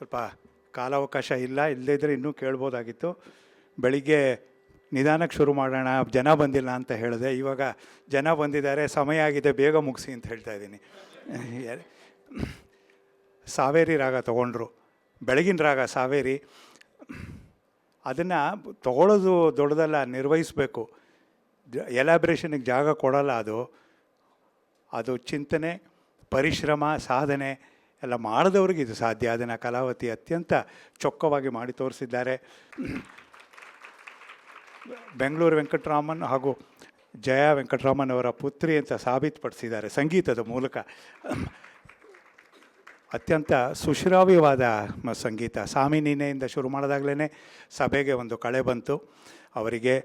ಸ್ವಲ್ಪ ಕಾಲಾವಕಾಶ ಇಲ್ಲದೇ ಇದ್ದರೆ ಇನ್ನೂ ಕೇಳ್ಬೋದಾಗಿತ್ತು. ಬೆಳಿಗ್ಗೆ ನಿಧಾನಕ್ಕೆ ಶುರು ಮಾಡೋಣ, ಜನ ಬಂದಿಲ್ಲ ಅಂತ ಹೇಳಿದೆ. ಇವಾಗ ಜನ ಬಂದಿದ್ದಾರೆ, ಸಮಯ ಆಗಿದೆ, ಬೇಗ ಮುಗಿಸಿ ಅಂತ ಹೇಳ್ತಾ ಇದ್ದೀನಿ. ಸಾವೇರಿ ರಾಗ ತೊಗೊಂಡ್ರು, ಬೆಳಗಿನ ರಾಗ ಸಾವೇರಿ. ಅದನ್ನು ತೊಗೊಳ್ಳೋದು ದೊಡ್ಡದಲ್ಲ, ನಿರ್ವಹಿಸಬೇಕು. ಎಲಾಬ್ರೇಷನಿಗೆ ಜಾಗ ಕೊಡೋಲ್ಲ. ಅದು ಚಿಂತನೆ, ಪರಿಶ್ರಮ, ಸಾಧನೆ ಎಲ್ಲ ಮಾಡಿದವ್ರಿಗೆ ಇದು ಸಾಧ್ಯ. ಅದನ್ನು ಕಲಾವತಿ ಅತ್ಯಂತ ಚೊಕ್ಕವಾಗಿ ಮಾಡಿ ತೋರಿಸಿದ್ದಾರೆ. ಬೆಂಗಳೂರು ವೆಂಕಟರಾಮನ್ ಹಾಗೂ ಜಯ ವೆಂಕಟರಾಮನ್ ಅವರ ಪುತ್ರಿ ಅಂತ ಸಾಬೀತುಪಡಿಸಿದ್ದಾರೆ ಸಂಗೀತದ ಮೂಲಕ. ಅತ್ಯಂತ ಸುಶ್ರಾವ್ಯವಾದ ಸಂಗೀತ. ಸಾಮಿ ನೀನೆಯಿಂದ ಶುರು ಮಾಡಿದಾಗಲೇ ಸಭೆಗೆ ಒಂದು ಕಳೆ ಬಂತು. ಅವರಿಗೆ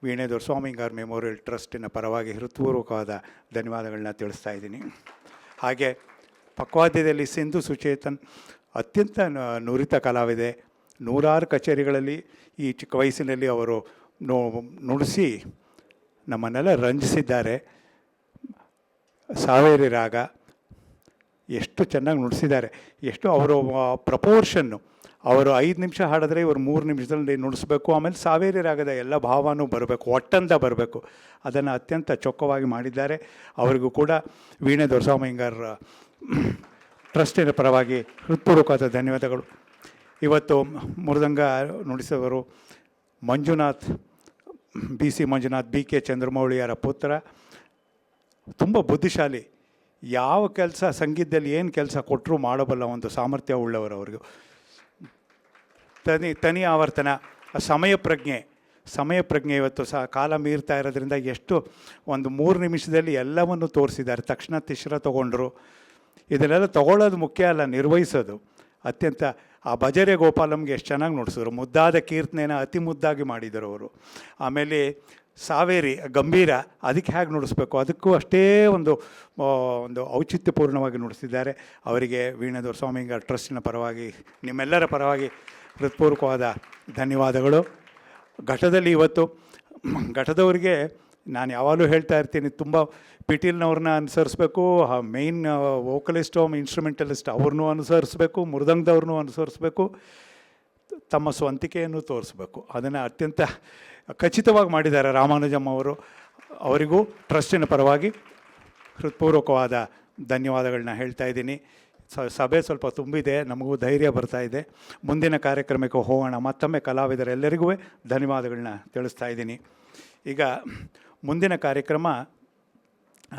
ವೀಣೆ ದೊರೆಸ್ವಾಮಿಗಾರ್ ಮೆಮೋರಿಯಲ್ ಟ್ರಸ್ಟಿನ ಪರವಾಗಿ ಹೃತ್ಪೂರ್ವಕವಾದ ಧನ್ಯವಾದಗಳನ್ನ ತಿಳಿಸ್ತಾ ಇದ್ದೀನಿ. ಹಾಗೆ ಪಕ್ವಾದ್ಯದಲ್ಲಿ ಸಿಂಧು ಸುಚೇತನ್ ಅತ್ಯಂತ ನುರಿತ ಕಲಾವಿದೆ. ನೂರಾರು ಕಚೇರಿಗಳಲ್ಲಿ ಈ ಚಿಕ್ಕ ವಯಸ್ಸಿನಲ್ಲಿ ಅವರು ನುಡಿಸಿ ನಮ್ಮನ್ನೆಲ್ಲ ರಂಜಿಸಿದ್ದಾರೆ. ಸಾವೇರಿ ರಾಗ ಎಷ್ಟು ಚೆನ್ನಾಗಿ ನುಡಿಸಿದ್ದಾರೆ. ಎಷ್ಟು ಅವರು ಪ್ರಪೋರ್ಷನ್ನು, ಅವರು 5 ನಿಮಿಷ ಹಾಡಿದ್ರೆ ಇವರು 3 ನಿಮಿಷದಲ್ಲಿ ನುಡಿಸ್ಬೇಕು. ಆಮೇಲೆ ಸಾವೇರಿ ರಾಗದ ಎಲ್ಲ ಭಾವನೂ ಬರಬೇಕು, ಒಟ್ಟಂದ ಬರಬೇಕು. ಅದನ್ನು ಅತ್ಯಂತ ಚೊಕ್ಕವಾಗಿ ಮಾಡಿದ್ದಾರೆ. ಅವರಿಗೂ ಕೂಡ ವೀಣೆ ದೊರೆಸ್ವಾಮಿಗಾರ್ ಟ್ರಸ್ಟಿನ ಪರವಾಗಿ ಹೃತ್ಪೂರ್ವಕವಾದ ಧನ್ಯವಾದಗಳು. ಇವತ್ತು ಮೃದಂಗ ನುಡಿಸುವವರು ಮಂಜುನಾಥ್, BC ಮಂಜುನಾಥ್, BK ಚಂದ್ರಮೌಳಿಯರ ಪುತ್ರ. ತುಂಬ ಬುದ್ಧಿಶಾಲಿ. ಯಾವ ಕೆಲಸ, ಸಂಗೀತದಲ್ಲಿ ಏನು ಕೆಲಸ ಕೊಟ್ಟರೂ ಮಾಡಬಲ್ಲ ಒಂದು ಸಾಮರ್ಥ್ಯ ಉಳ್ಳವರು. ಅವ್ರಿಗೂ ತನಿ ಆವರ್ತನ, ಸಮಯ ಪ್ರಜ್ಞೆ ಇವತ್ತು ಕಾಲ ಮೀರ್ತಾ ಇರೋದ್ರಿಂದ ಎಷ್ಟು ಒಂದು 3 ನಿಮಿಷದಲ್ಲಿ ಎಲ್ಲವನ್ನು ತೋರಿಸಿದ್ದಾರೆ. ತಕ್ಷಣ ತಿಶ್ರ ತೊಗೊಂಡ್ರು. ಇದನ್ನೆಲ್ಲ ತೊಗೊಳ್ಳೋದು ಮುಖ್ಯ ಅಲ್ಲ, ನಿರ್ವಹಿಸೋದು. ಅತ್ಯಂತ ಆ ಭಜರೆ ಗೋಪಾಲಂಗೆ ಎಷ್ಟು ಚೆನ್ನಾಗಿ ನುಡಿಸಿದ್ರು. ಮುದ್ದಾದ ಕೀರ್ತನೆನ ಅತಿ ಮುದ್ದಾಗಿ ಮಾಡಿದರು ಅವರು. ಆಮೇಲೆ ಸಾವೇರಿ ಗಂಭೀರ, ಅದಕ್ಕೆ ಹೇಗೆ ನುಡಿಸ್ಬೇಕು, ಅದಕ್ಕೂ ಅಷ್ಟೇ ಒಂದು ಔಚಿತ್ಯಪೂರ್ಣವಾಗಿ ನುಡಿಸಿದ್ದಾರೆ. ಅವರಿಗೆ ವೀಣೆ ದೊರೆಸ್ವಾಮಿಗಾರ್ ಟ್ರಸ್ಟಿನ ಪರವಾಗಿ, ನಿಮ್ಮೆಲ್ಲರ ಪರವಾಗಿ ಹೃತ್ಪೂರ್ವಕವಾದ ಧನ್ಯವಾದಗಳು. ಘಟ್ಟದಲ್ಲಿ ಇವತ್ತು ಘಟ್ಟದವರಿಗೆ ನಾನು ಯಾವಾಗಲೂ ಹೇಳ್ತಾ ಇರ್ತೀನಿ, ತುಂಬ ಪಿಟೀಲ್ನವ್ರನ್ನ ಅನುಸರಿಸ್ಬೇಕು, ಮೇಯ್ನ್ ವೋಕಲಿಸ್ಟು, ಇನ್ಸ್ಟ್ರೂಮೆಂಟಲಿಸ್ಟ್ ಅವ್ರನ್ನೂ ಅನುಸರಿಸ್ಬೇಕು, ಮೃದಂಗದವ್ರನ್ನೂ ಅನುಸರಿಸ್ಬೇಕು, ತಮ್ಮ ಸ್ವಂತಿಕೆಯನ್ನು ತೋರಿಸ್ಬೇಕು. ಅದನ್ನು ಅತ್ಯಂತ ಖಚಿತವಾಗಿ ಮಾಡಿದ್ದಾರೆ ರಾಮಾನುಜಮ್ ಅವರು. ಅವರಿಗೂ ಟ್ರಸ್ಟಿನ ಪರವಾಗಿ ಹೃತ್ಪೂರ್ವಕವಾದ ಧನ್ಯವಾದಗಳನ್ನ ಹೇಳ್ತಾ ಇದ್ದೀನಿ. ಸಭೆ ಸ್ವಲ್ಪ ತುಂಬಿದೆ, ನಮಗೂ ಧೈರ್ಯ ಬರ್ತಾ ಇದೆ. ಮುಂದಿನ ಕಾರ್ಯಕ್ರಮಕ್ಕೆ ಹೋಗೋಣ. ಮತ್ತೊಮ್ಮೆ ಕಲಾವಿದರೆಲ್ಲರಿಗೂ ಧನ್ಯವಾದಗಳನ್ನ ತಿಳಿಸ್ತಾ ಇದ್ದೀನಿ. ಈಗ ಮುಂದಿನ ಕಾರ್ಯಕ್ರಮ,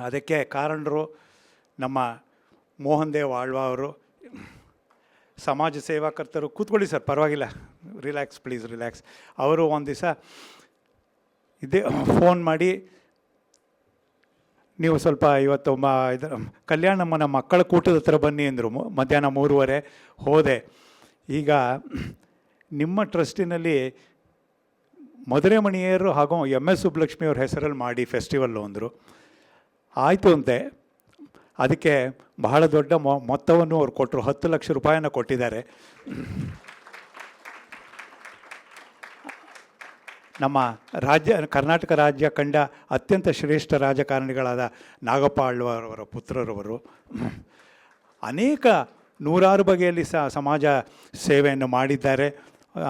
ಅದಕ್ಕೆ ಕಾರಣರು ನಮ್ಮ ಮೋಹನ್ ದೇವ್ ಆಳ್ವಾ ಅವರು, ಸಮಾಜ ಸೇವಾಕರ್ತರು. ಕೂತ್ಕೊಳ್ಳಿ ಸರ್, ಪರವಾಗಿಲ್ಲ, ರಿಲ್ಯಾಕ್ಸ್ ಪ್ಲೀಸ್, ರಿಲ್ಯಾಕ್ಸ್. ಅವರು ಒಂದು ದಿವಸ ಇದೇ ಫೋನ್ ಮಾಡಿ, ನೀವು ಸ್ವಲ್ಪ ಇವತ್ತು ಕಲ್ಯಾಣಮ್ಮನ ಮಕ್ಕಳ ಕೂಟದ ಹತ್ರ ಬನ್ನಿ ಅಂದರು. ಮಧ್ಯಾಹ್ನ 3:30 ಹೋದೆ. ಈಗ ನಿಮ್ಮ ಟ್ರಸ್ಟಿನಲ್ಲಿ ಮಧುರೆಮಣಿಯರು ಹಾಗೂ MS ಸುಬ್ಬಲಕ್ಷ್ಮಿ ಅವ್ರ ಹೆಸರಲ್ಲಿ ಮಾಡಿ ಫೆಸ್ಟಿವಲ್ಲು ಅಂದರು. ಆಯಿತು ಅಂತೆ. ಅದಕ್ಕೆ ಬಹಳ ದೊಡ್ಡ ಮೊತ್ತವನ್ನು ಅವ್ರು ಕೊಟ್ಟರು. 10 ಲಕ್ಷ ರೂಪಾಯಿನ ಕೊಟ್ಟಿದ್ದಾರೆ. ನಮ್ಮ ಕರ್ನಾಟಕ ರಾಜ್ಯ ಕಂಡ ಅತ್ಯಂತ ಶ್ರೇಷ್ಠ ರಾಜಕಾರಣಿಗಳಾದ ನಾಗಪ್ಪ ಆಳ್ವಾರವರ ಪುತ್ರರವರು ಅನೇಕ ನೂರಾರು ಬಗೆಯಲ್ಲಿ ಸಮಾಜ ಸೇವೆಯನ್ನು ಮಾಡಿದ್ದಾರೆ.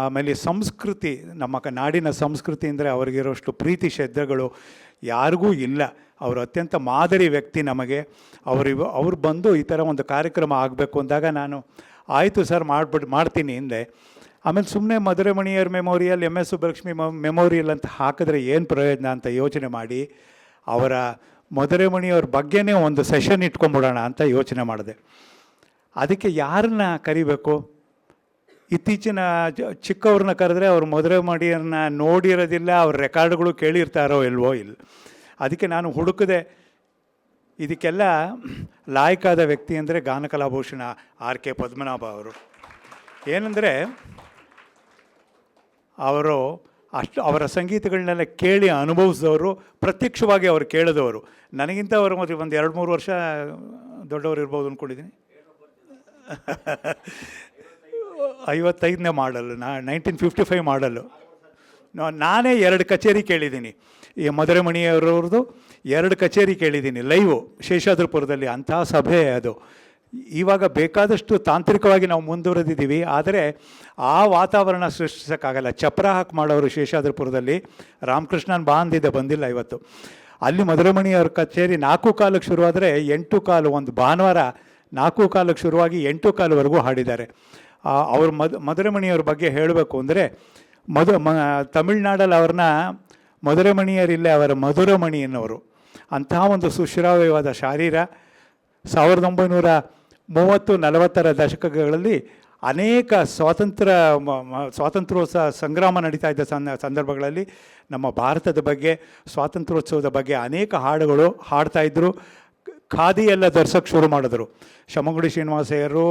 ಆಮೇಲೆ ಸಂಸ್ಕೃತಿ, ನಮ್ಮ ನಾಡಿನ ಸಂಸ್ಕೃತಿ ಅಂದರೆ ಅವರಿಗಿರೋಷ್ಟು ಪ್ರೀತಿ ಶ್ರದ್ಧೆಗಳು ಯಾರಿಗೂ ಇಲ್ಲ. ಅವರು ಅತ್ಯಂತ ಮಾದರಿ ವ್ಯಕ್ತಿ ನಮಗೆ. ಅವ್ರು ಬಂದು ಈ ಥರ ಒಂದು ಕಾರ್ಯಕ್ರಮ ಆಗಬೇಕು ಅಂದಾಗ ನಾನು ಆಯಿತು ಸರ್ ಮಾಡ್ತೀನಿ ಹಿಂದೆ. ಆಮೇಲೆ ಸುಮ್ಮನೆ ಮಧುರೆಮಣಿಯರ್ ಮೆಮೋರಿಯಲ್, MS ಸುಬ್ಬಲಕ್ಷ್ಮಿ ಮೆಮೋರಿಯಲ್ ಅಂತ ಹಾಕಿದ್ರೆ ಏನು ಪ್ರಯೋಜನ ಅಂತ ಯೋಚನೆ ಮಾಡಿ, ಅವರ ಮಧುರೆಮಣಿಯವ್ರ ಬಗ್ಗೆನೇ ಒಂದು ಸೆಷನ್ ಇಟ್ಕೊಂಬಿಡೋಣ ಅಂತ ಯೋಚನೆ ಮಾಡಿದೆ. ಅದಕ್ಕೆ ಯಾರನ್ನ ಕರಿಬೇಕು? ಇತ್ತೀಚಿನ ಚಿಕ್ಕವ್ರನ್ನ ಕರೆದ್ರೆ ಅವ್ರು ಮಧುರೆಮಣಿಯವ್ರನ್ನ ನೋಡಿರೋದಿಲ್ಲ, ಅವ್ರ ರೆಕಾರ್ಡ್ಗಳು ಕೇಳಿರ್ತಾರೋ ಇಲ್ವೋ ಇಲ್ಲ. ಅದಕ್ಕೆ ನಾನು ಹುಡುಕಿದೆ. ಇದಕ್ಕೆಲ್ಲ ಲಾಯಕಾದ ವ್ಯಕ್ತಿ ಅಂದರೆ ಗಾನಕಲಾಭೂಷಣ RK ಪದ್ಮನಾಭ ಅವರು. ಏನಂದರೆ ಅವರು ಅವರ ಸಂಗೀತಗಳನ್ನೆಲ್ಲ ಕೇಳಿ ಅನುಭವಿಸಿದವರು, ಪ್ರತ್ಯಕ್ಷವಾಗಿ ಅವರು ಕೇಳಿದವರು. ನನಗಿಂತ ಅವರು ಒಂದು 2-3 ವರ್ಷ ದೊಡ್ಡವರು ಇರ್ಬೋದು ಅಂದ್ಕೊಂಡಿದ್ದೀನಿ. 55ನೇ ಮಾಡಲು, 1955 ಮಾಡಲು. ನಾನೇ 2 ಕಚೇರಿ ಕೇಳಿದ್ದೀನಿ. ಈ ಮಧುರೆಮಣಿಯವರವ್ರದ್ದು 2 ಕಚೇರಿ ಕೇಳಿದ್ದೀನಿ ಲೈವು, ಶೇಷಾದ್ರಿಪುರದಲ್ಲಿ. ಅಂಥ ಸಭೆ ಅದು. ಇವಾಗ ಬೇಕಾದಷ್ಟು ತಾಂತ್ರಿಕವಾಗಿ ನಾವು ಮುಂದುವರೆದಿದ್ದೀವಿ, ಆದರೆ ಆ ವಾತಾವರಣ ಸೃಷ್ಟಿಸೋಕ್ಕಾಗಲ್ಲ. ಚಪ್ರ ಹಾಕಿ ಮಾಡೋರು ಶೇಷಾದ್ರಿಪುರದಲ್ಲಿ. ರಾಮಕೃಷ್ಣನ್ ಬಾ ಅಂದಿದ್ದೆ, ಬಂದಿಲ್ಲ ಇವತ್ತು. ಅಲ್ಲಿ ಮಧುರಮಣಿಯವ್ರ ಕಚೇರಿ 4:15 ಶುರುವಾದರೆ 8:15, ಒಂದು ಭಾನುವಾರ 4:15 ಶುರುವಾಗಿ 8:15ವರೆಗೂ ಹಾಡಿದ್ದಾರೆ. ಅವರು ಮಧುರಮಣಿಯವ್ರ ಬಗ್ಗೆ ಹೇಳಬೇಕು ಅಂದರೆ, ತಮಿಳ್ನಾಡಲ್ಲಿ ಅವ್ರನ್ನ ಮಧುರಮಣಿಯರಿಲ್ಲೇ ಅವರ ಮಧುರಮಣಿ ಅನ್ನೋರು. ಅಂತಹ ಒಂದು ಸುಶ್ರಾವ್ಯವಾದ ಶಾರೀರ. 1930-40 ದಶಕಗಳಲ್ಲಿ ಅನೇಕ ಸ್ವಾತಂತ್ರ್ಯೋತ್ಸವ ಸಂಗ್ರಾಮ ನಡೀತಾ ಇದ್ದ ಸಂದರ್ಭಗಳಲ್ಲಿ ನಮ್ಮ ಭಾರತದ ಬಗ್ಗೆ, ಸ್ವಾತಂತ್ರ್ಯೋತ್ಸವದ ಬಗ್ಗೆ ಅನೇಕ ಹಾಡುಗಳು ಹಾಡ್ತಾಯಿದ್ರು. ಖಾದಿ ಎಲ್ಲ ಧರ್ಸೋಕ್ಕೆ ಶುರು ಮಾಡಿದ್ರು. ಶಮಗುಡಿ ಶ್ರೀನಿವಾಸಯ್ಯರು,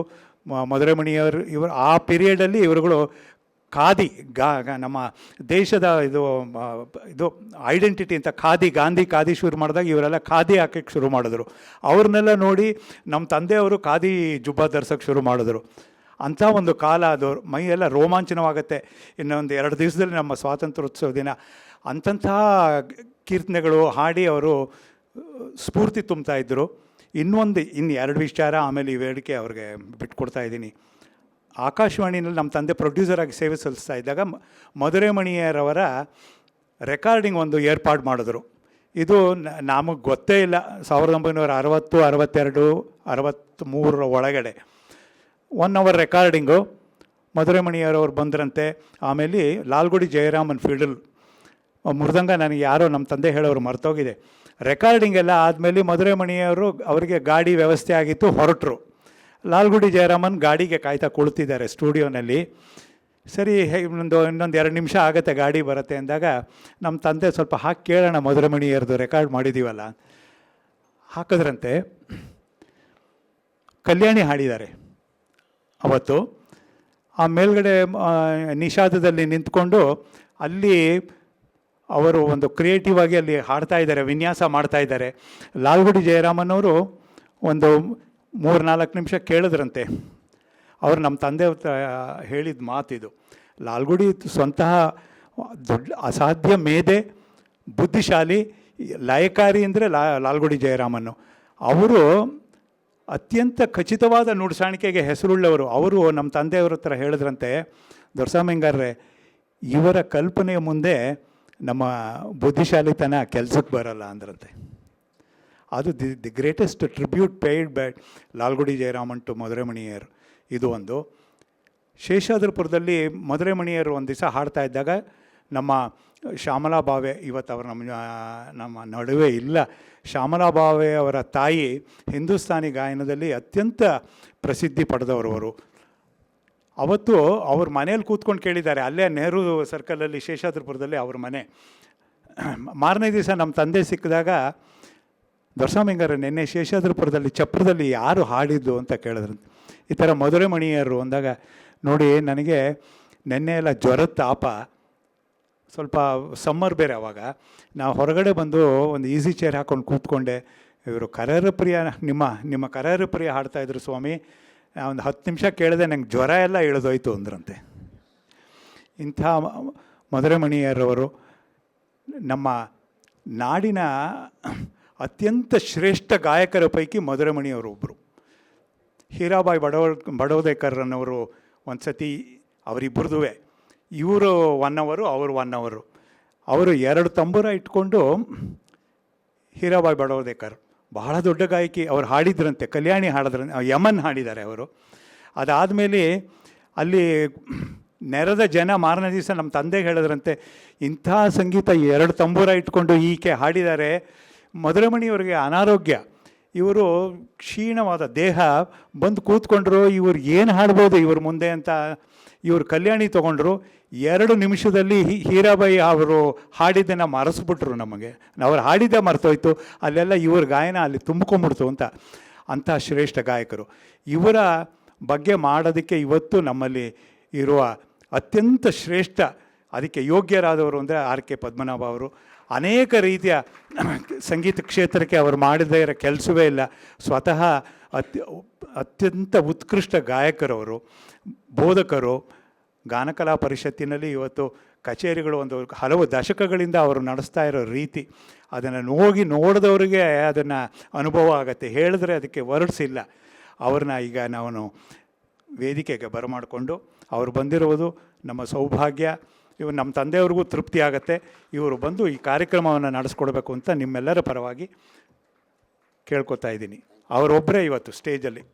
ಮಧುರಮಣಿಯವರು, ಇವರು ಆ ಪೀರಿಯಡಲ್ಲಿ ಇವರುಗಳು ಖಾದಿ ನಮ್ಮ ದೇಶದ ಇದು ಐಡೆಂಟಿಟಿ ಅಂತ ಗಾಂಧಿ ಖಾದಿ ಶುರು ಮಾಡಿದಾಗ ಇವರೆಲ್ಲ ಖಾದಿ ಹಾಕೋಕ್ಕೆ ಶುರು ಮಾಡಿದ್ರು. ಅವ್ರನ್ನೆಲ್ಲ ನೋಡಿ ನಮ್ಮ ತಂದೆಯವರು ಖಾದಿ ಜುಬ್ಬ ಧರ್ಸೋಕ್ಕೆ ಶುರು ಮಾಡಿದ್ರು. ಅಂಥ ಒಂದು ಕಾಲ ಅದು. ಮೈಯೆಲ್ಲ ರೋಮಾಂಚನವಾಗುತ್ತೆ. ಇನ್ನೊಂದು 2 ದಿವಸದಲ್ಲಿ ನಮ್ಮ ಸ್ವಾತಂತ್ರ್ಯೋತ್ಸವ ದಿನ. ಅಂತಹ ಕೀರ್ತನೆಗಳು ಹಾಡಿ ಅವರು ಸ್ಫೂರ್ತಿ ತುಂಬ್ತಾಯಿದ್ರು. ಇನ್ನು 2 ವಿಚಾರ, ಆಮೇಲೆ ಈ ವೇದಿಕೆ ಅವ್ರಿಗೆ ಬಿಟ್ಕೊಡ್ತಾ ಇದ್ದೀನಿ. ಆಕಾಶವಾಣಿನಲ್ಲಿ ನಮ್ಮ ತಂದೆ ಪ್ರೊಡ್ಯೂಸರ್ ಆಗಿ ಸೇವೆ ಸಲ್ಲಿಸ್ತಾ ಇದ್ದಾಗ ಮಧುರಮಣಿಯರವರ ರೆಕಾರ್ಡಿಂಗ್ ಒಂದು ಏರ್ಪಾಡು ಮಾಡಿದ್ರು. ಇದು ನಮಗೆ ಗೊತ್ತೇ ಇಲ್ಲ. 1960, 62, 63 ಒಳಗಡೆ 1 ಅವರ್ ರೆಕಾರ್ಡಿಂಗು. ಮಧುರಮಣಿಯರವ್ರು ಬಂದ್ರಂತೆ. ಆಮೇಲೆ ಲಾಲ್ಗುಡಿ ಜಯರಾಮನ್ ಫಿಡಲ್, ಮೃದಂಗ ನನಗೆ ಯಾರೋ ನಮ್ಮ ತಂದೆ ಹೇಳೋರು ಮರ್ತೋಗಿದೆ. ರೆಕಾರ್ಡಿಂಗ್ ಎಲ್ಲ ಆದಮೇಲೆ ಮಧುರಮಣಿಯವರು ಅವರಿಗೆ ಗಾಡಿ ವ್ಯವಸ್ಥೆ ಆಗಿತ್ತು, ಹೊರಟರು. ಲಾಲ್ಗುಡಿ ಜಯರಾಮನ್ ಗಾಡಿಗೆ ಕಾಯ್ತಾ ಕುಳಿತಿದ್ದಾರೆ ಸ್ಟುಡಿಯೋನಲ್ಲಿ. ಸರಿ, ಇನ್ನೊಂದು 2 ನಿಮಿಷ ಆಗುತ್ತೆ, ಗಾಡಿ ಬರುತ್ತೆ ಅಂದಾಗ ನಮ್ಮ ತಂದೆ ಸ್ವಲ್ಪ ಹಾಕಿ ಕೇಳೋಣ ಮಧುರಮಣಿಯರದು ರೆಕಾರ್ಡ್ ಮಾಡಿದ್ದೀವಲ್ಲ. ಹಾಕಿದ್ರಂತೆ. ಕಲ್ಯಾಣಿ ಹಾಡಿದ್ದಾರೆ ಅವತ್ತು. ಆ ಮೇಲ್ಗಡೆ ನಿಷಾದದಲ್ಲಿ ನಿಂತ್ಕೊಂಡು ಅಲ್ಲಿ ಅವರು ಒಂದು ಕ್ರಿಯೇಟಿವ್ ಆಗಿ ಅಲ್ಲಿ ಹಾಡ್ತಾ ಇದ್ದಾರೆ, ವಿನ್ಯಾಸ ಮಾಡ್ತಾಯಿದ್ದಾರೆ. ಲಾಲ್ಗುಡಿ ಜಯರಾಮನ್ ಅವರು ಒಂದು 3-4 ನಿಮಿಷ ಕೇಳಿದ್ರಂತೆ. ಅವರು ನಮ್ಮ ತಂದೆ ಹೇಳಿದ ಮಾತಿದು. ಲಾಲ್ಗುಡಿ ಸ್ವಂತಹ ದೊಡ್ಡ ಅಸಾಧ್ಯ ಮೇಧೆ, ಬುದ್ಧಿಶಾಲಿ, ಲಯಕಾರಿ ಅಂದರೆ ಲಾಲ್ಗುಡಿ ಜಯರಾಮನ್ನು. ಅವರು ಅತ್ಯಂತ ಖಚಿತವಾದ ನುಡಿಸಾಣಿಕೆಗೆ ಹೆಸರುಳ್ಳವರು. ಅವರು ನಮ್ಮ ತಂದೆಯವ್ರ ಹತ್ರ ಹೇಳಿದ್ರಂತೆ, ದೊರೆಸ್ವಾಮಿಗಾರ್ರೆ, ಇವರ ಕಲ್ಪನೆಯ ಮುಂದೆ ನಮ್ಮ ಬುದ್ಧಿಶಾಲಿತನ ಕೆಲಸಕ್ಕೆ ಬರಲ್ಲ ಅಂದ್ರಂತೆ. ಅದು the greatest tribute paid by Lalgudi Jayaraman to Madurai Mani Iyer. ಇದು ಒಂದು. ಶೇಷಾದ್ರಿಪುರದಲ್ಲಿ ಮಧುರಮಣಿಯರು ಒಂದು ದಿವಸ ಹಾಡ್ತಾ ಇದ್ದಾಗ ನಮ್ಮ ಶ್ಯಾಮಲಾ ಭಾವೆ, ಇವತ್ತು ಅವರು ನಮ್ಮ ನಡುವೆ ಇಲ್ಲ. ಶ್ಯಾಮಲಾ ಭಾವೆ ಅವರ ತಾಯಿ ಹಿಂದೂಸ್ತಾನಿ ಗಾಯನದಲ್ಲಿ ಅತ್ಯಂತ ಪ್ರಸಿದ್ಧಿ ಪಡೆದವರು. ಅವತ್ತು ಅವ್ರ ಮನೇಲಿ ಕೂತ್ಕೊಂಡು ಕೇಳಿದ್ದಾರೆ. ಅಲ್ಲೇ ನೆಹರು ಸರ್ಕಲಲ್ಲಿ ಶೇಷಾದ್ರಿಪುರದಲ್ಲಿ ಅವ್ರ ಮನೆ. ಮಾರನೇ ದಿವಸ ನಮ್ಮ ತಂದೆ ಸಿಕ್ಕಿದಾಗ, ದೊರೆಸ್ವಾಮಿಗಾರ ನಿನ್ನೆ ಶೇಷಾದ್ರಿಪುರದಲ್ಲಿ ಚಪ್ರದಲ್ಲಿ ಯಾರು ಹಾಡಿದ್ದು ಅಂತ ಕೇಳಿದ್ರಂತೆ. ಈ ಥರ ಮಧುರಮಣಿಯರು ಅಂದಾಗ, ನೋಡಿ ನನಗೆ ನೆನ್ನೆ ಎಲ್ಲ ಜ್ವರದ ತಾಪ, ಸ್ವಲ್ಪ ಸಮ್ಮರ್ ಬೇರೆ. ಆವಾಗ ನಾವು ಹೊರಗಡೆ ಬಂದು ಒಂದು ಈಸಿ ಚೇರ್ ಹಾಕ್ಕೊಂಡು ಕೂತ್ಕೊಂಡೆ. ಇವರು ಕರಹರ ಪ್ರಿಯ, ನಿಮ್ಮ ಕರಹರ ಪ್ರಿಯ ಹಾಡ್ತಾಯಿದ್ರು ಸ್ವಾಮಿ. ಒಂದು 10 ನಿಮಿಷ ಕೇಳಿದೆ, ನಂಗೆ ಜ್ವರ ಎಲ್ಲ ಇಳಿದೋಯ್ತು ಅಂದ್ರಂತೆ. ಇಂಥ ಮಧುರಮಣಿಯರವರು ನಮ್ಮ ನಾಡಿನ ಅತ್ಯಂತ ಶ್ರೇಷ್ಠ ಗಾಯಕರ ಪೈಕಿ ಮಧುರಮಣಿಯವರು ಒಬ್ಬರು. ಹೀರಾಬಾಯಿ ಬಡೋದೇಕರ್ ಅನ್ನೋರು ಒಂದು ಸತಿ, ಅವರಿಬ್ಬರದು ಇವರು 1 ಅವರು, ಅವರು 1 ಅವರು. ಅವರು 2 ತಂಬೂರ ಇಟ್ಕೊಂಡು, ಹೀರಾಬಾಯಿ ಬಡೋದೇಕರ್ ಬಹಳ ದೊಡ್ಡ ಗಾಯಕಿ, ಅವ್ರು ಹಾಡಿದ್ರಂತೆ. ಕಲ್ಯಾಣಿ ಹಾಡಿದ್ರಂತೆ, ಯಮನ್ ಹಾಡಿದ್ದಾರೆ ಅವರು. ಅದಾದಮೇಲೆ ಅಲ್ಲಿ ನೆರೆದ ಜನ ಮಾರನೇ ದಿವಸ ನಮ್ಮ ತಂದೆಗೆ ಹೇಳಿದ್ರಂತೆ, ಇಂಥ ಸಂಗೀತ 2 ತಂಬೂರ ಇಟ್ಕೊಂಡು ಈಕೆ ಹಾಡಿದ್ದಾರೆ. ಮಧುರಮಣಿಯವರಿಗೆ ಅನಾರೋಗ್ಯ, ಇವರು ಕ್ಷೀಣವಾದ ದೇಹ, ಬಂದು ಕೂತ್ಕೊಂಡ್ರು. ಇವ್ರು ಏನು ಹಾಡ್ಬೋದು ಇವ್ರ ಮುಂದೆ ಅಂತ ಇವರು ಕಲ್ಯಾಣಿ ತೊಗೊಂಡ್ರು. 2 ನಿಮಿಷದಲ್ಲಿ ಹೀರಾಬಾಯಿ ಅವರು ಹಾಡಿದ್ದನ್ನು ಮರೆಸ್ಬಿಟ್ರು. ನಮಗೆ ಅವ್ರು ಹಾಡಿದ್ದೇ ಮರ್ತೋಯ್ತು. ಅಲ್ಲೆಲ್ಲ ಇವ್ರ ಗಾಯನ ಅಲ್ಲಿ ತುಂಬ್ಕೊಂಬಿಡ್ತು ಅಂತ. ಅಂಥ ಶ್ರೇಷ್ಠ ಗಾಯಕರು. ಇವರ ಬಗ್ಗೆ ಮಾಡೋದಕ್ಕೆ ಇವತ್ತು ನಮ್ಮಲ್ಲಿ ಇರುವ ಅತ್ಯಂತ ಶ್ರೇಷ್ಠ, ಅದಕ್ಕೆ ಯೋಗ್ಯರಾದವರು ಅಂದರೆ ಆರ್.ಕೆ. ಪದ್ಮನಾಭ ಅವರು. ಅನೇಕ ರೀತಿಯ ಸಂಗೀತ ಕ್ಷೇತ್ರಕ್ಕೆ ಅವರು ಮಾಡದೇ ಇರೋ ಕೆಲಸವೇ ಇಲ್ಲ. ಸ್ವತಃ ಅತ್ಯಂತ ಉತ್ಕೃಷ್ಟ ಗಾಯಕರವರು, ಬೋಧಕರು. ಗಾನಕಲಾ ಪರಿಷತ್ತಿನಲ್ಲಿ ಇವತ್ತು ಕಚೇರಿಗಳು ಒಂದು ಹಲವು ದಶಕಗಳಿಂದ ಅವರು ನಡೆಸ್ತಾ ಇರೋ ರೀತಿ, ಅದನ್ನು ನೋಡಿದವರಿಗೆ ಅದನ್ನು ಅನುಭವ ಆಗುತ್ತೆ. ಹೇಳಿದ್ರೆ ಅದಕ್ಕೆ ವರ್ಡ್ಸ್ ಇಲ್ಲ. ಅವ್ರನ್ನ ಈಗ ನಾವು ವೇದಿಕೆಗೆ ಬರಮಾಡಿಕೊಂಡು ಅವರು ಬಂದಿರುವುದು ನಮ್ಮ ಸೌಭಾಗ್ಯ. ಇವು ನಮ್ಮ ತಂದೆಯವ್ರಿಗೂ ತೃಪ್ತಿ ಆಗುತ್ತೆ. ಇವರು ಬಂದು ಈ ಕಾರ್ಯಕ್ರಮವನ್ನು ನಡೆಸ್ಕೊಡ್ಬೇಕು ಅಂತ ನಿಮ್ಮೆಲ್ಲರ ಪರವಾಗಿ ಕೇಳ್ಕೊತಾ ಇದ್ದೀನಿ. ಅವರೊಬ್ಬರೇ ಇವತ್ತು ಸ್ಟೇಜಲ್ಲಿ.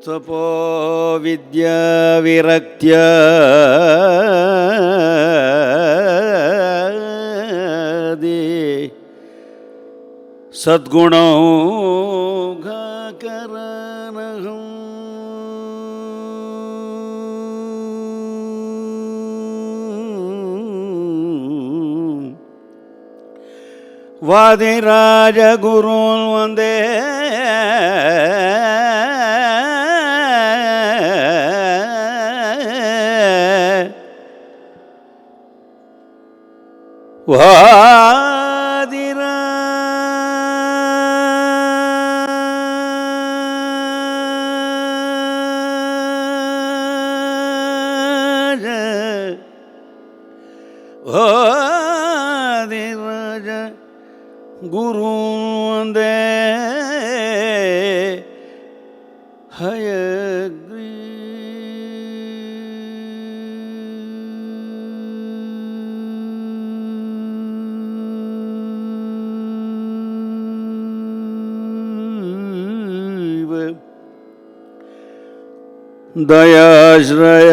ತಪೋ ವಿದ್ಯಾ ವಿರಕ್ತ್ಯ ಸದ್ಗುಣೋ ಘಕರನಹಂ ವಾದಿರಾಜ ಗುರುನ್ ವಂದೇ ವಾದಿರಾಜ ಗುರು ವಂದೇ ಹಯಗ್ರೀ ದಯಾಶ್ರಯ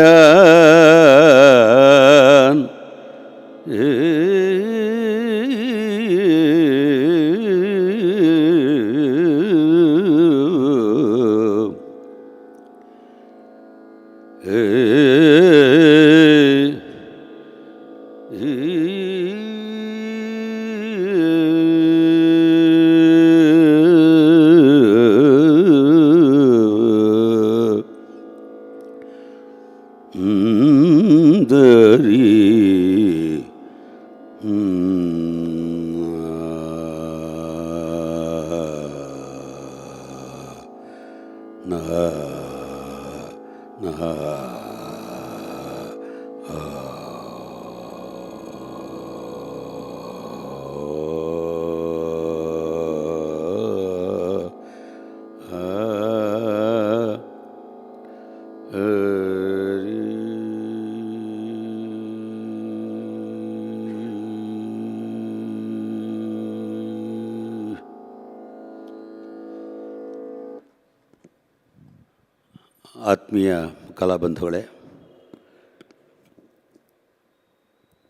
ಆತ್ಮೀಯ ಕಲಾಬಂಧುಗಳೇ,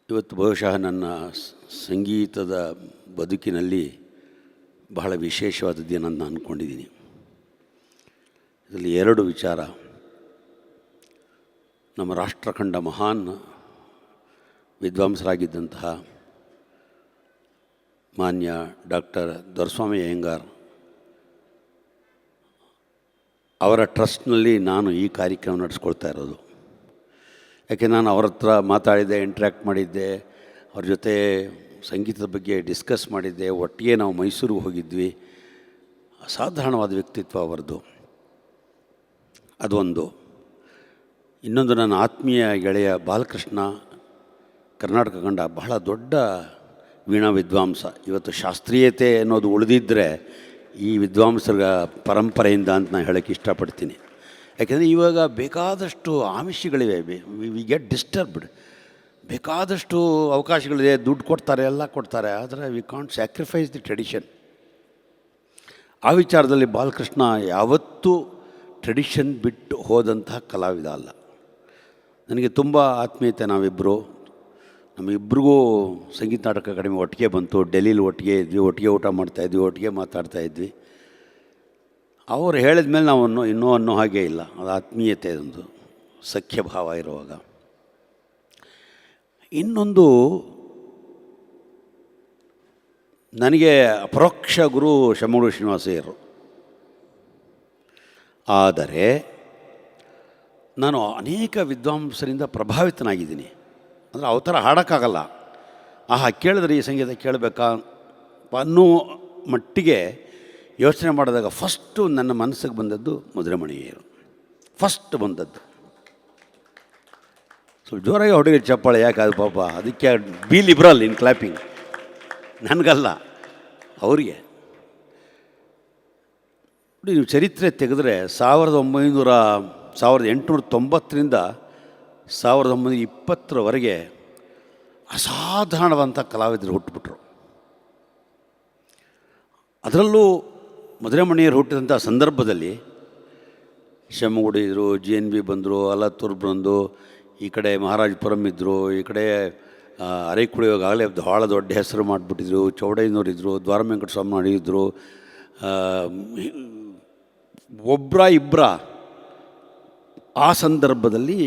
ಇವತ್ತು ಬಹುಶಃ ನನ್ನ ಸಂಗೀತದ ಬದುಕಿನಲ್ಲಿ ಬಹಳ ವಿಶೇಷವಾದದ್ದೇನಂತ ನಾನು ಅಂದ್ಕೊಂಡಿದ್ದೀನಿ. ಇದರಲ್ಲಿ ಎರಡು ವಿಚಾರ. ನಮ್ಮ ರಾಷ್ಟ್ರಕಂಡ ಮಹಾನ್ ವಿದ್ವಾಂಸರಾಗಿದ್ದಂತಹ ಮಾನ್ಯ ಡಾಕ್ಟರ್ ದೊರೆಸ್ವಾಮಿ ಅಯ್ಯಂಗಾರ್ ಅವರ ಟ್ರಸ್ಟ್ನಲ್ಲಿ ನಾನು ಈ ಕಾರ್ಯಕ್ರಮ ನಡೆಸ್ಕೊಳ್ತಾ ಇರೋದು. ಯಾಕೆ ನಾನು ಅವ್ರ ಹತ್ರ ಮಾತಾಡಿದ್ದೆ, ಇಂಟ್ರ್ಯಾಕ್ಟ್ ಮಾಡಿದ್ದೆ, ಅವ್ರ ಜೊತೆ ಸಂಗೀತದ ಬಗ್ಗೆ ಡಿಸ್ಕಸ್ ಮಾಡಿದ್ದೆ. ಒಟ್ಟಿಗೆ ನಾವು ಮೈಸೂರಿಗೆ ಹೋಗಿದ್ವಿ. ಅಸಾಧಾರಣವಾದ ವ್ಯಕ್ತಿತ್ವ ಅವರದ್ದು. ಅದೊಂದು. ಇನ್ನೊಂದು ನನ್ನ ಆತ್ಮೀಯ ಗೆಳೆಯ ಬಾಲಕೃಷ್ಣ, ಕರ್ನಾಟಕ ಕಂಡ ಬಹಳ ದೊಡ್ಡ ವೀಣಾ ವಿದ್ವಾಂಸ. ಇವತ್ತು ಶಾಸ್ತ್ರೀಯತೆ ಅನ್ನೋದು ಉಳಿದಿದ್ದರೆ ಈ ವಿದ್ವಾಂಸರ ಪರಂಪರೆಯಿಂದ ಅಂತ ನಾನು ಹೇಳೋಕ್ಕೆ ಇಷ್ಟಪಡ್ತೀನಿ. ಯಾಕೆಂದರೆ ಇವಾಗ ಬೇಕಾದಷ್ಟು ಆಮಿಷಗಳಿವೆ, ವಿ ಗೆಟ್ ಡಿಸ್ಟರ್ಬ್ಡ್. ಬೇಕಾದಷ್ಟು ಅವಕಾಶಗಳಿದೆ, ದುಡ್ಡು ಕೊಡ್ತಾರೆ, ಎಲ್ಲ ಕೊಡ್ತಾರೆ, ಆದರೆ we can't sacrifice the tradition. ಆ ವಿಚಾರದಲ್ಲಿ ಬಾಲಕೃಷ್ಣ ಯಾವತ್ತೂ ಟ್ರೆಡಿಷನ್ ಬಿಟ್ಟು ಹೋದಂತಹ ಕಲಾವಿದ ಅಲ್ಲ. ನನಗೆ ತುಂಬ ಆತ್ಮೀಯತೆ. ನಾವಿಬ್ಬರು, ನಮ್ಮಿಬ್ಬರಿಗೂ ಸಂಗೀತ ನಾಟಕ ಅಕಾಡೆಮಿ ಒಟ್ಟಿಗೆ ಬಂತು. ಡೆಲ್ಲೀಲಿ ಒಟ್ಟಿಗೆ ಇದ್ವಿ, ಒಟ್ಟಿಗೆ ಊಟ ಮಾಡ್ತಾಯಿದ್ವಿ, ಒಟ್ಟಿಗೆ ಮಾತಾಡ್ತಾಯಿದ್ವಿ. ಅವರು ಹೇಳಿದ ಮೇಲೆ ನಾವು ಇನ್ನೂ ಅನ್ನೋ ಹಾಗೆ ಇಲ್ಲ. ಅದು ಆತ್ಮೀಯತೆ, ಒಂದು ಸಖ್ಯ ಭಾವ ಇರುವಾಗ. ಇನ್ನೊಂದು, ನನಗೆ ಅಪರೋಕ್ಷ ಗುರು ಶಮ್ಮಗೂಡು ಶ್ರೀನಿವಾಸಯ್ಯರು. ಆದರೆ ನಾನು ಅನೇಕ ವಿದ್ವಾಂಸರಿಂದ ಪ್ರಭಾವಿತನಾಗಿದ್ದೀನಿ. ಅಂದರೆ ಅವ್ರ ಥರ ಹಾಡೋಕ್ಕಾಗಲ್ಲ. ಕೇಳಿದ್ರೆ ಈ ಸಂಗೀತ ಕೇಳಬೇಕಾ ಅನ್ನೋ ಮಟ್ಟಿಗೆ ಯೋಚನೆ ಮಾಡಿದಾಗ ಫಸ್ಟು ನನ್ನ ಮನಸ್ಸಿಗೆ ಬಂದದ್ದು ಮಧುರಮಣಿಯರು. ಫಸ್ಟ್ ಬಂದದ್ದು. ಸ್ವಲ್ಪ ಜೋರಾಗಿ ಹೊಡೆಗೆ ಚಪ್ಪಾಳೆ, ಯಾಕೆ ಅದು ಪಾಪ, ಅದಕ್ಕೆ ಬಿ ಲಿಬ್ರಲ್ ಇನ್ ಕ್ಲಾಪಿಂಗ್. ನನಗಲ್ಲ, ಅವರಿಗೆ. ನೋಡಿ, ನೀವು ಚರಿತ್ರೆ ತೆಗೆದ್ರೆ 1890ರಿಂದ 1920ರವರೆಗೆ ಅಸಾಧಾರಣವಾದಂಥ ಕಲಾವಿದರು ಹುಟ್ಟುಬಿಟ್ರು. ಅದರಲ್ಲೂ ಮಧುರಮಣಿಯರು ಹುಟ್ಟಿದಂಥ ಸಂದರ್ಭದಲ್ಲಿ ಶಮ್ಮಗೂಡು ಇದ್ದರು, JNB ಬಂದರು, ಅಲತ್ತೂರು ಬಂದು, ಈ ಕಡೆ ಮಹಾರಾಜಪುರಂ ಇದ್ದರು, ಈ ಕಡೆ ಅರೆಕುಳಿಯೋಗಾಗಲೇ ಭಾಳ ದೊಡ್ಡ ಹೆಸರು ಮಾಡಿಬಿಟ್ಟಿದ್ರು. ಚೌಡಯ್ಯನವರಿದ್ದರು, ದ್ವಾರವೆಂಕಟಸ್ವಾಮಿ ಇದ್ದರು. ಒಬ್ಬರ ಇಬ್ಬರ ಆ ಸಂದರ್ಭದಲ್ಲಿ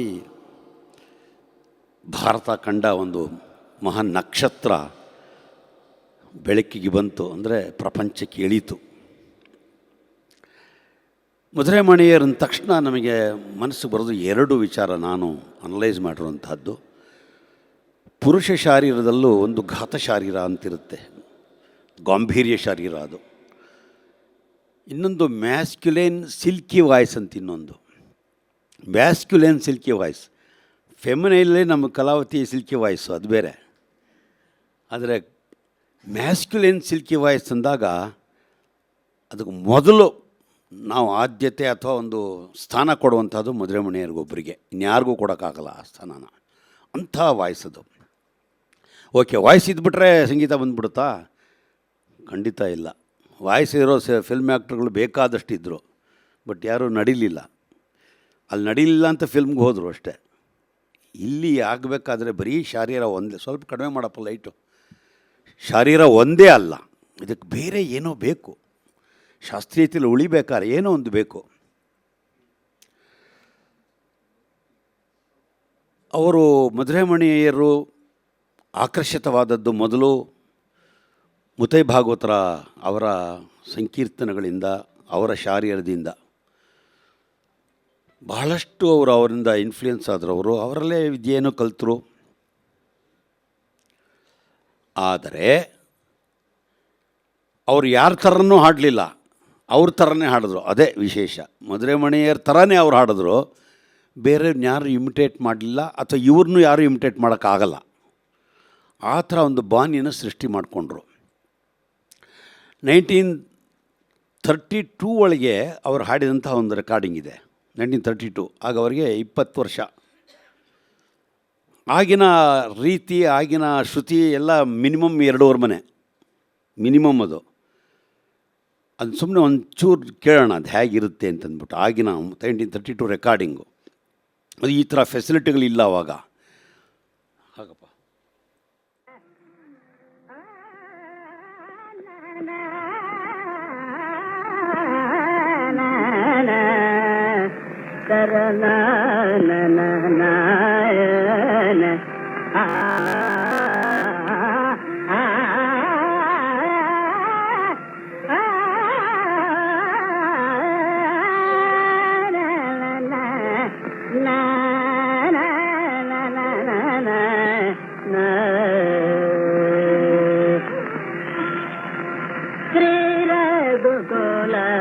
ಭಾರತ ಕಂಡ ಒಂದು ಮಹಾನ್ ನಕ್ಷತ್ರ ಬೆಳಕಿಗೆ ಬಂತು, ಅಂದರೆ ಪ್ರಪಂಚಕ್ಕೆ ಇಳೀತು. ಮಧುರಮಣಿಯರ್ ಅಂದ ತಕ್ಷಣ ನಮಗೆ ಮನಸ್ಸಿಗೆ ಬರೋದು ಎರಡು ವಿಚಾರ, ನಾನು ಅನಲೈಸ್ ಮಾಡಿರುವಂಥದ್ದು. ಪುರುಷ ಶಾರೀರದಲ್ಲೂ ಒಂದು ಘಾತ ಶಾರೀರ ಅಂತಿರುತ್ತೆ, ಗಾಂಭೀರ್ಯ ಶಾರೀರ ಅದು. ಇನ್ನೊಂದು ಮ್ಯಾಸ್ಕ್ಯುಲೇನ್ ಸಿಲ್ಕಿ ವಾಯ್ಸ್ ಅಂತ. ಇನ್ನೊಂದು ಮ್ಯಾಸ್ಕ್ಯುಲೇನ್ ಸಿಲ್ಕಿ ವಾಯ್ಸ್. ಫೆಮಿನೈಲೇ ನಮ್ಮ ಕಲಾವತಿ ಸಿಲ್ಕಿ ವಾಯ್ಸು, ಅದು ಬೇರೆ. ಆದರೆ ಮ್ಯಾಸ್ಕ್ಯುಲೇನ್ ಸಿಲ್ಕಿ ವಾಯ್ಸ್ ಅಂದಾಗ ಅದಕ್ಕೆ ಮೊದಲು ನಾವು ಆದ್ಯತೆ ಅಥವಾ ಒಂದು ಸ್ಥಾನ ಕೊಡುವಂಥದ್ದು ಮಧುರಮಣಿಯರಿಗೊಬ್ಬರಿಗೆ, ಇನ್ಯಾರಿಗೂ ಕೊಡೋಕ್ಕಾಗಲ್ಲ ಆ ಸ್ಥಾನನ. ಅಂಥ ವಾಯ್ಸ್ ಅದು. ಓಕೆ, ವಾಯ್ಸ್ ಇದ್ಬಿಟ್ರೆ ಸಂಗೀತ ಬಂದುಬಿಡುತ್ತಾ? ಖಂಡಿತ ಇಲ್ಲ. ವಾಯ್ಸ್ ಇರೋ ಫಿಲ್ಮ್ ಆ್ಯಕ್ಟ್ರುಗಳು ಬೇಕಾದಷ್ಟಿದ್ದರು, ಬಟ್ ಯಾರೂ ನಡೀಲಿಲ್ಲ. ಅಲ್ಲಿ ನಡೀಲಿಲ್ಲ ಅಂತ ಫಿಲ್ಮ್ಗೆ ಹೋದರು ಅಷ್ಟೇ. ಇಲ್ಲಿ ಆಗಬೇಕಾದ್ರೆ ಬರೀ ಶಾರೀರ ಒಂದೇ, ಸ್ವಲ್ಪ ಕಡಿಮೆ ಮಾಡಪ್ಪ ಲೈಟು. ಶಾರೀರ ಒಂದೇ ಅಲ್ಲ, ಇದಕ್ಕೆ ಬೇರೆ ಏನೋ ಬೇಕು. ಶಾಸ್ತ್ರೀಯತೆಯಲ್ಲಿ ಉಳಿಬೇಕಾದ್ರೆ ಏನೋ ಒಂದು ಬೇಕು. ಅವರು ಮಧುರಮಣಿಯರು ಆಕರ್ಷಿತವಾದದ್ದು ಮೊದಲು ಮುತ್ತೈ ಭಾಗವತರ ಅವರ ಸಂಕೀರ್ತನೆಗಳಿಂದ, ಅವರ ಶಾರೀರದಿಂದ ಬಹಳಷ್ಟು ಅವರಿಂದ ಇನ್ಫ್ಲೂಯೆನ್ಸ್ ಆದರು. ಅವರಲ್ಲೇ ವಿದ್ಯೆಯನ್ನು ಕಲಿತರು. ಆದರೆ ಅವರು ಯಾರ ಥರನೂ ಹಾಡಲಿಲ್ಲ, ಅವ್ರ ಥರನೇ ಹಾಡಿದ್ರು. ಅದೇ ವಿಶೇಷ. ಮಧುರಮಣಿಯರ ಥರನೇ ಅವ್ರು ಹಾಡಿದ್ರು, ಬೇರೆಯವ್ರನ್ನ ಯಾರು ಇಮಿಟೇಟ್ ಮಾಡಲಿಲ್ಲ, ಅಥವಾ ಇವ್ರನ್ನೂ ಯಾರೂ ಇಮಿಟೇಟ್ ಮಾಡೋಕ್ಕಾಗಲ್ಲ. ಆ ಥರ ಒಂದು ಬಾನಿಯನ್ನು ಸೃಷ್ಟಿ ಮಾಡಿಕೊಂಡ್ರು. 1932 ಒಳಗೆ ಅವರು ಹಾಡಿದಂಥ ಒಂದು ರೆಕಾರ್ಡಿಂಗ್ ಇದೆ, 1932. ಆಗ ಅವರಿಗೆ 20 ವರ್ಷ. ಆಗಿನ ರೀತಿ, ಆಗಿನ ಶ್ರುತಿ ಎಲ್ಲ ಮಿನಿಮಮ್ 2 ಮನೆ ಮಿನಿಮಮ್. ಅದು ಸುಮ್ಮನೆ ಒಂಚೂರು ಕೇಳೋಣ ಅದು ಹೇಗಿರುತ್ತೆ ಅಂತಂದ್ಬಿಟ್ಟು. ಆಗಿನ 1932 ರೆಕಾರ್ಡಿಂಗು. ಅದು ಈ ಥರ ಫೆಸಿಲಿಟಿಗಳಿಲ್ಲ ಅವಾಗ. ಹಾಗಪ್ಪ.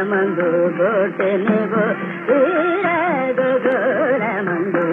ಮಂದು ಗೋಟೆ ನೀವು ಗೋಲ ಮಂದು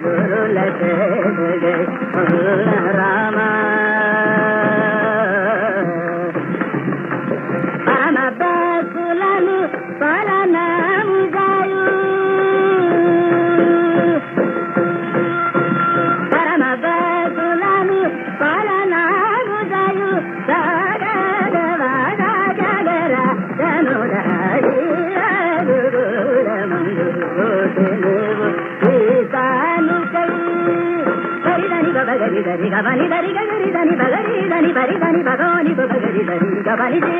ಗುರುಲ ರಾಮ ಪರಮ ಬಕುಲನು ಪರನಾಮುದಾಯು ಪರಮ ಬಕುಲನು ಪರನಾಮುದಾಯು ಬಗರಿ ದರಿ ಗಬನಿ ದರಿ ಗಗರಿ ದನಿ ಬಗರಿ ದನಿ ಬರಿ ದನಿ ಭಗವನಿ ಬಗರಿ ದರಿ ಗಬನಿ ದೇ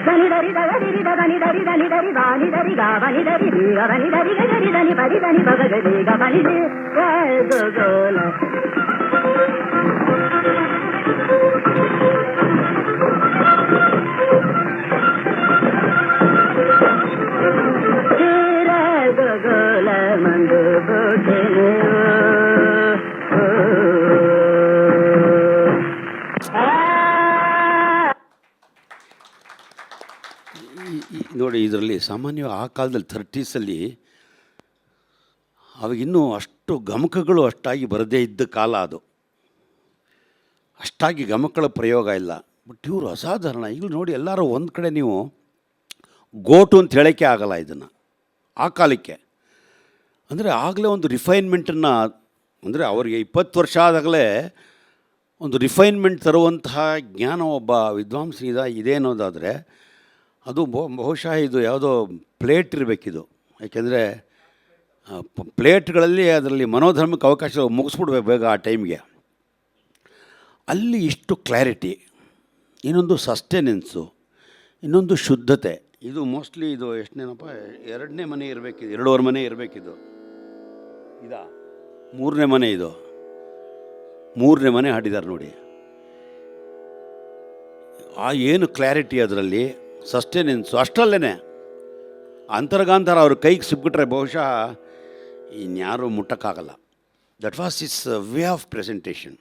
ದನಿ ದರಿ ದಗರಿ ದನಿ ದರಿ ದನಿ ದರಿ ಬಾನಿ ದರಿ ಗಬನಿ ದರಿ ಗಬನಿ ದರಿ ಗಗರಿ ದನಿ ಬರಿ ದನಿ ಬಗರಿ ಗಬನಿ ದೇ ಗೋಲ ಗೋಲ ಮಂದು ಬೋಟೆನು ನೋಡಿ, ಇದರಲ್ಲಿ ಸಾಮಾನ್ಯವಾಗಿ ಆ ಕಾಲದಲ್ಲಿ 30ಸಲ್ಲಿ ಅವಾಗಿನ್ನೂ ಅಷ್ಟು ಗಮಕಗಳು ಅಷ್ಟಾಗಿ ಬರದೇ ಇದ್ದ ಕಾಲ ಅದು. ಅಷ್ಟಾಗಿ ಗಮಕಗಳ ಪ್ರಯೋಗ ಇಲ್ಲ. ಬಟ್ ಇವರು ಅಸಾಧಾರಣ. ಈಗ ನೋಡಿ, ಎಲ್ಲರೂ ಒಂದು ಕಡೆ ನೀವು ಗೋಟು ಅಂತ ಹೇಳೋಕ್ಕೆ ಆಗಲ್ಲ ಇದನ್ನು ಆ ಕಾಲಕ್ಕೆ. ಅಂದರೆ ಆಗಲೇ ಒಂದು ರಿಫೈನ್ಮೆಂಟನ್ನು, ಅಂದರೆ ಅವರಿಗೆ 20 ವರ್ಷ ಆದಾಗಲೇ ಒಂದು ರಿಫೈನ್ಮೆಂಟ್ ತರುವಂತಹ ಜ್ಞಾನ ಒಬ್ಬ ವಿದ್ವಾಂಸನಿದ ಇದೆ ಅನ್ನೋದಾದರೆ ಅದು ಬಹುಶಃ ಇದು ಯಾವುದೋ ಪ್ಲೇಟ್ ಇರಬೇಕಿದು. ಯಾಕೆಂದರೆ ಪ್ಲೇಟ್ಗಳಲ್ಲಿ ಅದರಲ್ಲಿ ಮನೋಧರ್ಮಕ್ಕೆ ಅವಕಾಶ ಮುಗಿಸ್ಬಿಡ್ಬೇಕು ಬೇಗ ಆ ಟೈಮ್ಗೆ. ಅಲ್ಲಿ ಇಷ್ಟು ಕ್ಲಾರಿಟಿ, ಇನ್ನೊಂದು ಸಸ್ಟೆನೆನ್ಸು, ಇನ್ನೊಂದು ಶುದ್ಧತೆ. ಇದು ಮೋಸ್ಟ್ಲಿ ಇದು ಎಷ್ಟನೇನಪ್ಪ, 2ನೇ ಮನೆ ಇರಬೇಕಿದು, 2.5 ಮನೆ ಇರಬೇಕಿದು. ಇದಾ 3ನೇ ಮನೆ, ಇದು 3ನೇ ಮನೆ ಹಾಡಿದ್ದಾರೆ ನೋಡಿ. ಆ ಏನು ಕ್ಲಾರಿಟಿ ಅದರಲ್ಲಿ, ಸಸ್ಟೆನೆನ್ಸು ಅಷ್ಟಲ್ಲೇ. ಅಂತರ್ಗಾಂತರ ಅವ್ರ ಕೈಗೆ ಸಿಕ್ಬಿಟ್ರೆ ಬಹುಶಃ ಇನ್ಯಾರೂ ಮುಟ್ಟಕ್ಕಾಗಲ್ಲ. That was his way of presentation.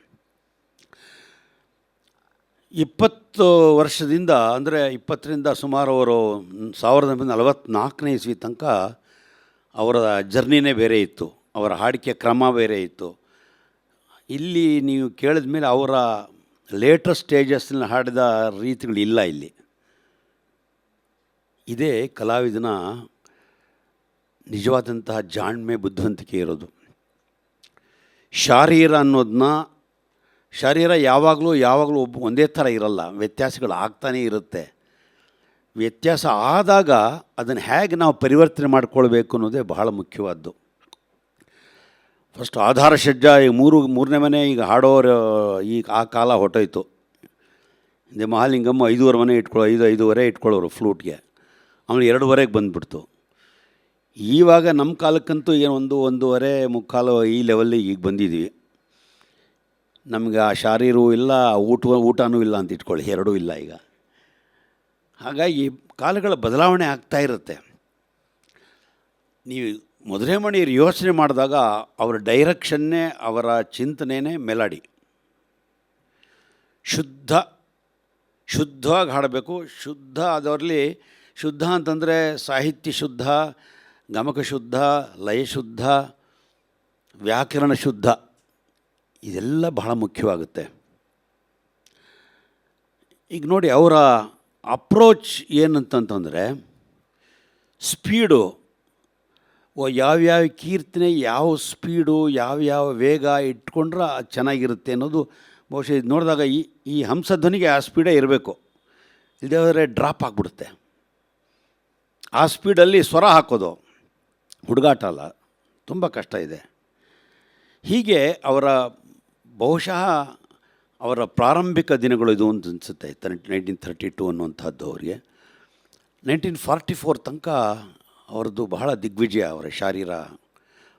20 ವರ್ಷದಿಂದ, ಅಂದರೆ 20ರಿಂದ ಸುಮಾರು ಅವರು 1944ನೇ ಇಸ್ವಿ ತನಕ ಅವರ ಜರ್ನಿನೇ ಬೇರೆ ಇತ್ತು, ಅವರ ಹಾಡಿಕೆ ಕ್ರಮ ಬೇರೆ ಇತ್ತು. ಇಲ್ಲಿ ನೀವು ಕೇಳಿದ ಮೇಲೆ ಅವರ ಲೇಟೆಸ್ಟ್ ಸ್ಟೇಜಸ್ನಲ್ಲಿ ಹಾಡಿದ ರೀತಿಗಳಿಲ್ಲ ಇಲ್ಲಿ. ಇದೇ ಕಲಾವಿದನ ನಿಜವಾದಂತಹ ಜಾಣ್ಮೆ, ಬುದ್ಧಿವಂತಿಕೆ ಇರೋದು. ಶಾರೀರ ಅನ್ನೋದನ್ನ, ಶರೀರ ಯಾವಾಗಲೂ ಒಂದೇ ಥರ ಇರಲ್ಲ, ವ್ಯತ್ಯಾಸಗಳು ಆಗ್ತಾನೇ ಇರುತ್ತೆ. ವ್ಯತ್ಯಾಸ ಆದಾಗ ಅದನ್ನು ಹೇಗೆ ನಾವು ಪರಿವರ್ತನೆ ಮಾಡಿಕೊಳ್ಬೇಕು ಅನ್ನೋದೇ ಬಹಳ ಮುಖ್ಯವಾದ್ದು. ಫಸ್ಟ್ ಆಧಾರ ಷಡ್ಜ, ಈಗ 3ನೇ ಮನೆ ಈಗ ಹಾಡೋರು ಈಗ ಆ ಕಾಲ ಹೊಟ್ಟೋಯ್ತು. ಹಿಂದೆ ಮಹಾಲಿಂಗಮ್ಮ 5.5 ಮನೆ ಇಟ್ಕೊಳ್ಳೋ, 5:05 ಇಟ್ಕೊಳ್ಳೋರು ಫ್ಲೂಟ್ಗೆ. ಆಮೇಲೆ 2:15ಗೆ ಬಂದುಬಿಡ್ತು. ಈವಾಗ ನಮ್ಮ ಕಾಲಕ್ಕಂತೂ ಏನು 1:30 ಈ ಲೆವೆಲ್ಲಿಗೆ ಈಗ ಬಂದಿದ್ದೀವಿ. ನಮಗೆ ಆ ಶಾರೀರವೂ ಇಲ್ಲ, ಊಟನೂ ಇಲ್ಲ ಅಂತ ಇಟ್ಕೊಳ್ಳಿ, ಎರಡೂ ಇಲ್ಲ ಈಗ. ಹಾಗಾಗಿ ಕಾಲಗಳ ಬದಲಾವಣೆ ಆಗ್ತಾ ಇರುತ್ತೆ. ನೀವು ಮಧುರೈ ಮಣಿಯರು ಯೋಚನೆ ಮಾಡಿದಾಗ ಅವರ ಡೈರೆಕ್ಷನ್ನೇ, ಅವರ ಚಿಂತನೆಯೇ ಮೆಲಡಿ. ಶುದ್ಧವಾಗಿ ಹಾಡಬೇಕು. ಶುದ್ಧ ಅದರಲ್ಲಿ ಶುದ್ಧ ಅಂತಂದರೆ ಸಾಹಿತ್ಯ ಶುದ್ಧ, ಗಮಕ ಶುದ್ಧ, ಲಯ ಶುದ್ಧ, ವ್ಯಾಕರಣ ಶುದ್ಧ, ಇದೆಲ್ಲ ಬಹಳ ಮುಖ್ಯವಾಗುತ್ತೆ. ಈಗ ನೋಡಿ, ಅವರ ಅಪ್ರೋಚ್ ಏನಂತಂತಂದರೆ ಸ್ಪೀಡು. ಯಾವ್ಯಾವ ಕೀರ್ತನೆ ಯಾವ ಸ್ಪೀಡು, ಯಾವ್ಯಾವ ವೇಗ ಇಟ್ಕೊಂಡ್ರೆ ಚೆನ್ನಾಗಿರುತ್ತೆ ಅನ್ನೋದು ಬಹುಶಃ ಇದು ನೋಡಿದಾಗ ಈ ಹಂಸಧ್ವನಿಗೆ ಆ ಸ್ಪೀಡೇ ಇರಬೇಕು. ಇಲ್ಲದೇ ಹೋದರೆ ಡ್ರಾಪ್ ಆಗಿಬಿಡುತ್ತೆ. ಆ ಸ್ಪೀಡಲ್ಲಿ ಸ್ವರ ಹಾಕೋದು ಹುಡುಗಾಟ ಅಲ್ಲ, ತುಂಬ ಕಷ್ಟ ಇದೆ. ಹೀಗೆ ಅವರ ಬಹುಶಃ ಅವರ ಪ್ರಾರಂಭಿಕ ದಿನಗಳು ಇದು ಅಂತ ಅನಿಸುತ್ತೆ. 1932 ಅನ್ನುವಂಥದ್ದು ಅವರಿಗೆ. 1944 ತನಕ ಅವ್ರದ್ದು ಬಹಳ ದಿಗ್ವಿಜಯ ಅವರ ಶಾರೀರ.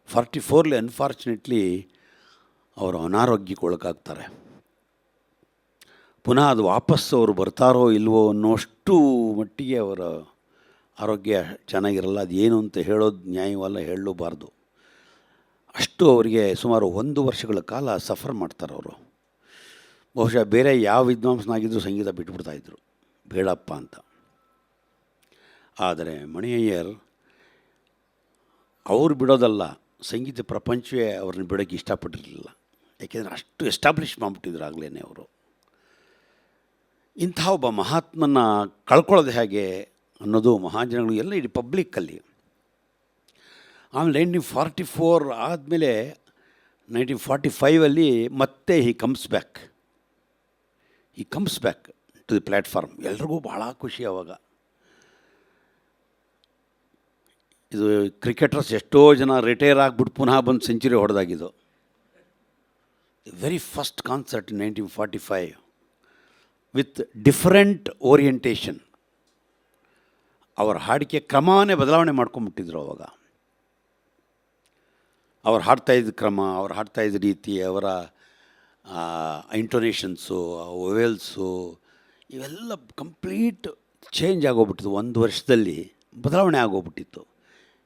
44ರಲ್ಲಿ ಅನ್ಫಾರ್ಚುನೇಟ್ಲಿ ಅವರು ಅನಾರೋಗ್ಯಕ್ಕೆ ಒಳಗಾಗ್ತಾರೆ. ಪುನಃ ಅದು ವಾಪಸ್ಸು ಅವರು ಬರ್ತಾರೋ ಇಲ್ವೋ ಅನ್ನೋಷ್ಟು ಮಟ್ಟಿಗೆ ಅವರ ಆರೋಗ್ಯ ಚೆನ್ನಾಗಿರಲ್ಲ. ಅದು ಏನು ಅಂತ ಹೇಳೋದು ನ್ಯಾಯವಲ್ಲ, ಹೇಳಲೂಬಾರ್ದು. ಅಷ್ಟು ಅವರಿಗೆ ಸುಮಾರು 1 ವರ್ಷಗಳ ಕಾಲ ಸಫರ್ ಮಾಡ್ತಾರೆ ಅವರು. ಬಹುಶಃ ಬೇರೆ ಯಾವ ವಿದ್ವಾಂಸನಾಗಿದ್ದರೂ ಸಂಗೀತ ಬಿಟ್ಬಿಡ್ತಾಯಿದ್ರು, ಬೇಡಪ್ಪ ಅಂತ. ಆದರೆ ಮಣಿಯಯ್ಯರ್ ಅವ್ರು ಬಿಡೋದಲ್ಲ, ಸಂಗೀತ ಪ್ರಪಂಚವೇ ಅವ್ರನ್ನ ಬಿಡೋಕ್ಕೆ ಇಷ್ಟಪಟ್ಟಿರಲಿಲ್ಲ. ಯಾಕೆಂದರೆ ಅಷ್ಟು ಎಸ್ಟಾಬ್ಲಿಷ್ ಮಾಡಿಬಿಟ್ಟಿದ್ರು ಆಗಲೇ ಅವರು. ಇಂಥ ಒಬ್ಬ ಮಹಾತ್ಮನ ಕಳ್ಕೊಳ್ಳೋದು ಹೇಗೆ ಅನ್ನೋದು ಮಹಾಜನಗಳು ಎಲ್ಲ ಇಡೀ ಪಬ್ಲಿಕ್ಕಲ್ಲಿ. ಆಮೇಲೆ 1944 ಆದಮೇಲೆ 1945 ಮತ್ತೆ he comes back to the platform. ಎಲ್ರಿಗೂ ಭಾಳ ಖುಷಿ ಅವಾಗ. ಇದು ಕ್ರಿಕೆಟರ್ಸ್ ಎಷ್ಟೋ ಜನ ರಿಟೈರ್ ಆಗಿಬಿಟ್ಟು ಪುನಃ ಬಂದು ಸೆಂಚುರಿ ಹೊಡೆದಾಗಿದ್ದು. Very first concert in 1945 with different orientation. ಅವರ ಹಾಡಿಕೆ ಕ್ರಮವನ್ನೇ ಬದಲಾವಣೆ ಮಾಡ್ಕೊಂಬಿಟ್ಟಿದ್ರು ಅವಾಗ. ಅವ್ರು ಹಾಡ್ತಾಯಿದ್ದ ಕ್ರಮ, ಅವ್ರು ಹಾಡ್ತಾಯಿದ್ದ ರೀತಿ, ಅವರ ಇಂಟೊನೇಷನ್ಸು, ವೊವೆಲ್ಸು ಇವೆಲ್ಲ ಕಂಪ್ಲೀಟ್ ಚೇಂಜ್ ಆಗೋಗ್ಬಿಟ್ಟಿತ್ತು. ಒಂದು ವರ್ಷದಲ್ಲಿ ಬದಲಾವಣೆ ಆಗೋಗ್ಬಿಟ್ಟಿತ್ತು.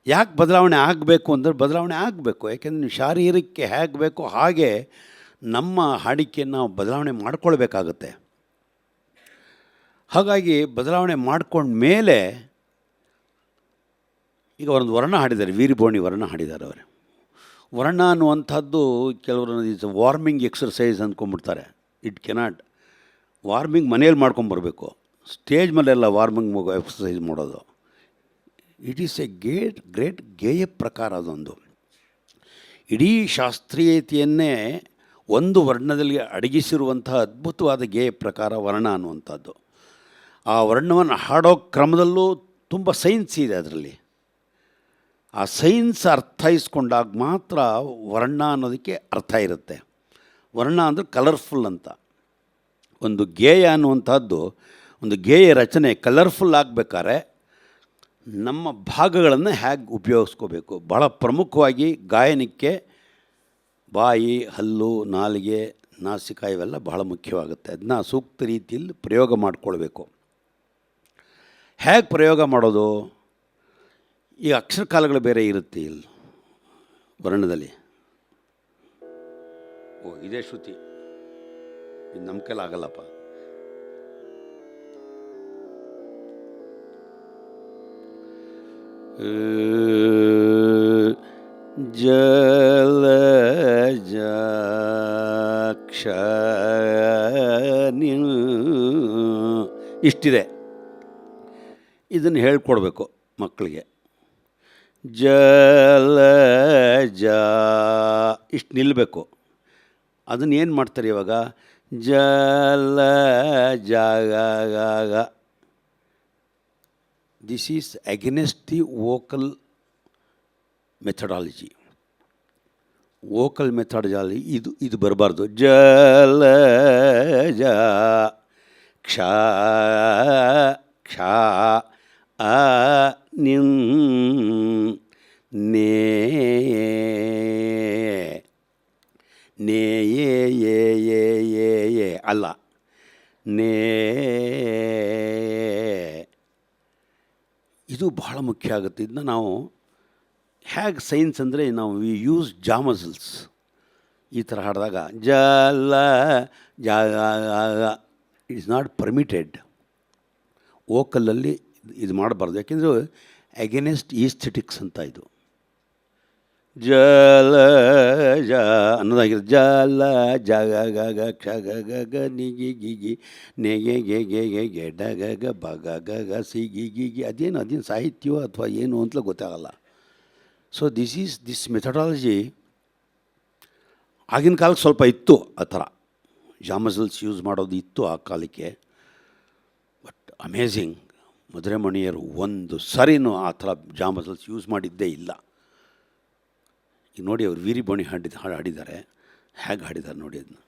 ಯಾಕೆ ಬದಲಾವಣೆ ಆಗಬೇಕು ಅಂದರೆ ಬದಲಾವಣೆ ಆಗಬೇಕು, ಯಾಕೆಂದರೆ ನೀವು ಶಾರೀರಕ್ಕೆ ಹೇಗೆ ಬೇಕೋ ಹಾಗೆ ನಮ್ಮ ಹಾಡಿಕೆಯನ್ನು ನಾವು ಬದಲಾವಣೆ ಮಾಡ್ಕೊಳ್ಬೇಕಾಗತ್ತೆ. ಹಾಗಾಗಿ ಬದಲಾವಣೆ ಮಾಡ್ಕೊಂಡ್ಮೇಲೆ ಈಗ ಅವರೊಂದು ವರ್ಣ ಹಾಡಿದ್ದಾರೆ, ವೀರಬೋಣಿ ವರ್ಣ ಹಾಡಿದ್ದಾರೆ. ಅವರು ವರ್ಣ ಅನ್ನುವಂಥದ್ದು ಕೆಲವರು ಇದು ವಾರ್ಮಿಂಗ್ ಎಕ್ಸರ್ಸೈಸ್ ಅಂದ್ಕೊಂಡ್ಬಿಡ್ತಾರೆ. It cannot. ವಾರ್ಮಿಂಗ್ ಮನೇಲಿ ಮಾಡ್ಕೊಂಬರ್ಬೇಕು, ಸ್ಟೇಜ್ ಮೇಲೆಲ್ಲ ವಾರ್ಮಿಂಗ್ ಎಕ್ಸರ್ಸೈಸ್ ಮಾಡೋದು. ಇಟ್ ಈಸ್ ಎ ಗ್ರೇಟ್ ಗೇಯ ಪ್ರಕಾರ. ಅದೊಂದು ಇಡೀ ಶಾಸ್ತ್ರೀಯತೆಯನ್ನೇ ಒಂದು ವರ್ಣದಲ್ಲಿ ಅಡಗಿಸಿರುವಂತಹ ಅದ್ಭುತವಾದ ಗೇಯ ಪ್ರಕಾರ ವರ್ಣ ಅನ್ನುವಂಥದ್ದು. ಆ ವರ್ಣವನ್ನು ಹಾಡೋ ಕ್ರಮದಲ್ಲೂ ತುಂಬ ಸೈನ್ಸ್ ಇದೆ ಅದರಲ್ಲಿ. ಆ ಸೈನ್ಸ್ ಅರ್ಥೈಸ್ಕೊಂಡಾಗ ಮಾತ್ರ ವರ್ಣ ಅನ್ನೋದಕ್ಕೆ ಅರ್ಥ ಇರುತ್ತೆ. ವರ್ಣ ಅಂದರೆ ಕಲರ್ಫುಲ್ ಅಂತ. ಒಂದು ಗೇಯ ಅನ್ನುವಂಥದ್ದು, ಒಂದು ಗೇಯ ರಚನೆ ಕಲರ್ಫುಲ್ ಆಗಬೇಕಾದ್ರೆ ನಮ್ಮ ಭಾಗಗಳನ್ನು ಹೇಗೆ ಉಪಯೋಗಿಸ್ಕೋಬೇಕು. ಭಾಳ ಪ್ರಮುಖವಾಗಿ ಗಾಯನಕ್ಕೆ ಬಾಯಿ, ಹಲ್ಲು, ನಾಲಿಗೆ, ನಾಸಿಕ ಇವೆಲ್ಲ ಬಹಳ ಮುಖ್ಯವಾಗುತ್ತೆ. ಅದನ್ನ ಸೂಕ್ತ ರೀತಿಯಲ್ಲಿ ಪ್ರಯೋಗ ಮಾಡಿಕೊಳ್ಬೇಕು. ಹೇಗೆ ಪ್ರಯೋಗ ಮಾಡೋದು? ಈ ಅಕ್ಷರಕಾಲಗಳು ಬೇರೆ ಇರುತ್ತೆ ಇಲ್ಲಿ ವರ್ಣದಲ್ಲಿ. ಇದೇ ಶ್ರುತಿ, ಇದು ನಮ್ಮ ಕೈಲಿ ಆಗಲ್ಲಪ್ಪ. ಇಷ್ಟಿದೆ. ಇದನ್ನು ಹೇಳ್ಕೊಡ್ಬೇಕು ಮಕ್ಕಳಿಗೆ. ಇಷ್ಟು ನಿಲ್ಲಬೇಕು. ಅದನ್ನು ಏನು ಮಾಡ್ತಾರೆ ಇವಾಗ? This is against the vocal methodology. Vocal methodology ಇದು ಬರಬಾರ್ದು. ಕ್ಷ ಕ್ಷ ಅ ನಿನ್ ನೇ ನೇ ಏ ಅಲ್ಲ, ನೇ. ಇದು ಬಹಳ ಮುಖ್ಯ ಆಗುತ್ತೆ. ಇದನ್ನ ನಾವು ಹೇಗೆ ಸೈನ್ಸ್ ಅಂದರೆ ನಾವು ವಿ ಯೂಸ್ ಜಾ ಮಸಲ್ಸ್. ಈ ಥರ ಹಾಡಿದಾಗ ಜಲ ಇಟ್ ಇಸ್ ನಾಟ್ ಪರ್ಮಿಟೆಡ್. ವೋಕಲಲ್ಲಿ ಇದು ಮಾಡಬಾರ್ದು, ಯಾಕೆಂದರೆ ಅಗೇನೆಸ್ಟ್ ಈಸ್ಥೆಟಿಕ್ಸ್ ಅಂತ. ಇದು ಜಲ ಅನ್ನೋದಾಗಿರುತ್ತೆ. ಜಲ ಕ್ಷ ಗ ನಿ ಗಿ ನೆಗೆ ಗೆ ಡ ಗ ಬ ಗ ಸಿ ಗಿ ಅದೇನು ಸಾಹಿತ್ಯವೋ ಅಥವಾ ಏನು ಅಂತಲೂ ಗೊತ್ತಾಗಲ್ಲ. ಸೊ ದಿಸ್ ಮೆಥಡಾಲಜಿ ಆಗಿನ ಕಾಲಕ್ಕೆ ಸ್ವಲ್ಪ ಇತ್ತು. ಆ ಥರ ಜಾಮಸಲ್ಸ್ ಯೂಸ್ ಮಾಡೋದು ಇತ್ತು ಆ ಕಾಲಕ್ಕೆ. ಬಟ್ ಅಮೇಝಿಂಗ್, ಮಧುರಮಣಿಯರು ಒಂದು ಸರಿನೂ ಆ ಥರ ಜಾಮಸಲ್ಸ್ ಯೂಸ್ ಮಾಡಿದ್ದೇ ಇಲ್ಲ. ಈಗ ನೋಡಿ, ಅವರು ವೀರಬೋಣಿ ಹಾಡಿದ್ದಾರೆ, ಹೇಗೆ ಹಾಡಿದ್ದಾರೆ ನೋಡಿ ಅದನ್ನ.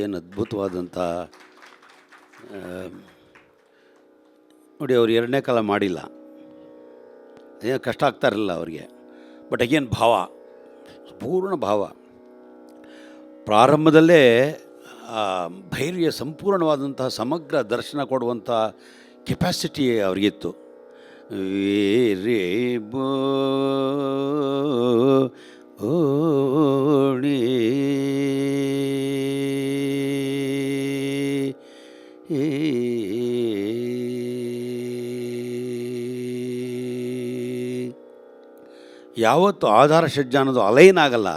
ಏನು ಅದ್ಭುತವಾದಂಥ ನೋಡಿ, ಅವ್ರು ಎರಡನೇ ಕಾಲ ಮಾಡಿಲ್ಲ, ಅದೇನು ಕಷ್ಟ ಆಗ್ತಾ ಇರಲಿಲ್ಲ ಅವ್ರಿಗೆ. ಬಟ್ ಅಗೇನ್ ಭಾವ, ಪೂರ್ಣ ಭಾವ. ಪ್ರಾರಂಭದಲ್ಲೇ ಭೈರವಿಯ ಸಂಪೂರ್ಣವಾದಂತಹ ಸಮಗ್ರ ದರ್ಶನ ಕೊಡುವಂಥ ಕೆಪಾಸಿಟಿ ಅವ್ರಿಗಿತ್ತು. ವೀರೇ ಬೋ ಓಣಿ ಯಾವತ್ತು ಆಧಾರ ಷಡ್ಜ ಅನ್ನೋದು ಅಲೈನ್ ಆಗಲ್ಲ,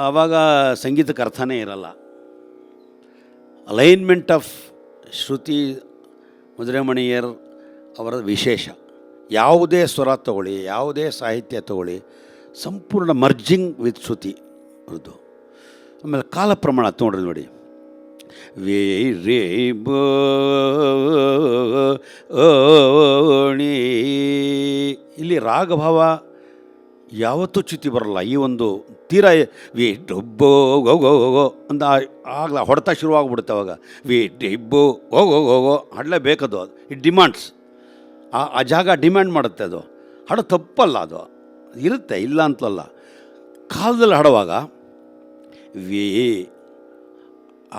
ಆವಾಗ ಸಂಗೀತಕ್ಕೆ ಅರ್ಥನೇ ಇರಲ್ಲ. ಅಲೈನ್ಮೆಂಟ್ ಆಫ್ ಶ್ರುತಿ ಮುದ್ರೆಮಣಿಯರ್ ಅವರ ವಿಶೇಷ. ಯಾವುದೇ ಸ್ವರ ತಗೊಳ್ಳಿ, ಯಾವುದೇ ಸಾಹಿತ್ಯ ತಗೊಳ್ಳಿ, ಸಂಪೂರ್ಣ ಮರ್ಜಿಂಗ್ ವಿತ್ ಶ್ರುತಿ ಅವ್ರದ್ದು. ಆಮೇಲೆ ಕಾಲ ಪ್ರಮಾಣ ತೊಗೊಂಡ್ರಿ ನೋಡಿ, ವೇ ರೇ ಬೋಣಿ, ಇಲ್ಲಿ ರಾಗಭಾವ ಯಾವತ್ತೂ ಚ್ಯುತಿ ಬರಲ್ಲ. ಈ ಒಂದು ತೀರಾ ವಿ ಡೊಬ್ಬೋ ಹೋಗೋ ಅಂತ ಆಗಲ ಹೊಡೆತ ಶುರುವಾಗ್ಬಿಡುತ್ತೆ. ಅವಾಗ ವಿ ಡಿಬ್ಬೋ ಹೋಗೋ ಹಾಡಲೇಬೇಕದು, ಇಟ್ ಡಿಮ್ಯಾಂಡ್ಸ್. ಆ ಜಾಗ ಡಿಮ್ಯಾಂಡ್ ಮಾಡುತ್ತೆ. ಅದು ಹಾಡು ತಪ್ಪಲ್ಲ, ಅದು ಇರುತ್ತೆ, ಇಲ್ಲ ಅಂತಲಲ್ಲ. ಕಾಲದಲ್ಲಿ ಹಾಡುವಾಗ ವಿ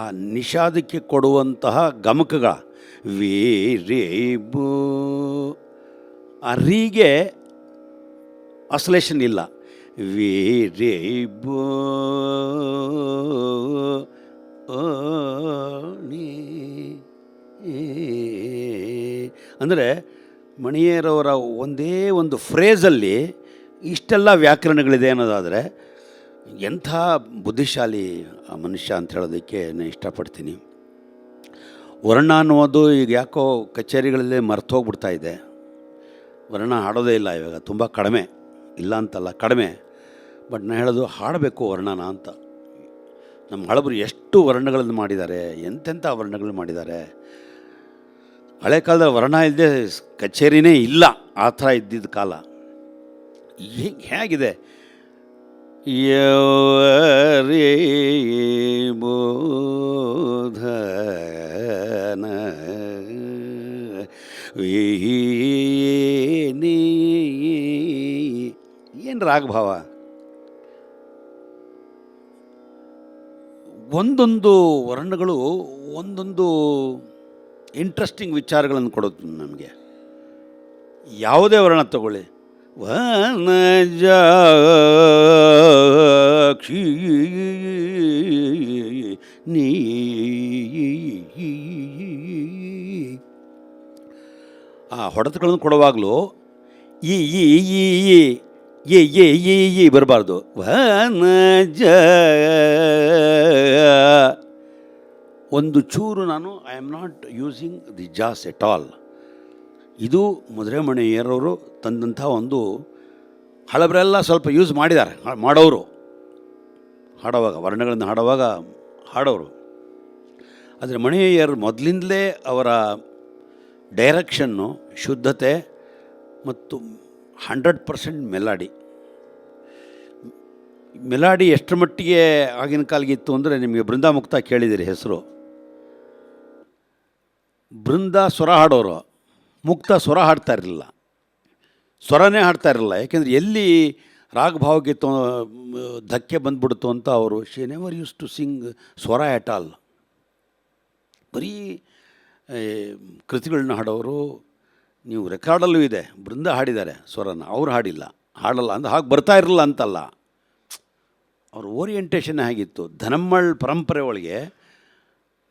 ಆ ನಿಷಾದಕ್ಕೆ ಕೊಡುವಂತಹ ಗಮಕಗಳ ವೀರೇಬು ಆ ರೀಗೆ ಆಸಲೇಷನ್ ಇಲ್ಲ. ವೀರೇಬು ನೀ ಅಂದರೆ ಮಣಿಯರವರ ಒಂದೇ ಒಂದು ಫ್ರೇಜಲ್ಲಿ ಇಷ್ಟೆಲ್ಲ ವ್ಯಾಕರಣಗಳಿದೆ ಅನ್ನೋದಾದರೆ ಎಂಥ ಬುದ್ಧಿಶಾಲಿ ಆ ಮನುಷ್ಯ ಅಂತ ಹೇಳೋದಕ್ಕೆ ನಾನು ಇಷ್ಟಪಡ್ತೀನಿ. ವರ್ಣ ಅನ್ನೋದು ಈಗ ಯಾಕೋ ಕಚೇರಿಗಳಲ್ಲೇ ಮರ್ತು ಹೋಗ್ಬಿಡ್ತಾ ಇದೆ. ವರ್ಣ ಹಾಡೋದೇ ಇಲ್ಲ ಇವಾಗ, ತುಂಬ ಕಡಿಮೆ, ಇಲ್ಲ ಅಂತಲ್ಲ ಕಡಿಮೆ. ಬಟ್ ನಾನು ಹೇಳೋದು ಹಾಡಬೇಕು ವರ್ಣನ ಅಂತ. ನಮ್ಮ ಹಳಬರು ಎಷ್ಟು ವರ್ಣಗಳನ್ನು ಮಾಡಿದ್ದಾರೆ, ಎಂತೆಂಥ ವರ್ಣಗಳು ಮಾಡಿದ್ದಾರೆ. ಹಳೆ ಕಾಲದಲ್ಲಿ ವರ್ಣ ಇಲ್ಲದೆ ಕಚೇರಿನೇ ಇಲ್ಲ, ಆ ಥರ ಇದ್ದಿದ್ದ ಕಾಲ. ಹೇಗಿದೆ ಯವರೇ ಬೋಧನ ಏನು ರಾಗಭಾವ. ಒಂದೊಂದು ವರ್ಣಗಳು ಒಂದೊಂದು ಇಂಟ್ರೆಸ್ಟಿಂಗ್ ವಿಚಾರಗಳನ್ನು ಕೊಡೋದು ನಮಗೆ. ಯಾವುದೇ ವರ್ಣ ತಗೊಳ್ಳಿ, ವನಜಾಕ್ಷಿ ನೀ ಆ ಹೊಡೆತಗಳನ್ನು ಕೊಡುವಾಗಲೂ ಈ ಈ ಈ ಈ ಈ ಈ ಈ ಬರಬಾರ್ದು. ವನಜ ಒಂದು ಚೂರು ನಾನು I am not using the ಜಾಸ್ ಎಟ್ ಆಲ್. ಇದು ಮಧುರಮಣಿಯರವರು ತಂದಂಥ ಒಂದು, ಹಳಬರೆಲ್ಲ ಸ್ವಲ್ಪ ಯೂಸ್ ಮಾಡಿದ್ದಾರೆ, ಮಾಡೋರು ಹಾಡುವಾಗ, ವರ್ಣಗಳನ್ನು ಹಾಡುವಾಗ ಹಾಡೋರು. ಆದರೆ ಮಣಿಯರು ಮೊದಲಿಂದಲೇ ಅವರ ಡೈರೆಕ್ಷನ್ನು, ಶುದ್ಧತೆ ಮತ್ತು 100% ಮೆಲಾಡಿ. ಮೆಲಾಡಿ ಎಷ್ಟರ ಮಟ್ಟಿಗೆ ಆಗಿನ ಕಾಲಗಿತ್ತು ಅಂದರೆ, ನಿಮಗೆ ಬೃಂದಾಮುಕ್ತ ಕೇಳಿದಿರಿ ಹೆಸರು. ಬೃಂದ ಸ್ವರ ಹಾಡೋರು, ಮುಕ್ತ ಸ್ವರ ಹಾಡ್ತಾ ಇರಲಿಲ್ಲ, ಸ್ವರನೇ ಹಾಡ್ತಾ ಇರಲಿಲ್ಲ. ಯಾಕೆಂದರೆ ಎಲ್ಲಿ ರಾಗಭಾವಕ್ಕೆ ಧಕ್ಕೆ ಬಂದ್ಬಿಡ್ತು ಅಂತ ಅವರು she never use to sing ಸ್ವರ ಎಟ್ ಆಲ್. ಬರೀ ಕೃತಿಗಳನ್ನ ಹಾಡೋರು. ನೀವು ರೆಕಾರ್ಡಲ್ಲೂ ಇದೆ, ಬೃಂದ ಹಾಡಿದ್ದಾರೆ ಸ್ವರನ, ಅವ್ರು ಹಾಡಲ್ಲ ಅಂದ್ರೆ ಹಾಗೆ ಬರ್ತಾ ಇರಲಿಲ್ಲ ಅಂತಲ್ಲ, ಅವ್ರ ಓರಿಯೆಂಟೇಷನ್ ಹೇಗಿತ್ತು. ಧನಮ್ಮಳ್ ಪರಂಪರೆ ಒಳಗೆ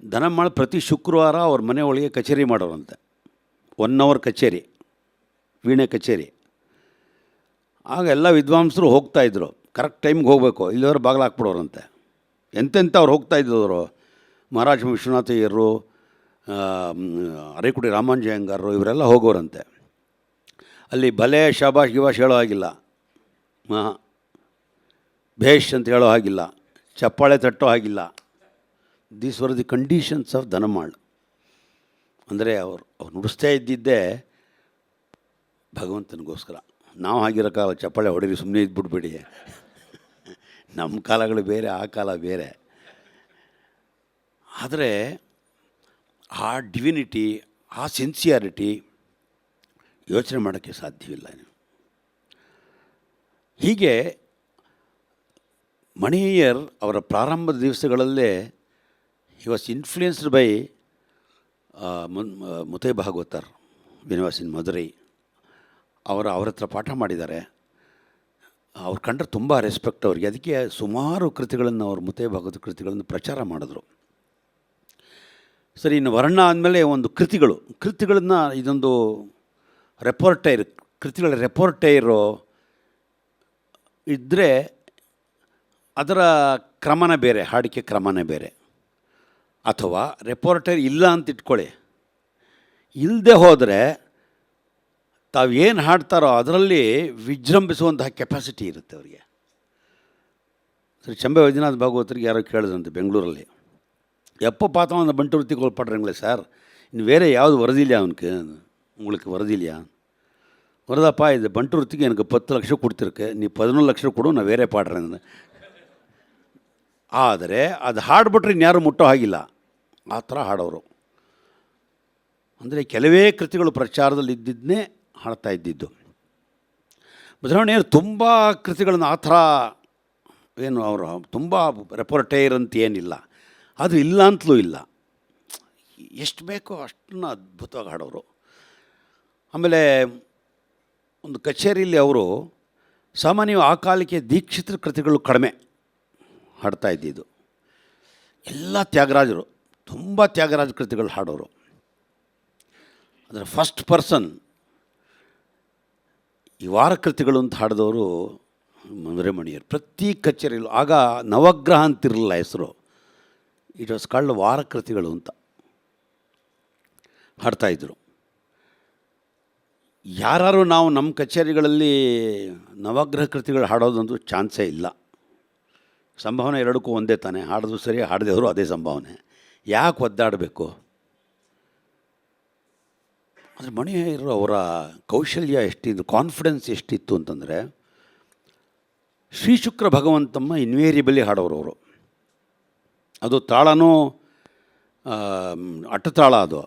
ಧನಮ್ಮಳ್ ಪ್ರತಿ ಶುಕ್ರವಾರ ಅವ್ರ ಮನೆ ಒಳಗೆ ಕಚೇರಿ ಮಾಡೋರಂತೆ. 1 hour ಕಚೇರಿ, ವೀಣೆ ಕಚೇರಿ. ಆಗ ಎಲ್ಲ ವಿದ್ವಾಂಸರು ಹೋಗ್ತಾಯಿದ್ರು, ಕರೆಕ್ಟ್ ಟೈಮ್ಗೆ ಹೋಗಬೇಕು, ಇಲ್ಲಿಯವರು ಬಾಗಿಲು ಹಾಕ್ಬಿಡೋರಂತೆ. ಎಂತೆಂಥ ಅವ್ರು ಹೋಗ್ತಾಯಿದ್ದವರು, ಮಹಾರಾಜ ವಿಶ್ವನಾಥಯ್ಯರು, ಅರೇಕುಡಿ ರಾಮಾಂಜಯಂಗಾರರು, ಇವರೆಲ್ಲ ಹೋಗೋರಂತೆ. ಅಲ್ಲಿ ಭಲೆ ಶಾಬಾಷ್ ಗಿವಾಷ್ ಹೇಳೋ ಹಾಗಿಲ್ಲ, ಭೇಷ್ ಅಂತ ಹೇಳೋ ಹಾಗಿಲ್ಲ, ಚಪ್ಪಾಳೆ ತಟ್ಟೋ ಹಾಗಿಲ್ಲ. These were the conditions of Dhanammal. ಅಂದರೆ ಅವ್ರು ನುಡಿಸ್ತಾ ಇದ್ದಿದ್ದೇ ಭಗವಂತನಿಗೋಸ್ಕರ. ನಾವು ಆಗಿರೋ ಕಾಲ ಚಪ್ಪಾಳೆ ಹೊಡೀರಿ ಸುಮ್ಮನೆ ಇದ್ಬಿಡ್ಬೇಡಿ. ನಮ್ಮ ಕಾಲಗಳು ಬೇರೆ, ಆ ಕಾಲ ಬೇರೆ. ಆದರೆ ಆ ಡಿವಿನಿಟಿ, ಆ ಸಿನ್ಸಿಯಾರಿಟಿ ಯೋಚನೆ ಮಾಡೋಕ್ಕೆ ಸಾಧ್ಯವಿಲ್ಲ. ಹೀಗೆ ಮಣಿಯರ್ ಅವರ ಪ್ರಾರಂಭದ ದಿವಸಗಳಲ್ಲೇ he was influenced by Muthiah Bhagavatar, ವಿನಿವಾಸ್ ಇನ್ ಮಧುರೈ. ಅವ್ರ ಹತ್ರ ಪಾಠ ಮಾಡಿದ್ದಾರೆ. ಅವ್ರು ಕಂಡ್ರೆ ತುಂಬ ರೆಸ್ಪೆಕ್ಟ್ ಅವರಿಗೆ. ಅದಕ್ಕೆ ಸುಮಾರು ಕೃತಿಗಳನ್ನು, ಅವರು ಮುತೈ ಭಾಗವತ ಕೃತಿಗಳನ್ನು ಪ್ರಚಾರ ಮಾಡಿದ್ರು. ಸರಿ, ಇನ್ನು ವರ್ಣ ಆದಮೇಲೆ ಒಂದು ಕೃತಿಗಳನ್ನು ಇದೊಂದು ರೆಪೋರ್ಟೈರ್, ಕೃತಿಗಳ ರೆಪೋರ್ಟೈರು ಇದ್ದರೆ ಅದರ ಕ್ರಮನೇ ಬೇರೆ, ಹಾಡಿಕೆ ಕ್ರಮನೇ ಬೇರೆ. ಅಥವಾ ರೆಪೋರ್ಟರ್ ಇಲ್ಲ ಅಂತ ಇಟ್ಕೊಳ್ಳಿ, ಇಲ್ಲದೆ ಹೋದರೆ ತಾವು ಏನು ಹಾಡ್ತಾರೋ ಅದರಲ್ಲಿ ವಿಜೃಂಭಿಸುವಂತಹ ಕೆಪಾಸಿಟಿ ಇರುತ್ತೆ ಅವರಿಗೆ. ಸರಿ, ಚಂಬೆ ವೈದ್ಯನಾಥ್ ಭಾಗವತರಿಗೆ ಯಾರೋ ಕೇಳಿದ್ರಂತೆ ಬೆಂಗಳೂರಲ್ಲಿ, எப்போ பார்த்தோம் அந்த பண்டு விருத்தி கொள்படுறீங்களே சார், இன்னும் வேறு யாவது வரதில்லையா அவனுக்கு, உங்களுக்கு வரதில்லையா? வருதாப்பா, இது பண்டு விருத்திக்கு எனக்கு 10 ಲಕ್ಷ கொடுத்துருக்கு, நீ 11 ಲಕ್ಷ ಕೊಡು, ನಾನು ಬೇರೆ ಪಾಡ್றேன். ಆದರೆ ಅದು ಹಾಡ್ಬಿಟ್ರೆ ಇನ್ಯಾರು ಮುಟ್ಟೋ ಹಾಗಿಲ್ಲ, ಆ ಥರ ಹಾಡೋರು. ಅಂದರೆ ಕೆಲವೇ ಕೃತಿಗಳು ಪ್ರಚಾರದಲ್ಲಿ ಇದ್ದಿದ್ದನ್ನೇ ಹಾಡ್ತಾ ಇದ್ದಿದ್ದು. ಬಸವಣ್ಣಯ್ಯರು ತುಂಬ ಕೃತಿಗಳನ್ನು ಆ ಥರ ಏನು ಅವರು ತುಂಬ ರೆಪೋರ್ಟೈರ್ ಅಂತ ಏನಿಲ್ಲ, ಅದು ಇಲ್ಲ ಅಂತಲೂ ಇಲ್ಲ. ಎಷ್ಟು ಬೇಕೋ ಅಷ್ಟನ್ನು ಅದ್ಭುತವಾಗಿ ಹಾಡೋರು. ಆಮೇಲೆ ಒಂದು ಕಚೇರಿಯಲ್ಲಿ ಅವರು ಸಾಮಾನ್ಯವಾಗಿ ಆ ಕಾಲಕ್ಕೆ ದೀಕ್ಷಿತರ ಕೃತಿಗಳು ಕಡಿಮೆ ಹಾಡ್ತಾ ಇದ್ದಿದ್ದು. ಎಲ್ಲ ತ್ಯಾಗರಾಜರು, ತುಂಬ ತ್ಯಾಗರಾಜ ಕೃತಿಗಳು ಹಾಡೋರು. ಅದರ ಫಸ್ಟ್ ಪರ್ಸನ್ ಈ ವಾರ ಕೃತಿಗಳು ಅಂತ ಹಾಡಿದವರು ಮಧುರಮಣಿಯರು. ಪ್ರತಿ ಕಚೇರಿಯಲ್ಲೂ ಆಗ ನವಗ್ರಹ ಅಂತಿರಲಿಲ್ಲ ಹೆಸರು, ಇಟ್ ವಾಸ್ ಕಾಲ್ಡ್ ವಾರ ಕೃತಿಗಳು ಅಂತ ಹಾಡ್ತಾಯಿದ್ರು. ಯಾರು ನಾವು ನಮ್ಮ ಕಚೇರಿಗಳಲ್ಲಿ ನವಗ್ರಹ ಕೃತಿಗಳು ಹಾಡೋದಂತೂ ಚಾನ್ಸೇ ಇಲ್ಲ. ಸಂಭಾವನೆ ಎರಡಕ್ಕೂ ಒಂದೇ ತಾನೆ, ಹಾಡೋದು ಸರಿ, ಹಾಡದೇವರು ಅದೇ ಸಂಭಾವನೆ. ಯಾಕೆ ಒದ್ದಾಡಬೇಕು? ಆದರೆ ಮಣಿಯರು ಅವರ ಕೌಶಲ್ಯ ಎಷ್ಟಿದ್ದು, ಕಾನ್ಫಿಡೆನ್ಸ್ ಎಷ್ಟಿತ್ತು ಅಂತಂದರೆ, ಶ್ರೀ ಶುಕ್ರ ಭಗವಂತಮ್ಮ ಇನ್ವೇರಿಯಬಲಿ ಹಾಡೋರು ಅವರು. ಅದು ತಾಳನೂ ಅಟ್ಟತಾಳ, ಅದು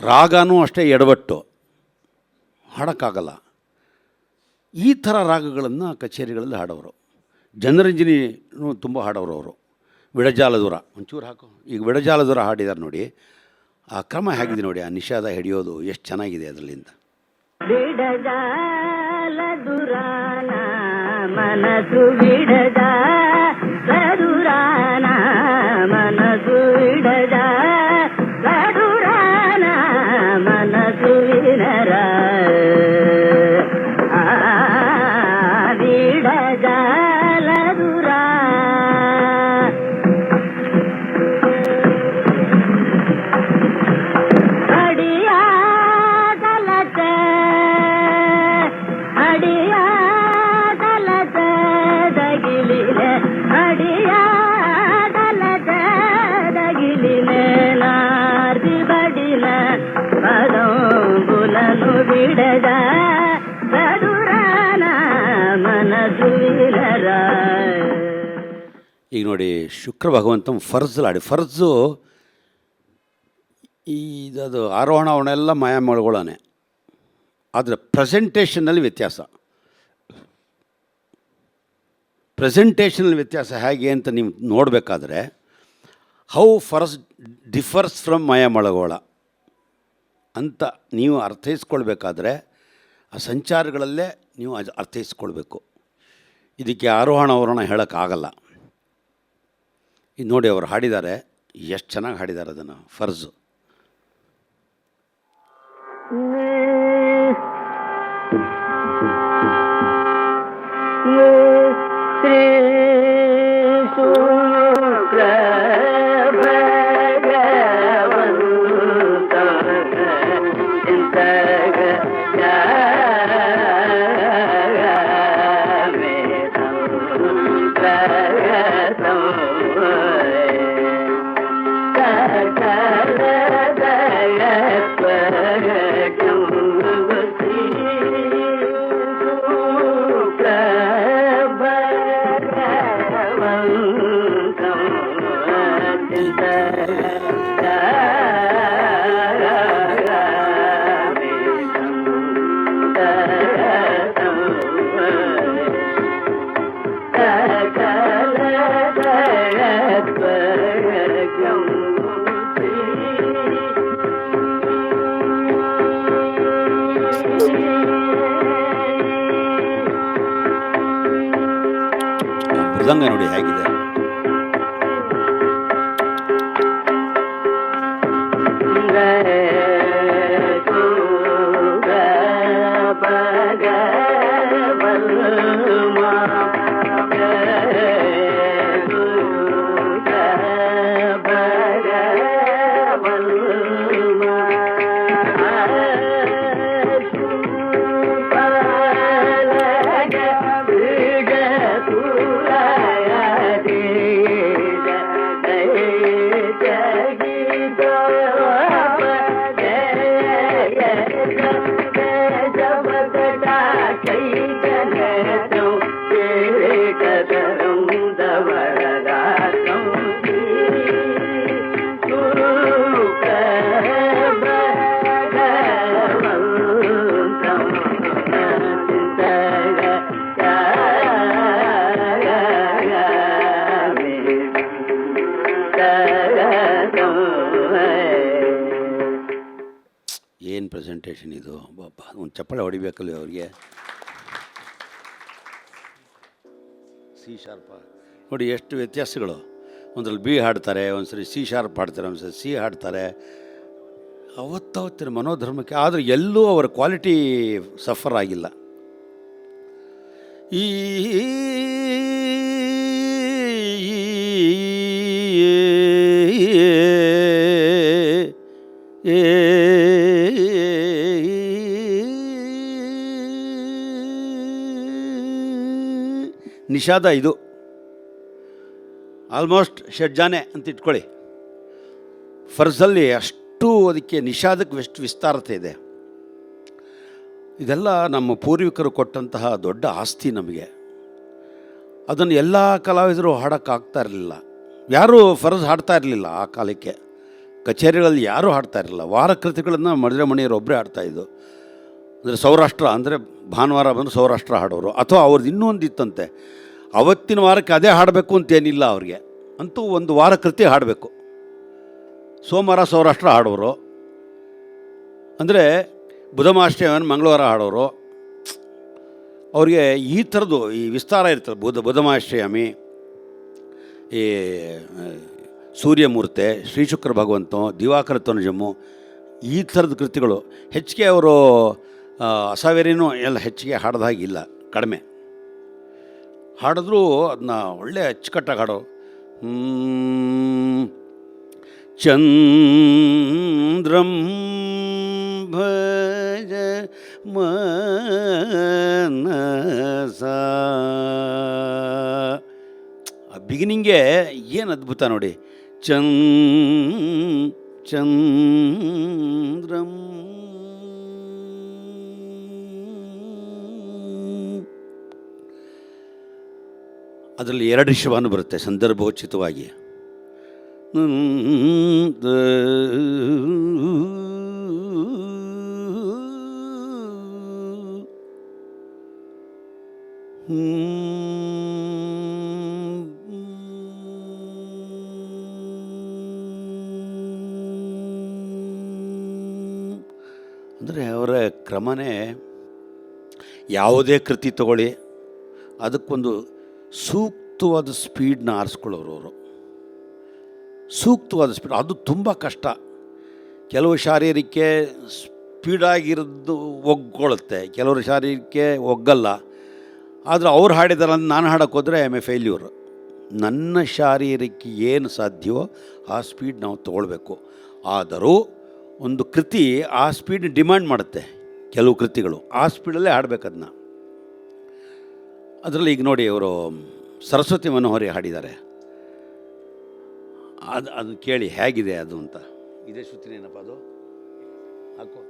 ರಾಗನೂ ಅಷ್ಟೇ ಎಡವಟ್ಟು, ಹಾಡೋಕ್ಕಾಗಲ್ಲ. ಈ ಥರ ರಾಗಗಳನ್ನು ಕಚೇರಿಗಳಲ್ಲಿ ಹಾಡೋರು. ಜನರಂಜನಿನೂ ತುಂಬ ಹಾಡೋರು ಅವರು. ವಿಡಜಾಲದೂರ ಒಂಚೂರು ಹಾಕು, ಈಗ ವಿಡಜಾಲದೂರ ಹಾಡಿದ್ದಾರೆ ನೋಡಿ, ಆ ಕ್ರಮ ಹೇಗಿದೆ ನೋಡಿ, ಆ ನಿಷಾದ ಹಿಡಿಯೋದು ಎಷ್ಟು ಚೆನ್ನಾಗಿದೆ ಅದರಲ್ಲಿಂದ. ಬಿಡಜಾಲದುರಾನ ಮನಸು ಬಿಡಜಾಲದುರಾನ ಮನಸು ಬಿಡಜಾಲದುರಾನ ಮನಸು ವಿನರ ಬಿಡಜಾಲದುರಾ ಬಿಡದ ಬದುರಾನ ಮನಸುವಿನರ. ಈಗ ನೋಡಿ, ಶುಕ್ರ ಭಗವಂತಂ ಫರ್ಜಲ್ಲಿ ಹಾಡಿ, ಫರ್ಜು ಇದದು ಆರೋಹಣ ಅವನೆಲ್ಲ ಮಾಯ ಮಾಡ್ಕೊಳ್ಳೋನೆ, ಆದರೆ ಪ್ರೆಸೆಂಟೇಷನ್ನಲ್ಲಿ ವ್ಯತ್ಯಾಸ. ಪ್ರೆಸೆಂಟೇಷನಲ್ಲಿ ವ್ಯತ್ಯಾಸ ಹೇಗೆ ಅಂತ ನೀವು ನೋಡಬೇಕಾದ್ರೆ, ಹೌ ಫರ್ಸ್ ಡಿಫರ್ಸ್ ಫ್ರಮ್ ಮಾಯ ಮೊಳಗೋಳ ಅಂತ ನೀವು ಅರ್ಥೈಸ್ಕೊಳ್ಬೇಕಾದ್ರೆ ಆ ಸಂಚಾರಗಳಲ್ಲೇ ನೀವು ಅರ್ಥೈಸ್ಕೊಳ್ಬೇಕು. ಇದಕ್ಕೆ ಆರೋಹಣ ಅವರೋಹಣ ಹೇಳೋಕ್ಕಾಗಲ್ಲ. ಇದು ನೋಡಿ, ಅವರು ಹಾಡಿದ್ದಾರೆ, ಎಷ್ಟು ಚೆನ್ನಾಗಿ ಹಾಡಿದ್ದಾರೆ ಅದನ್ನು, ಫರ್ಜು. ಮೃದಂಗ ನೋಡಿ ಹೇಗಿದೆ. ಜಯ ಏನು ಪ್ರೆಸೆಂಟೇಷನ್ ಇದು, ಬಾಬಾ ಒಂದು ಚಪ್ಪಾಳೆ ಹೊಡಿಬೇಕಲ್ವ ಅವ್ರಿಗೆ. ಸಿ ಶಾರ್ಪ ನೋಡಿ ಎಷ್ಟು ವ್ಯತ್ಯಾಸಗಳು. ಒಂದ್ರಲ್ಲಿ ಬಿ ಹಾಡ್ತಾರೆ, ಒಂದ್ಸರಿ ಸಿ ಶಾರ್ಪ್ ಹಾಡ್ತಾರೆ, ಒಂದ್ಸರಿ ಸಿ ಹಾಡ್ತಾರೆ. ಅವತ್ತಾವತ್ತಿನ ಮನೋಧರ್ಮಕ್ಕೆ. ಆದರೆ ಎಲ್ಲೂ ಅವರ ಕ್ವಾಲಿಟಿ ಸಫರ್ ಆಗಿಲ್ಲ. ಈ ನಿಷಾದ ಇದು ಆಲ್ಮೋಸ್ಟ್ ಷಡ್ಜಾನೆ ಅಂತ ಇಟ್ಕೊಳ್ಳಿ. ಫರ್ಜಲ್ಲಿ ಅಷ್ಟು ಅದಕ್ಕೆ ನಿಷಾದಕ್ಕೆ ಎಷ್ಟು ವಿಸ್ತಾರತೆ ಇದೆ. ಇದೆಲ್ಲ ನಮ್ಮ ಪೂರ್ವಿಕರು ಕೊಟ್ಟಂತಹ ದೊಡ್ಡ ಆಸ್ತಿ ನಮಗೆ. ಅದನ್ನು ಎಲ್ಲ ಕಲಾವಿದರು ಹಾಡೋಕ್ಕಾಗ್ತಾ ಇರಲಿಲ್ಲ. ಯಾರೂ ಫರ್ಜ್ ಹಾಡ್ತಾ ಇರಲಿಲ್ಲ ಆ ಕಾಲಕ್ಕೆ. ಕಚೇರಿಗಳಲ್ಲಿ ಯಾರೂ ಹಾಡ್ತಾ ಇರಲಿಲ್ಲ. ವಾರಕೃತಿಗಳನ್ನು ಮದುವೆ ಮಣಿಯರು ಒಬ್ಬರೇ ಹಾಡ್ತಾಯಿದ್ದು. ಅಂದರೆ ಸೌರಾಷ್ಟ್ರ ಅಂದರೆ ಭಾನುವಾರ ಬಂದು ಸೌರಾಷ್ಟ್ರ ಹಾಡೋರು. ಅಥವಾ ಅವ್ರದ್ದು ಇನ್ನೂ ಒಂದು ಇತ್ತಂತೆ, ಅವತ್ತಿನ ವಾರಕ್ಕೆ ಅದೇ ಹಾಡಬೇಕು ಅಂತೇನಿಲ್ಲ ಅವ್ರಿಗೆ. ಅಂತೂ ಒಂದು ವಾರಕೃತಿ ಹಾಡಬೇಕು. ಸೋಮವಾರ ಸೌರಾಷ್ಟ್ರ ಹಾಡೋರು, ಅಂದರೆ ಬುಧಮಾಷ್ಟಮಿಯನ್ನು ಮಂಗಳವಾರ ಹಾಡೋರು. ಅವ್ರಿಗೆ ಈ ಥರದ್ದು ಈ ವಿಸ್ತಾರ ಇರ್ತದೆ. ಬುಧಮಾಷ್ಟಮಿ, ಈ ಸೂರ್ಯಮೂರ್ತೆ, ಶ್ರೀಶುಕ್ರ ಭಗವಂತ, ದಿವಾಕರ ತನುಜಮ್ಮು, ಈ ಥರದ ಕೃತಿಗಳು ಹೆಚ್ಚಿಗೆ ಅವರು ಅಸಾವೇರಿನೂ ಎಲ್ಲ ಹೆಚ್ಚಿಗೆ ಹಾಡ್ದಾಗಿಲ್ಲ, ಕಡಿಮೆ ಹಾಡಿದ್ರೂ ಅದನ್ನ ಒಳ್ಳೆ ಅಚ್ಚುಕಟ್ಟಾಗಿ ಹಾಡೋ. ಚಂದ್ರಂ ಭಜ ಮನಸ. ಆ ಬಿಗಿನಿಂಗೇ ಏನು ಅದ್ಭುತ ನೋಡಿ. ಚಂದ್ರಂ ಅದರಲ್ಲಿ 2 ರಿಷಭಾನು ಬರುತ್ತೆ ಸಂದರ್ಭೋಚಿತವಾಗಿ. ಅಂದರೆ ಅವರ ಕ್ರಮನೇ, ಯಾವುದೇ ಕೃತಿ ತಗೊಳ್ಳಿ ಅದಕ್ಕೊಂದು ಸೂಕ್ತವಾದ ಸ್ಪೀಡನ್ನ ಆರಿಸ್ಕೊಳ್ಳೋರು ಅವರು. ಸೂಕ್ತವಾದ ಸ್ಪೀಡ್ ಅದು ತುಂಬ ಕಷ್ಟ. ಕೆಲವು ಶಾರೀರಿಕೆ ಸ್ಪೀಡಾಗಿರೋದು ಒಗ್ಕೊಳ್ಳುತ್ತೆ, ಕೆಲವರು ಶಾರೀರಿಕೆ ಒಗ್ಗಲ್ಲ. ಆದರೆ ಅವ್ರು ಹಾಡಿದಾರೆ ನಾನು ಹಾಡೋಕ್ಕೆ ಹೋದರೆ ಐ ಎಮ್ ಎ ಫೇಲ್ಯೂರ್. ನನ್ನ ಶಾರೀರಿಕೆ ಏನು ಸಾಧ್ಯವೋ ಆ ಸ್ಪೀಡ್ ನಾವು ತೊಗೊಳ್ಬೇಕು. ಆದರೂ ಒಂದು ಕೃತಿ ಆ ಸ್ಪೀಡ್ ಡಿಮ್ಯಾಂಡ್ ಮಾಡುತ್ತೆ. ಕೆಲವು ಕೃತಿಗಳು ಆ ಸ್ಪೀಡಲ್ಲೇ ಹಾಡಬೇಕು ಅದನ್ನ. ಅದರಲ್ಲಿ ಈಗ ನೋಡಿ, ಅವರು ಸರಸ್ವತಿ ಮನೋಹರಿ ಹಾಡಿದ್ದಾರೆ. ಅದು ಕೇಳಿ ಹೇಗಿದೆ ಅದು ಅಂತ. ಇದೇ ಶ್ರುತಿನೇನಪ್ಪ ಅದು, ಹಾಕೋ.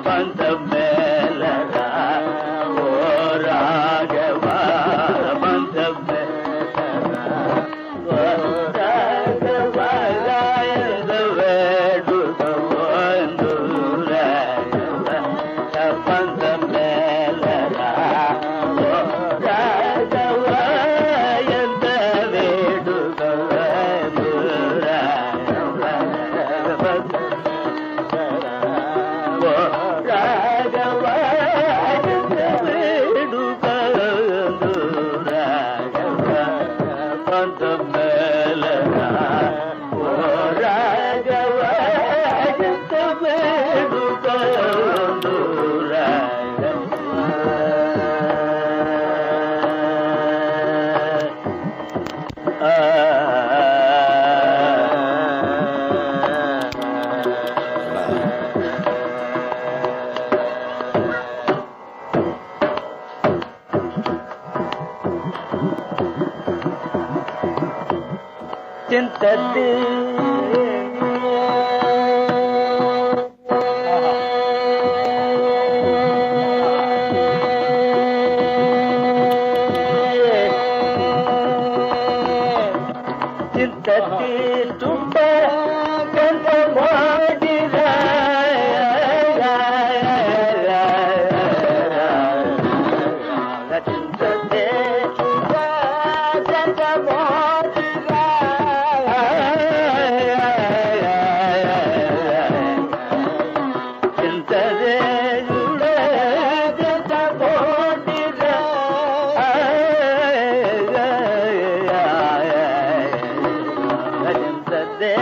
ಬಂತ ಚಿಂತದ್ದಿ ಚಿಂತದ್ದಿ ತುಂಬ ಗಂಧ ಮಾಡಿದ ಚಿಂತದ್ದಿ ಗಂಧ ಮಾಡಿದ ಚಿಂತದೆ ಗಂಧ ಮಾಡಿದ ಚಿಂತದೆ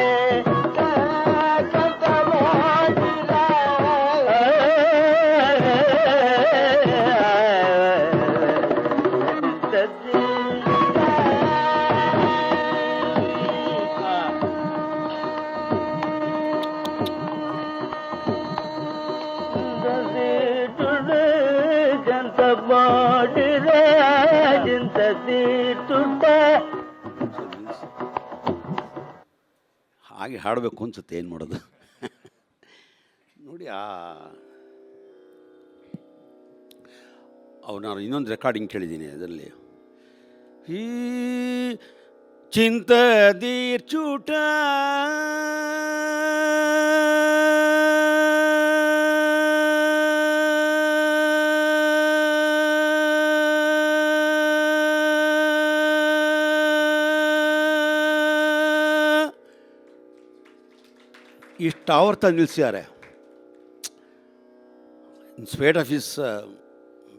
ಗಂಧ ಮಾಡಿದ ಜಂತ ಮಾಡಿರ ಚಿಂತದಿ ತುಟ್ಟ ಹಾಗೆ ಹಾಡಬೇಕು ಅನ್ಸುತ್ತೆ, ಏನು ಮಾಡೋದು. ನೋಡಿ ನಾನು ಇನ್ನೊಂದು ರೆಕಾರ್ಡಿಂಗ್ ಕೇಳಿದ್ದೀನಿ ಅದರಲ್ಲಿ, ಈ ಚಿಂತದೀರ್ ಚೂಟ ಇಷ್ಟು ಆವರ್ತ ನಿಲ್ಲಿಸಿದ್ದಾರೆ. In spite of his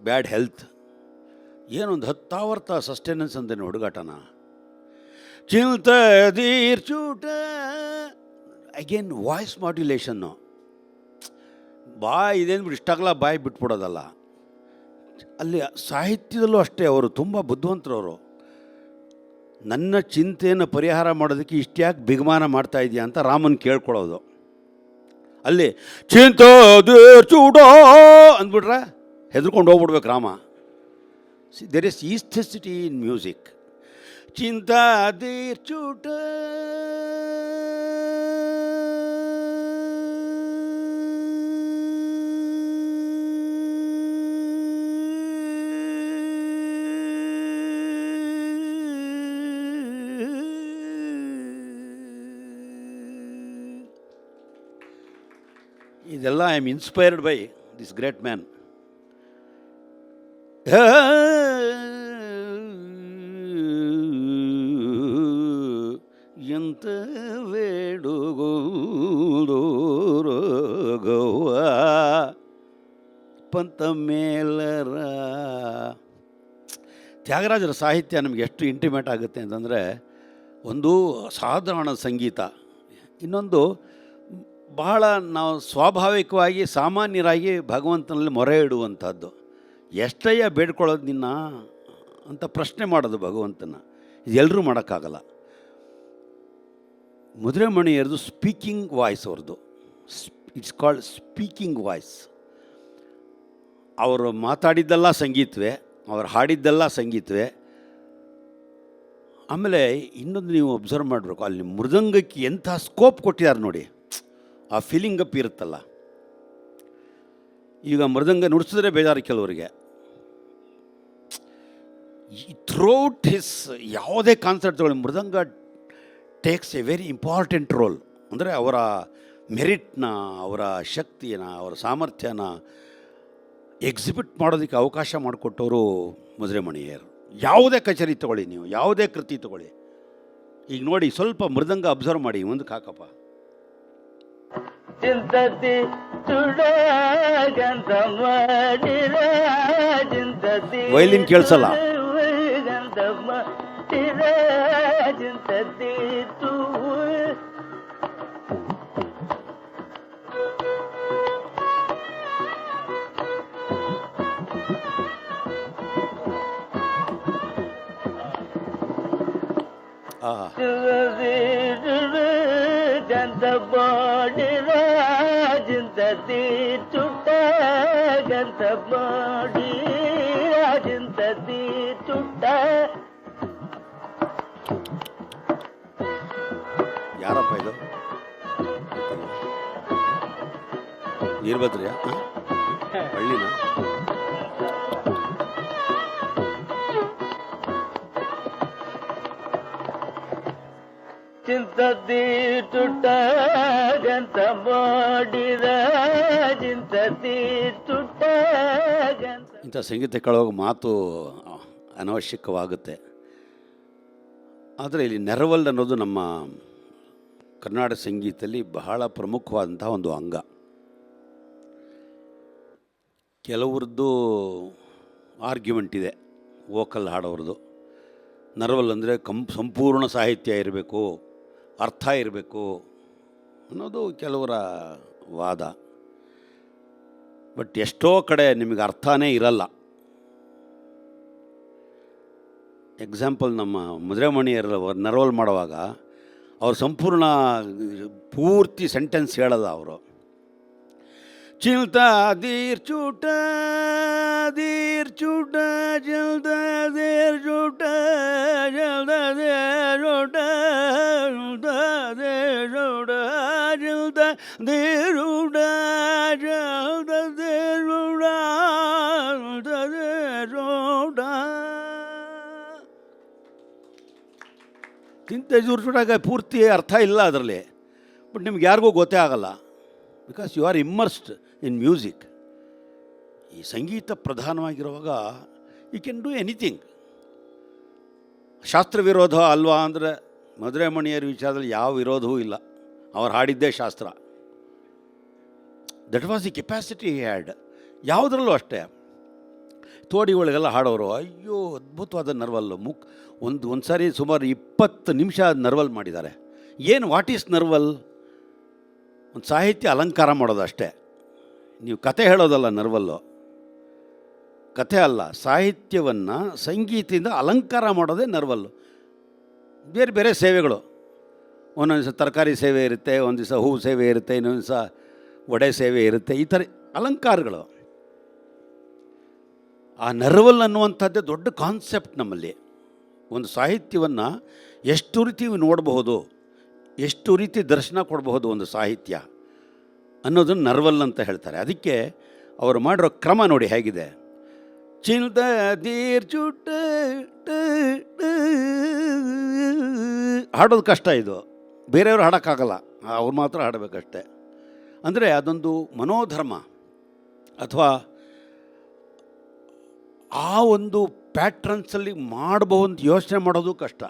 bad health ಏನೊಂದು 10 ಆವರ್ತ ಸಸ್ಟೆನೆನ್ಸ್ ಅಂದೇನು ಹುಡುಗಾಟನ. ಚಿಂತದೀರ್ ಚೂಟ ಅಗೇನ್ ವಾಯ್ಸ್ ಮಾಡ್ಯುಲೇಷನ್ನು. ಬಾಯ್ ಇದೇನು ಇಷ್ಟಾಗಲ್ಲ ಬಾಯಿ ಬಿಟ್ಬಿಡೋದಲ್ಲ. ಅಲ್ಲಿ ಸಾಹಿತ್ಯದಲ್ಲೂ ಅಷ್ಟೇ ಅವರು ತುಂಬ ಬುದ್ಧಿವಂತರವರು. ನನ್ನ ಚಿಂತೆಯನ್ನು ಪರಿಹಾರ ಮಾಡೋದಕ್ಕೆ ಇಷ್ಟ್ಯಾಕೆ ಬಿಗಮಾನ ಮಾಡ್ತಾ ಇದೆಯಾ ಅಂತ ರಾಮನ್ ಕೇಳ್ಕೊಳ್ಳೋದು. ಅಲ್ಲಿ ಚಿಂತದೀರ್ ಚೂಟ ಅಂದ್ಬಿಟ್ರೆ ಹೆದರ್ಕೊಂಡು ಹೋಗ್ಬಿಡ್ಬೇಕು Rama. There is aesthetic in music. ಚಿಂತದೀರ್ ಚೂಟ ಇದೆಲ್ಲ I am inspired by this great man. ಎಂತ ವೇಡುಗೋವ ಪಂತ ಮೇಲರ. ತ್ಯಾಗರಾಜರ ಸಾಹಿತ್ಯ ನಮಗೆ ಎಷ್ಟು ಇಂಟಿಮೇಟ್ ಆಗುತ್ತೆ ಅಂತಂದರೆ, ಒಂದು ಸಾಧಾರಣ ಸಂಗೀತ, ಇನ್ನೊಂದು ಬಹಳ ನಾವು ಸ್ವಾಭಾವಿಕವಾಗಿ ಸಾಮಾನ್ಯರಾಗಿ ಭಗವಂತನಲ್ಲಿ ಮೊರೆ ಇಡುವಂಥದ್ದು. ಎಷ್ಟಯ್ಯ ಬೇಡ್ಕೊಳ್ಳೋದು ನಿನ್ನ ಅಂತ ಪ್ರಶ್ನೆ ಮಾಡೋದು ಭಗವಂತನ. ಇದು ಎಲ್ಲರೂ ಮಾಡೋಕ್ಕಾಗಲ್ಲ. ಮುದ್ರೆಮಣಿಯರದು ಸ್ಪೀಕಿಂಗ್ ವಾಯ್ಸ್ ಅವ್ರದ್ದು. It's called speaking voice. ಅವರು ಮಾತಾಡಿದ್ದೆಲ್ಲ ಸಂಗೀತವೇ, ಅವ್ರು ಹಾಡಿದ್ದೆಲ್ಲ ಸಂಗೀತವೇ. ಆಮೇಲೆ ಇನ್ನೊಂದು ನೀವು ಅಬ್ಸರ್ವ್ ಮಾಡಬೇಕು, ಅಲ್ಲಿ ಮೃದಂಗಕ್ಕೆ ಎಂಥ ಸ್ಕೋಪ್ ಕೊಟ್ಟಿದ್ದಾರೆ ನೋಡಿ. ಆ ಫೀಲಿಂಗ್ ಅಪ್ ಇರುತ್ತಲ್ಲ. ಈಗ ಮೃದಂಗ ನುಡಿಸಿದ್ರೆ ಬೇಜಾರು ಕೆಲವರಿಗೆ. ಥ್ರೂಔಟ್ ಹಿಸ್ ಯಾವುದೇ ಕಾನ್ಸರ್ಟ್ ತಗೊಳ್ಳಿ, mridanga takes a very important role. ಅಂದರೆ ಅವರ ಮೆರಿಟ್ನ, ಅವರ ಶಕ್ತಿನ, ಅವರ ಸಾಮರ್ಥ್ಯನ ಎಕ್ಸಿಬಿಟ್ ಮಾಡೋದಕ್ಕೆ ಅವಕಾಶ ಮಾಡಿಕೊಟ್ಟವರು ಮುದ್ರೆಮಣಿಯರು. ಯಾವುದೇ ಕಚೇರಿ ತಗೊಳ್ಳಿ ನೀವು, ಯಾವುದೇ ಕೃತಿ ತಗೊಳ್ಳಿ, ಈಗ ನೋಡಿ ಸ್ವಲ್ಪ ಮೃದಂಗ ಅಬ್ಸರ್ವ್ ಮಾಡಿ, ಮುಂದಕ್ಕೆ ಹಾಕಪ್ಪ. ಚಿಂತತಿ ತುಡಗಂತ ಮಾಡಿರ ಚಿಂತತಿ ವೈಲಿನ್ ಕೇಳಿಸಲ್ಲ. ಗಂತ ಮಾಡಿರ ಚಿಂತತಿ ತು ಗಂತ ಮಾಡಿರ ಚಿಂತತಿ ಚುಟ್ಟ ಗಂತ ಮಾಡಿ ಚಿಂತತಿ ಚುಟ್ಟ ಯಾರಪ್ಪ ಇದು? ವೀರಭದ್ರಯ್ಯ? ಹಳ್ಳಿನ? ಚಿಂತದಿ ಟುಟ್ಟಾಗಂತ ಮಾಡಿದ ಚಿಂತದಿ ಟುಟ್ಟಾಗಂತ. ಇಂಥ ಸಂಗೀತ ಕೇಳುವಾಗ ಮಾತು ಅನವಶ್ಯಕವಾಗುತ್ತೆ. ಆದರೆ ಇಲ್ಲಿ ನೆರವಲ್ ಅನ್ನೋದು ನಮ್ಮ ಕರ್ನಾಟಕ ಸಂಗೀತದಲ್ಲಿ ಬಹಳ ಪ್ರಮುಖವಾದಂಥ ಒಂದು ಅಂಗ. ಕೆಲವ್ರದ್ದು ಆರ್ಗ್ಯುಮೆಂಟ್ ಇದೆ ವೋಕಲ್ ಹಾಡೋರದು. ನರವಲ್ ಅಂದರೆ ಸಂಪೂರ್ಣ ಸಾಹಿತ್ಯ ಇರಬೇಕು, ಅರ್ಥ ಇರಬೇಕು ಅನ್ನೋದು ಕೆಲವರ ವಾದ. ಬಟ್ ಎಷ್ಟೋ ಕಡೆ ನಿಮಗೆ ಅರ್ಥನೇ ಇರಲ್ಲ. ಎಕ್ಸಾಂಪಲ್ ನಮ್ಮ ಮುದ್ರೆಮಣಿಯರ ನರವಲ್ ಮಾಡುವಾಗ ಅವ್ರು ಸಂಪೂರ್ಣ ಪೂರ್ತಿ ಸೆಂಟೆನ್ಸ್ ಹೇಳಲ್ಲ ಅವರು. ಚಿಲ್ತಾ ದೀರ್ ಚೂಟ ಜಲ್ದ ದೇರ್ ಚೂಟ ಜಲ್ದ ದೇರ್ ಚೂಟ ದೇರ್ ಚೂಟ ಜಲ್ದ ದೇರ್ ಚೂಟ ಜಲ್ದ ದೇರ್ ಚೂಟ ದೇರ್ ಚೂಟ. ಚಿಂತೆ ಜೂರ್ಸುಡಾಗ ಪೂರ್ತಿ ಅರ್ಥ ಇಲ್ಲ ಅದರಲ್ಲಿ. ಬಟ್ ನಿಮ್ಗೆ ಯಾರಿಗೂ ಗೊತ್ತೇ ಆಗಲ್ಲ, because you are immersed in music. ಈ ಸಂಗೀತ ಪ್ರಧಾನವಾಗಿರುವಾಗ ಯು ಕ್ಯಾನ್ ಡೂ ಎನಿಥಿಂಗ್. ಶಾಸ್ತ್ರ ವಿರೋಧ ಅಲ್ವಾ ಅಂದರೆ ಮಧುರೆಮಣಿಯರ ವಿಚಾರದಲ್ಲಿ ಯಾವ ವಿರೋಧವೂ ಇಲ್ಲ. ಅವ್ರು ಹಾಡಿದ್ದೇ ಶಾಸ್ತ್ರ. That was the capacity had. ಯಾವುದರಲ್ಲೂ ಅಷ್ಟೇ. ತೋಡಿಗಳಿಗೆಲ್ಲ ಹಾಡೋರು ಅಯ್ಯೋ ಅದ್ಭುತವಾದ ನರ್ವಲ್ಲು. ಒಂದು ಸಾರಿ ಸುಮಾರು 20 ನಿಮಿಷ ನರ್ವಲ್ ಮಾಡಿದ್ದಾರೆ. ಏನು ವಾಟ್ ಈಸ್ ನರ್ವಲ್? ಒಂದು ಸಾಹಿತ್ಯ ಅಲಂಕಾರ ಮಾಡೋದು ಅಷ್ಟೇ. ನೀವು ಕತೆ ಹೇಳೋದಲ್ಲ ನರ್ವಲ್ಲು. ಕತೆ ಅಲ್ಲ, ಸಾಹಿತ್ಯವನ್ನು ಸಂಗೀತದಿಂದ ಅಲಂಕಾರ ಮಾಡೋದೇ ನರ್ವಲ್ಲು. ಬೇರೆ ಬೇರೆ ಸೇವೆಗಳು, ಒಂದೊಂದು ದಿವಸ ತರಕಾರಿ ಸೇವೆ ಇರುತ್ತೆ, ಒಂದು ದಿವಸ ಹೂವು ಸೇವೆ ಇರುತ್ತೆ, ಇನ್ನೊಂದು ದಿವಸ ವಡೆ ಸೇವೆ ಇರುತ್ತೆ. ಈ ಥರ ಅಲಂಕಾರಗಳು. ಆ ನರ್ವಲ್ ಅನ್ನುವಂಥದ್ದೇ ದೊಡ್ಡ ಕಾನ್ಸೆಪ್ಟ್ ನಮ್ಮಲ್ಲಿ. ಒಂದು ಸಾಹಿತ್ಯವನ್ನು ಎಷ್ಟು ರೀತಿ ನೋಡಬಹುದು, ಎಷ್ಟು ರೀತಿ ದರ್ಶನ ಕೊಡಬಹುದು ಒಂದು ಸಾಹಿತ್ಯ ಅನ್ನೋದನ್ನು ನರ್ವಲ್ ಅಂತ ಹೇಳ್ತಾರೆ. ಅದಕ್ಕೆ ಅವರು ಮಾಡಿರೋ ಕ್ರಮ ನೋಡಿ ಹೇಗಿದೆ. ಚಿಲ್ದ ದೀರ್ ಚುಟ್ಟ ಹಾಡೋದು ಕಷ್ಟ. ಇದು ಬೇರೆಯವರು ಹಾಡೋಕ್ಕಾಗಲ್ಲ, ಅವ್ರು ಮಾತ್ರ ಹಾಡಬೇಕಷ್ಟೆ. ಅಂದರೆ ಅದೊಂದು ಮನೋಧರ್ಮ ಅಥವಾ ಆ ಒಂದು ಪ್ಯಾಟ್ರನ್ಸಲ್ಲಿ ಮಾಡಬಹುದು ಯೋಚನೆ ಮಾಡೋದು ಕಷ್ಟ.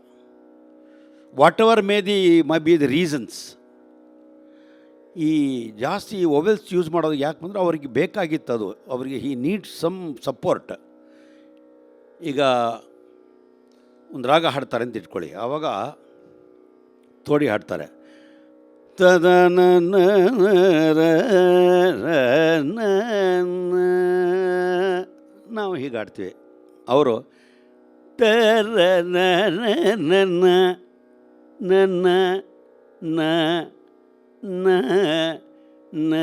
What ever may be the reasons. ಈ ಜಾಸ್ತಿ ವೊವೆಲ್ಸ್ ಯೂಸ್ ಮಾಡೋದು ಯಾಕೆ ಅಂದರೆ ಅವ್ರಿಗೆ ಬೇಕಾಗಿತ್ತು ಅದು. ಅವರಿಗೆ ಹಿ ನೀಡ್ಸ್ ಸಮ್ ಸಪೋರ್ಟ್. ಈಗ ಒಂದು ರಾಗ ಹಾಡ್ತಾರೆ ಅಂತ ಇಟ್ಕೊಳ್ಳಿ, ಆವಾಗ ತೋಡಿ ಹಾಡ್ತಾರೆ. ನಾವು ಹೀಗೆ ಹಾಡ್ತೀವಿ. ಅವರು ತರ ನನ್ನ ನನ್ನ ನ ನ ನ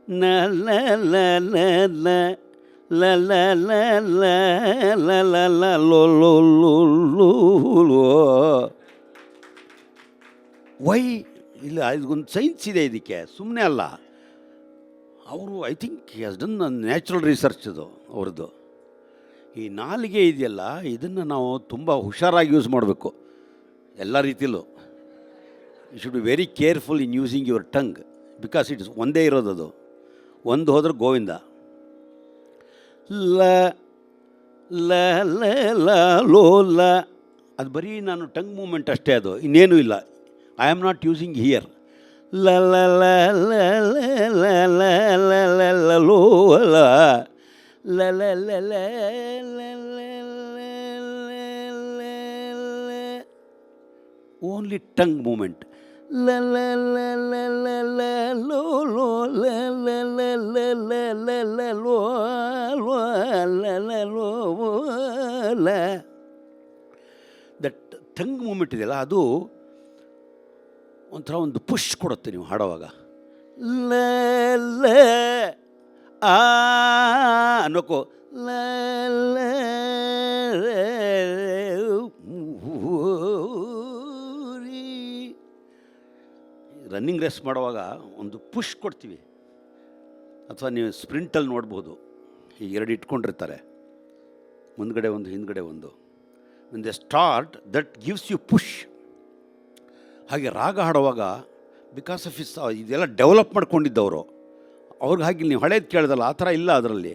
ನ ಲ ಲ ಲ ಲ ಲ ಲ ಲ ಲ ಲ ಲ ಲ ಲೋ ಲೋ ಲೋ ಲೋ ಲೋ. ವೈ ಇಲ್ಲ, ಇದೊಂದು ಸೈನ್ಸ್ ಇದೆ ಇದಕ್ಕೆ, ಸುಮ್ಮನೆ ಅಲ್ಲ. ಅವರು I think has done natural research ಅದು ಅವ್ರದ್ದು. ಈ ನಾಲಿಗೆ ಇದೆಯಲ್ಲ, ಇದನ್ನು ನಾವು ತುಂಬ ಹುಷಾರಾಗಿ ಯೂಸ್ ಮಾಡಬೇಕು ಎಲ್ಲ ರೀತಿಯಲ್ಲೂ. You should be very careful in using your tongue, because it's ಒಂದೇ ಇರೋದದು. ಒಂದು ಹೋದ್ರೆ ಗೋವಿಂದ. ಲ ಲ ಲ ಲ ಲೋ ಲ, ಅದು ಬರೀ ನಾನು ಟಂಗ್ ಮೂಮೆಂಟ್ ಅಷ್ಟೇ, ಅದು ಇನ್ನೇನೂ ಇಲ್ಲ. I am not using here. ಲ ಲ ಲ ಲ ಲ ಲ ಲ ಲ ಲ ಲ ಲೋ ಲ ಲ ಲ ಲ ಲ ಲ ಓನ್ಲಿ ಟಂಗ್ ಮೂಮೆಂಟ್. ಲ ಲ ಲ ಲ ಲ ಲ ಲೋ ಲೋ ಲ ಲ ಲ ಲ ಲ ಲ ಲ ಲೋ ಲೋ ಲ ಲ ಲೋ ಲ. ದಟ್ ಟಂಗ್ ಮೂಮೆಂಟ್ ಇದೆಯಲ್ಲ, ಅದು ಒಂಥರ ಒಂದು ಪುಷ್ ಕೊಡುತ್ತೆ ನೀವು ಹಾಡುವಾಗ. ಲ ಲ ಆ ಅನ್ನೋಕ್ಕೋ ಲ ಲ ರನ್ನಿಂಗ್ ರೇಸ್ ಮಾಡುವಾಗ ಒಂದು ಪುಷ್ ಕೊಡ್ತೀವಿ, ಅಥವಾ ನೀವು ಸ್ಪ್ರಿಂಟಲ್ಲಿ ನೋಡ್ಬೋದು, ಈ ಎರಡು ಇಟ್ಕೊಂಡಿರ್ತಾರೆ, ಮುಂದ್ಗಡೆ ಒಂದು ಹಿಂದ್ಗಡೆ ಒಂದು. When they start that gives you push. ಹಾಗೆ ರಾಗ ಹಾಡುವಾಗ ಬಿಕಾಸ್ ಆಫ್ ಇದೆಲ್ಲ ಡೆವಲಪ್ ಮಾಡ್ಕೊಂಡಿದ್ದವರು, ಅವ್ರಿಗೆ ಹಾಗೆ ನೀವು ಹಳೇದು ಕೇಳಿದಲ್ಲ ಆ ಥರ ಇಲ್ಲ ಅದರಲ್ಲಿ.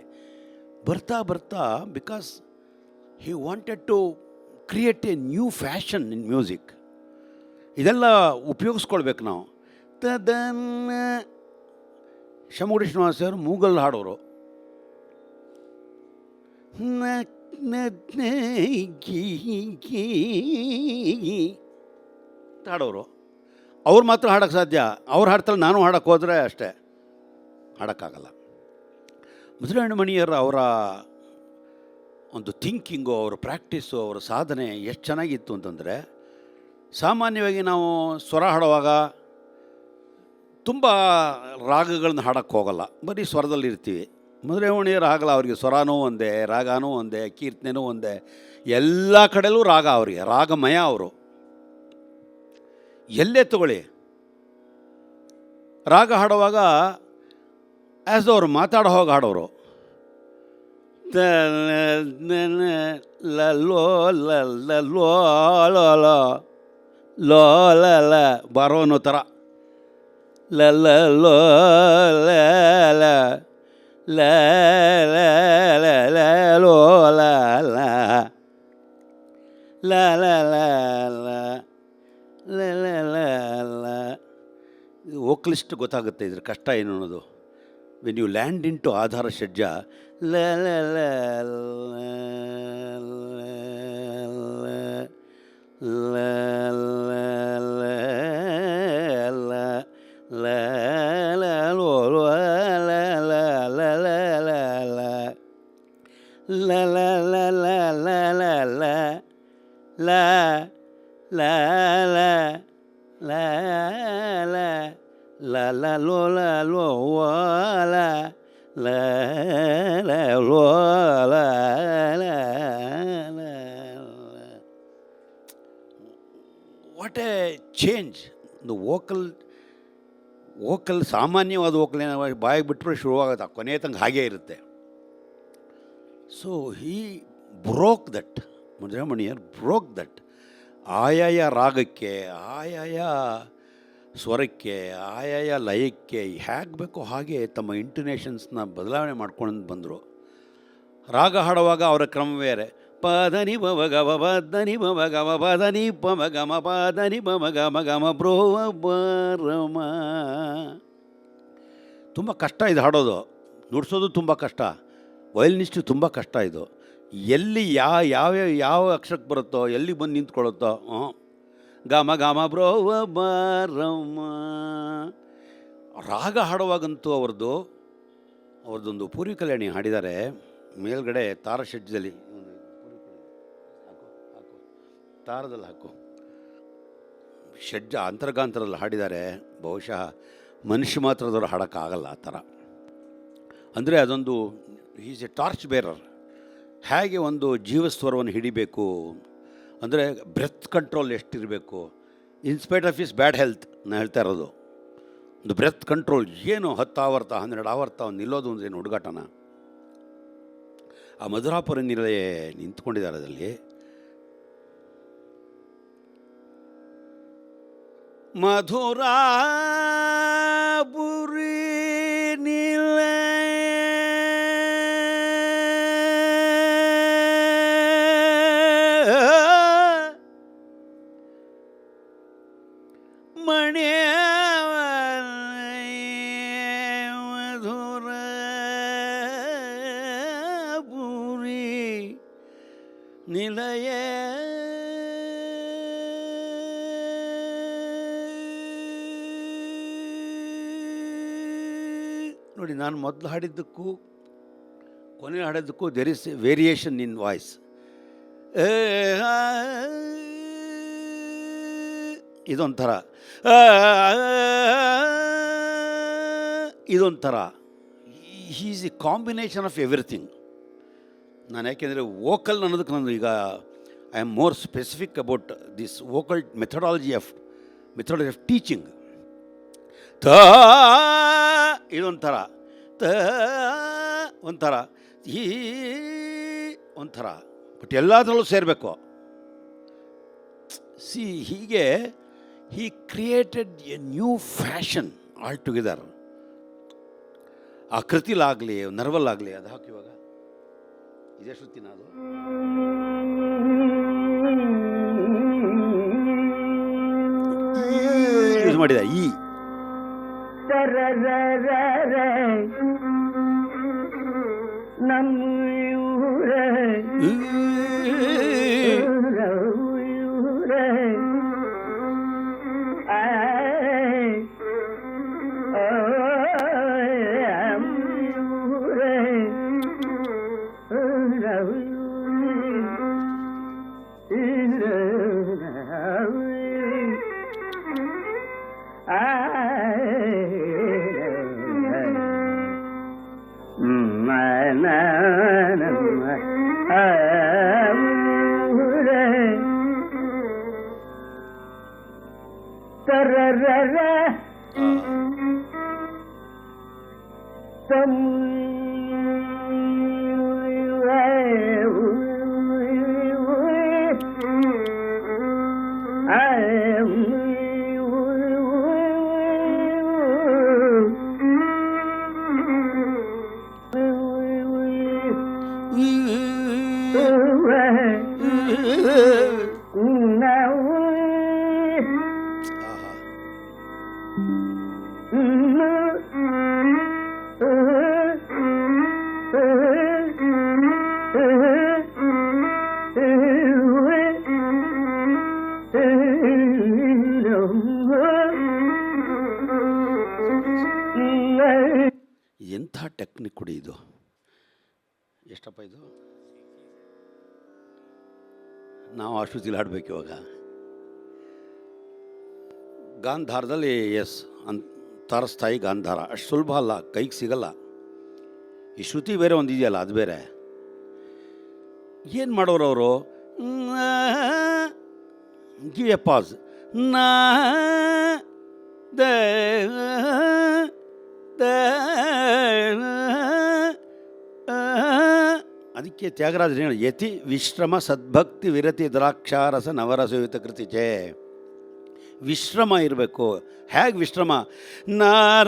ಬರ್ತಾ ಬರ್ತಾ because he wanted to create a new fashion in music. ಇದೆಲ್ಲ ಉಪಯೋಗಿಸ್ಕೊಳ್ಬೇಕು ನಾವು. ಶಮುಡಿ ಶ್ರೀನಿವಾಸ ಅವರು ಮೂಗಲ್ ಹಾಡೋರು, ಹಾಡೋರು. ಅವ್ರು ಮಾತ್ರ ಹಾಡೋಕ್ಕೆ ಸಾಧ್ಯ. ಅವ್ರು ಹಾಡ್ತಾರೆ, ನಾನು ಹಾಡೋಕ್ಕೆ ಹೋದರೆ ಅಷ್ಟೇ, ಹಾಡೋಕ್ಕಾಗಲ್ಲ. ಮುದ್ರಣ್ಣಮಣಿಯರ ಅವರ ಒಂದು ಥಿಂಕಿಂಗು, ಅವರ ಪ್ರಾಕ್ಟೀಸು, ಅವರ ಸಾಧನೆ ಎಷ್ಟು ಚೆನ್ನಾಗಿತ್ತು ಅಂತಂದರೆ, ಸಾಮಾನ್ಯವಾಗಿ ನಾವು ಸ್ವರ ಹಾಡುವಾಗ ತುಂಬ ರಾಗಗಳನ್ನ ಹಾಡೋಕ್ಕೆ ಹೋಗಲ್ಲ, ಬರೀ ಸ್ವರದಲ್ಲಿ ಇರ್ತೀವಿ. ಮುದ್ರಣ್ಣಮಣಿಯರು ಆಗಲ್ಲ, ಅವರಿಗೆ ಸ್ವರನೂ ಒಂದೇ, ರಾಗನೂ ಒಂದೇ, ಕೀರ್ತನೆನೂ ಒಂದೇ, ಎಲ್ಲ ಕಡೆಯಲ್ಲೂ ರಾಗ. ಅವರಿಗೆ ರಾಗಮಯ. ಅವರು ಎಲ್ಲೇ ತಗೊಳ್ಳಿ, ರಾಗ ಹಾಡುವಾಗ ಆ್ಯಸ್ ಅವ್ರು ಮಾತಾಡೋ ಹೋಗಿ ಹಾಡೋರು. ಲೋ ಲೋ ಲೋ ಲ ಬಾರೋ ಅನ್ನೋ ಥರ ಲೋ ಲೋ ವೋಕಲಿಸ್ಟ್ ಗೊತ್ತಾಗುತ್ತೆ ಇದ್ರ ಕಷ್ಟ ಏನು ಅನ್ನೋದು. When you land into ಆಧಾರ ಷಡ್ಜ ಲ ಲ ಲ ಲ ವಾಟ್ ಎ ಚೇಂಜ್. ಒಂದು ವೋಕಲ್ ಸಾಮಾನ್ಯವಾದ ವೋಕಲ್ ಏನೋ ಬಾಯಿಗೆ ಬಿಟ್ಟರೆ ಶುರುವಾಗುತ್ತೆ, ಕೊನೆಯ ತನಕ ಹಾಗೇ ಇರುತ್ತೆ. So he broke that, Madurai Mani Iyer broke that. ಆಯಾಯ ರಾಗಕ್ಕೆ, ಆಯಾಯ ಸ್ವರಕ್ಕೆ, ಆಯಾಯ ಲಯಕ್ಕೆ ಹೇಗೆ ಬೇಕೋ ಹಾಗೆ ತಮ್ಮ ಇಂಟೊನೇಷನ್ಸ್ನ ಬದಲಾವಣೆ ಮಾಡ್ಕೊಂಡು ಬಂದರು. ರಾಗ ಹಾಡುವಾಗ ಅವರ ಕ್ರಮ ಬೇರೆ. ಪದನಿ ಬಮ ಗಮ ಪದನಿ ಬಮ ಗಮ ಪದನಿ ಪಮ ಗಮ ಪದನಿ ಬಮ ಗಮ ಗಮ ಬ್ರೋವ ಬರಮ. ತುಂಬ ಕಷ್ಟ ಇದು ಹಾಡೋದು, ನುಡಿಸೋದು ತುಂಬ ಕಷ್ಟ, ವಯಲಿನಿಸ್ಟು ತುಂಬ ಕಷ್ಟ ಇದು. ಎಲ್ಲಿ ಯಾವ ಅಕ್ಷರಕ್ಕೆ ಬರುತ್ತೋ, ಎಲ್ಲಿ ಬಂದು ನಿಂತ್ಕೊಳ್ಳುತ್ತೋ, ಗಮ ಗಮ ಬ್ರೋವ ಬರಮ. ರಾಗ ಹಾಡುವಾಗಂತೂ ಅವ್ರದ್ದೊಂದು ಪೂರ್ವಿ ಕಲ್ಯಾಣಿ ಹಾಡಿದ್ದಾರೆ ಮೇಲ್ಗಡೆ ತಾರಷಡ್ಜದಲ್ಲಿ. ತಾರದಲ್ಲಿ ಹಾಕು, ಷಡ್ಜ ಅಂತರ್ಗಾಂತರಲ್ಲಿ ಹಾಡಿದ್ದಾರೆ. ಬಹುಶಃ ಮನುಷ್ಯ ಮಾತ್ರದವ್ರು ಹಾಡೋಕ್ಕಾಗಲ್ಲ ಆ ಥರ. ಅಂದರೆ ಅದೊಂದು ಈಸ್ ಎ ಟಾರ್ಚ್ ಬೇರರ್. ಹೇಗೆ ಒಂದು ಜೀವಸ್ವರವನ್ನು ಹಿಡಿಬೇಕು ಅಂದರೆ ಬ್ರೆತ್ ಕಂಟ್ರೋಲ್ ಎಷ್ಟಿರಬೇಕು. In spite of is bad health ನಾನು ಹೇಳ್ತಾ ಇರೋದು. ಒಂದು ಬ್ರೆತ್ ಕಂಟ್ರೋಲ್ ಏನು 10 ಆವರ್ತ 12 ಆವರ್ತ ನಿಲ್ಲೋದು ಅಂದರೆ ಏನು ಹುಡುಗಾಟನ. ಆ ಮಧುರಾಪುರ ನಿಲಯ ನಿಂತ್ಕೊಂಡಿದ್ದಾರೆ ಅದರಲ್ಲಿ. ಮಧುರಾಪುರಿ ನಿಲಯ ನಿಲಯ ನೋಡಿ, ನಾನು ಮೊದಲು ಹಾಡಿದ್ದಕ್ಕೂ ಕೊನೆ ಹಾಡಿದ್ದಕ್ಕೂ there is variation in voice. ಇದೊಂಥರ, ಇದೊಂಥರ. Is a combination of everything. ನಾನು ಯಾಕೆಂದರೆ ವೋಕಲ್ ಅನ್ನೋದಕ್ಕೆ ನಾನು ಈಗ I am more specific about this vocal methodology of teaching. ತ ಇದೊಂಥರ, ತ ಒಂಥರ, ಈ ಒಂಥರ, ಬಟ್ ಎಲ್ಲದರಲ್ಲೂ ಸೇರಬೇಕು. ಸಿ ಹೀಗೆ ಹಿ created A new fashion all together. ಆ ಕೃತಿಲಾಗಲಿ ನರ್ವಲ್ಲಾಗಲಿ ಅದು ಹಾಕಿ ಇವಾಗ ಇದೇ ಶ್ರುತಿನ ಅದು ಯೂಸ್ ಮಾಡಿದ ಈ ಎಂಥ ಟೆಕ್ನಿಕ್ ಕೊಡಿ ಇದು. ಎಷ್ಟಪ್ಪ ಇದು? ನಾವು ಆ ಶ್ರುತಿಲಿ ಹಾಡಬೇಕು ಇವಾಗ. ಗಾಂಧಾರದಲ್ಲಿ ಎಸ್ ತಾರಸ್ಥಾಯಿ ಗಾಂಧಾರ ಅಷ್ಟು ಸುಲಭ ಅಲ್ಲ, ಕೈಗೆ ಸಿಗಲ್ಲ. ಈ ಶ್ರುತಿ ಬೇರೆ ಒಂದು ಇದೆಯಲ್ಲ, ಅದು ಬೇರೆ. ಏನು ಮಾಡೋರು ಅವರು? Give A pass. ನಾ ದ ಅದಕ್ಕೆ ತ್ಯಾಗರಾಜರು ಹೇಳಿ ಯತಿ ವಿಶ್ರಮ ಸದ್ಭಕ್ತಿ ವಿರತಿ ದ್ರಾಕ್ಷಾರಸ ನವರಸಯುತ ಕೃತಿಚೆ. ವಿಶ್ರಮ ಇರಬೇಕು. ಹೇಗೆ ವಿಶ್ರಮ? ನಾರ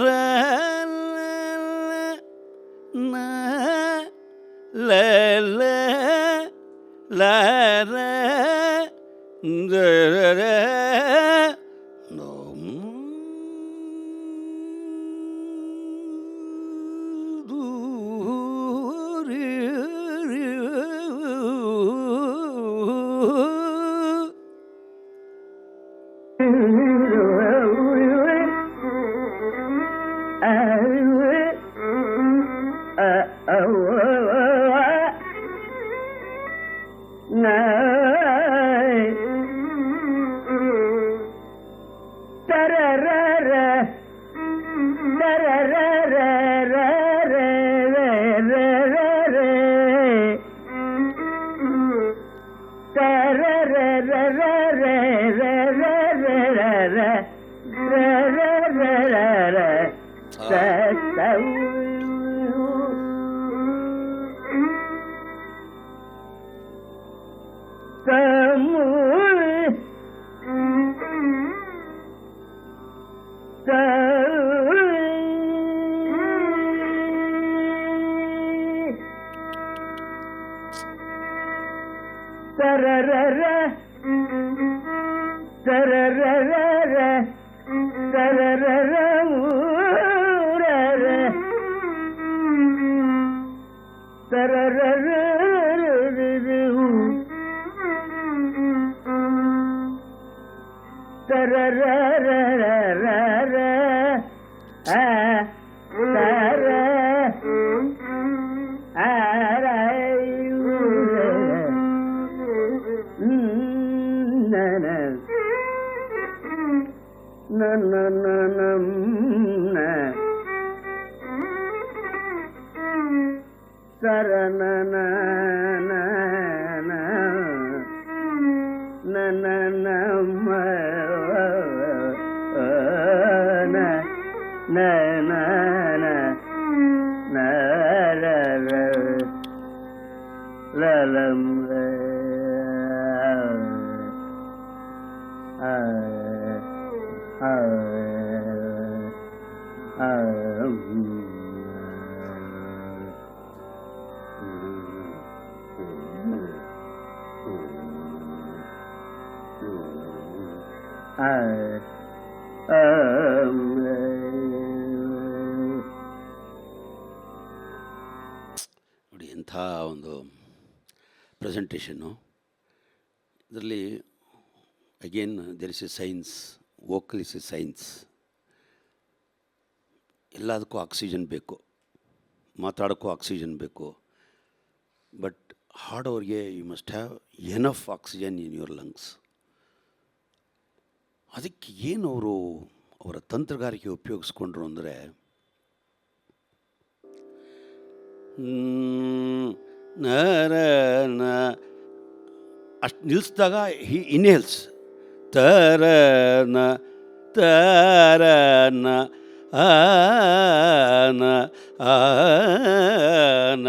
ನ ನ ನ ನ ಲ ಲ ಲ ಲಂ ಲ ಆ ಆ ಆ ನೋಡಿ ಎಂಥ ಒಂದು ಪ್ರೆಸೆಂಟೇಷನ್ನು. ಇದರಲ್ಲಿ again there is a science, vocal is a science. ಎಲ್ಲದಕ್ಕೂ ಆಕ್ಸಿಜನ್ ಬೇಕು, ಮಾತಾಡೋಕ್ಕೂ ಆಕ್ಸಿಜನ್ ಬೇಕು. ಬಟ್ ಹಾಡೋರಿಗೆ you must have enough oxygen in your lungs. ಅದಕ್ಕೆ ಏನು ಅವರು ಅವರ ತಂತ್ರಗಾರಿಕೆ ಉಪಯೋಗಿಸ್ಕೊಂಡ್ರು ಅಂದರೆ, ನರ ನ ಅಷ್ಟು ನಿಲ್ಲಿಸಿದಾಗ ಹಿ ಇನ್ಹೇಲ್ಸ್ ತರನ ತರನ ಆನ ಆನ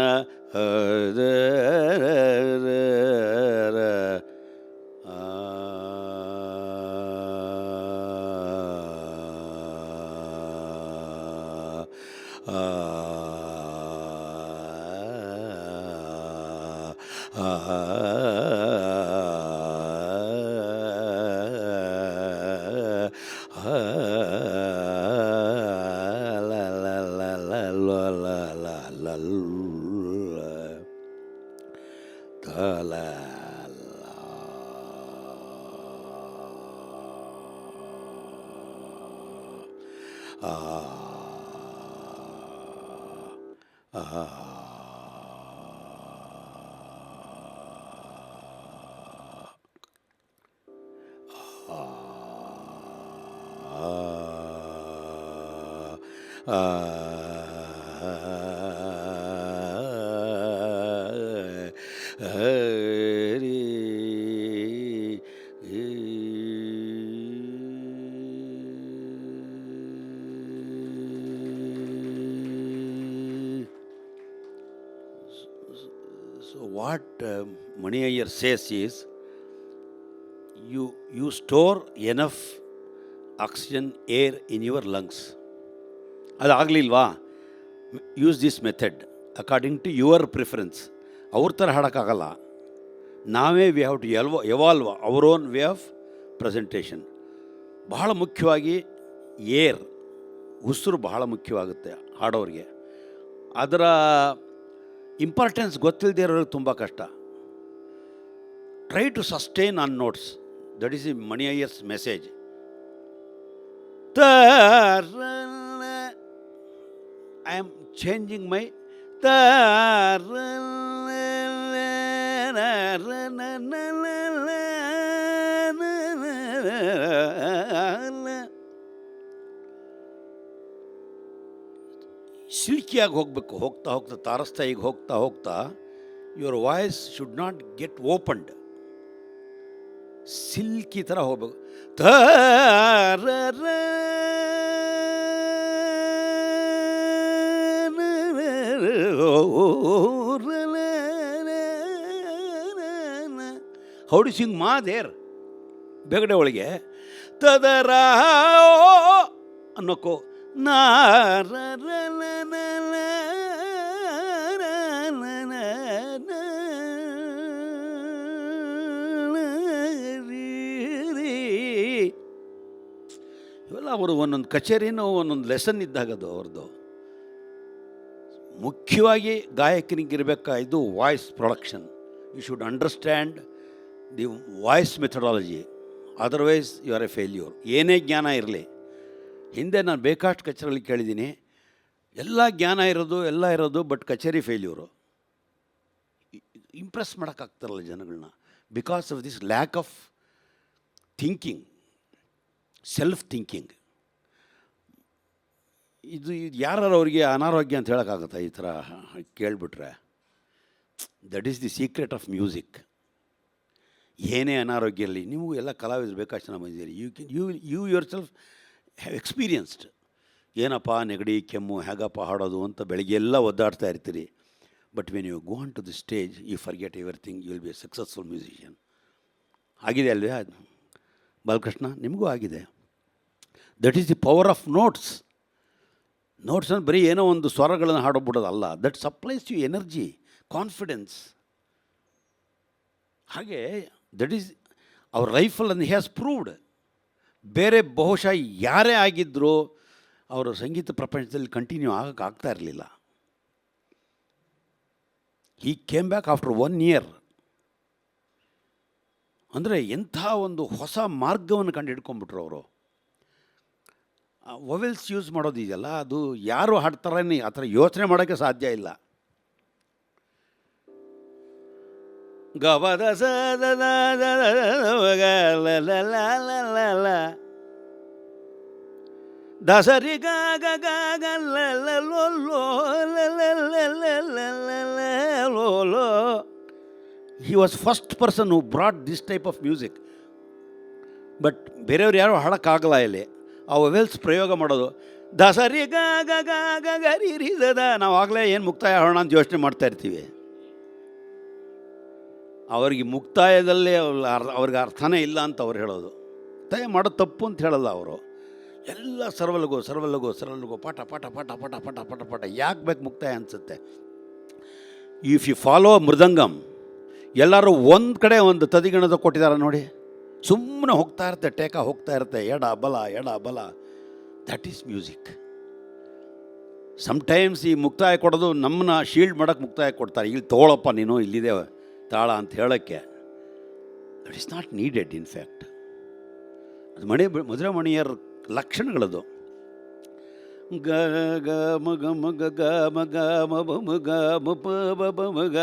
So what Mani Iyer says is, you store enough oxygen air in your lungs. ಅದು ಆಗಲಿಲ್ವಾ, use this method according to your preference. ಅವ್ರ ಥರ ಹಾಡೋಕ್ಕಾಗಲ್ಲ, ನಾವೇ we have to evolve our own way of presentation. ಬಹಳ ಮುಖ್ಯವಾಗಿ ಏರ್, ಉಸಿರು ಬಹಳ ಮುಖ್ಯವಾಗುತ್ತೆ ಹಾಡೋರಿಗೆ. ಅದರ ಇಂಪಾರ್ಟೆನ್ಸ್ ಗೊತ್ತಿಲ್ಲದೆ ಇರೋರಿಗೆ ತುಂಬ ಕಷ್ಟ. Try to sustain on notes, that is Mani Iyer's message. I am changing my ಸಿಲ್ಕಿಯಾಗಿ ಹೋಗಬೇಕು. ಹೋಗ್ತಾ ಹೋಗ್ತಾ ತಾರಸ್ಥಾಯಿಗೆ ಹೋಗ್ತಾ ಹೋಗ್ತಾ your voice should not get opened. Silky ಥರ ಹೋಗ್ಬೇಕು. ಹೌ ಡು ಸಿಂಗ್ ಮಾ ದೇರ್ ಬೆಗಡೆ ಒಳಗೆ ತದರ ಅನ್ನೋಕ್ಕೋ ನಾರ ಇವೆಲ್ಲ ಅವರು ಒಂದೊಂದು ಕಚೇರಿನೂ ಒಂದೊಂದು ಲೆಸನ್ ಇದ್ದಾಗದು ಅವ್ರದ್ದು. ಮುಖ್ಯವಾಗಿ ಗಾಯಕನಿಗಿರಬೇಕಾದ್ದು voice production. You should understand the voice methodology, otherwise you are a failure. ಏನೇ ಜ್ಞಾನ ಇರಲಿ. ಹಿಂದೆ ನಾನು ಬೇಕಾಷ್ಟು ಕಚೇರಿಯಲ್ಲಿ ಕೇಳಿದ್ದೀನಿ, ಎಲ್ಲ ಜ್ಞಾನ ಇರೋದು ಎಲ್ಲ ಇರೋದು, ಬಟ್ ಕಚೇರಿ ಫೇಲ್ಯೂರು. ಇಂಪ್ರೆಸ್ ಮಾಡೋಕ್ಕಾಗ್ತಾರಲ್ಲ ಜನಗಳನ್ನ, because of this lack of thinking, self thinking. ಇದು ಯಾರು ಅವ್ರಿಗೆ ಅನಾರೋಗ್ಯ ಅಂತ ಹೇಳೋಕ್ಕಾಗುತ್ತಾ ಈ ಥರ ಕೇಳಿಬಿಟ್ರೆ? That is the secret of music. ಏನೇ ಅನಾರೋಗ್ಯ ಇರಲಿ, ನೀವು ಎಲ್ಲ ಕಲಾವಿದರು ಬೇಕಾಷ್ಟು ಜನ ಬಂದಿದ್ದೀರಿ, you yourself have experienced. ಏನಪ್ಪ ನೆಗಡಿ ಕೆಮ್ಮು ಹೇಗಪ್ಪ ಹಾಡೋದು ಅಂತ ಬೆಳಗ್ಗೆ ಎಲ್ಲ ಒದ್ದಾಡ್ತಾ ಇರ್ತೀರಿ. But when you go on to the stage you forget everything, you will be a successful musician. ಆಗಿದೆ ಅಲ್ವೇ ಬಾಲಕೃಷ್ಣ? ನಿಮಗೂ ಆಗಿದೆ. That is the power of notes. Notes ಅಂದರೆ ಬರೀ ಏನೋ ಒಂದು ಸ್ವರಗಳನ್ನು ಹಾಡೋಗ್ಬಿಡೋದಲ್ಲ. That supplies you energy, confidence. ಹಾಗೆ ದಟ್ ಈಸ್ ಅವರ್ ಲೈಫಲ್ಲಿ ಹ್ಯಾಸ್ ಪ್ರೂವ್ಡ್. ಬೇರೆ ಬಹುಶಃ ಯಾರೇ ಆಗಿದ್ದರೂ ಅವರು ಸಂಗೀತ ಪ್ರಪಂಚದಲ್ಲಿ ಕಂಟಿನ್ಯೂ ಆಗ್ತಾ ಇರಲಿಲ್ಲ. ಹೀ ಕೇಮ್ ಬ್ಯಾಕ್ ಆಫ್ಟರ್ 1 year. ಅಂದರೆ ಎಂಥ ಒಂದು ಹೊಸ ಮಾರ್ಗವನ್ನು ಕಂಡು ಹಿಡ್ಕೊಂಡ್ಬಿಟ್ರು ಅವರು. ವೊವೆಲ್ಸ್ ಯೂಸ್ ಮಾಡೋದು ಇದೆಯಲ್ಲ, ಅದು ಯಾರು ಹಾಡ್ತಾರೇ ಆ ಥರ ಯೋಚನೆ ಮಾಡೋಕ್ಕೆ ಸಾಧ್ಯ ಇಲ್ಲ. ಗಬದ ಸ ದಸರಿ ಗ low. He was first person who brought this type of music. But ಬೇರೆಯವ್ರು ಯಾರು ಹಾಡೋಕ್ಕಾಗಲ್ಲ ಇಲ್ಲಿ. ಆ ವೆಲ್ಸ್ ಪ್ರಯೋಗ ಮಾಡೋದು ದಸರಿ ಗರಿ ರೀಸದ. ನಾವು ಆಗಲೇ ಏನು ಮುಕ್ತಾಯ ಹಾಡೋಣ ಅಂತ ಯೋಚನೆ ಮಾಡ್ತಾ ಇರ್ತೀವಿ. ಅವ್ರಿಗೆ ಮುಕ್ತಾಯದಲ್ಲೇ ಅವ್ರಿಗೆ ಅರ್ಥನೇ ಇಲ್ಲ ಅಂತ ಅವ್ರು ಹೇಳೋದು. ಮುಕ್ತಾಯ ಮಾಡೋದು ತಪ್ಪು ಅಂತ ಹೇಳಲ್ಲ ಅವರು. ಎಲ್ಲ ಸರ್ವಲಗು ಪಾಠ ಪಾಠ ಪಾಠ ಪಾಠ ಪಾಠ ಪಾಠ ಪಾಠ. ಯಾಕೆ ಬೇಕು ಮುಕ್ತಾಯ ಅನಿಸುತ್ತೆ? ಇಫ್ ಯು ಫಾಲೋ ಮೃದಂಗಮ್, ಎಲ್ಲರೂ ಒಂದು ಕಡೆ ಒಂದು ತದಿಗಣದ ಕೊಟ್ಟಿದ್ದಾರೆ ನೋಡಿ, ಸುಮ್ಮನೆ ಹೋಗ್ತಾ ಇರುತ್ತೆ, ಟೇಕ ಹೋಗ್ತಾ ಇರುತ್ತೆ, ಎಡ ಬಲ. That is music. ಸಮ್ಟೈಮ್ಸ್ ಈ ಮುಕ್ತಾಯ ಕೊಡೋದು ನಮ್ಮನ್ನ ಶೀಲ್ಡ್ ಮಾಡೋಕ್ಕೆ ಮುಕ್ತಾಯ ಕೊಡ್ತಾರೆ. ಇಲ್ಲಿ ತೊಗೊಳಪ್ಪ ನೀನು, ಇಲ್ಲಿದೆ ತಾಳ ಅಂತ ಹೇಳೋಕ್ಕೆ. That is not needed. In fact ಅದು ಮಧುರ ಮಣಿಯರ ಲಕ್ಷಣಗಳದು. ಗ ಗ ಮಗ ಮಗ ಗ ಮಗ ಮಗ ಮಪ ಬ ಮಗ.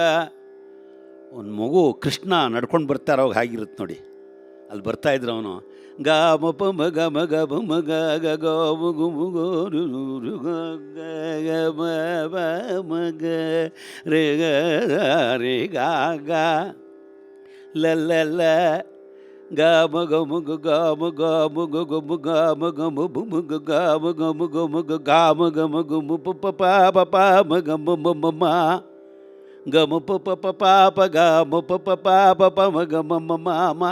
ಒಂದು ಮಗು ಕೃಷ್ಣ ನಡ್ಕೊಂಡು ಬರ್ತಾ ಇರೋವಾಗ ಹಾಗಿರುತ್ತೆ ನೋಡಿ, ಅಲ್ಲಿ ಬರ್ತಾಯಿದ್ರು ಅವನು. ಗ ಮಪ ಮಗ ಮಗ ಬ ಮಗ ಗ ಗ ಮಗು ಮಗು ರು ಗ ಮ ಮಗ ರೇ ಗ ರೇ ಗ ಗ ಲ ಗ ಮಗ ಮಗ ಗ ಮಗ ಮಗ ಗ ಮಗ ಮಗ ಮಬ ಮಗ ಗ ಮಗ ಮಗ ಮಗ ಗ ಮಗ ಮಗ ಮುಪ ಪ ಪ ಮಗ ಮ ಮ ಗ ಮ ಪ ಪ ಪ ಗ ಮ ಪ ಪ ಮಗ ಮ ಮ.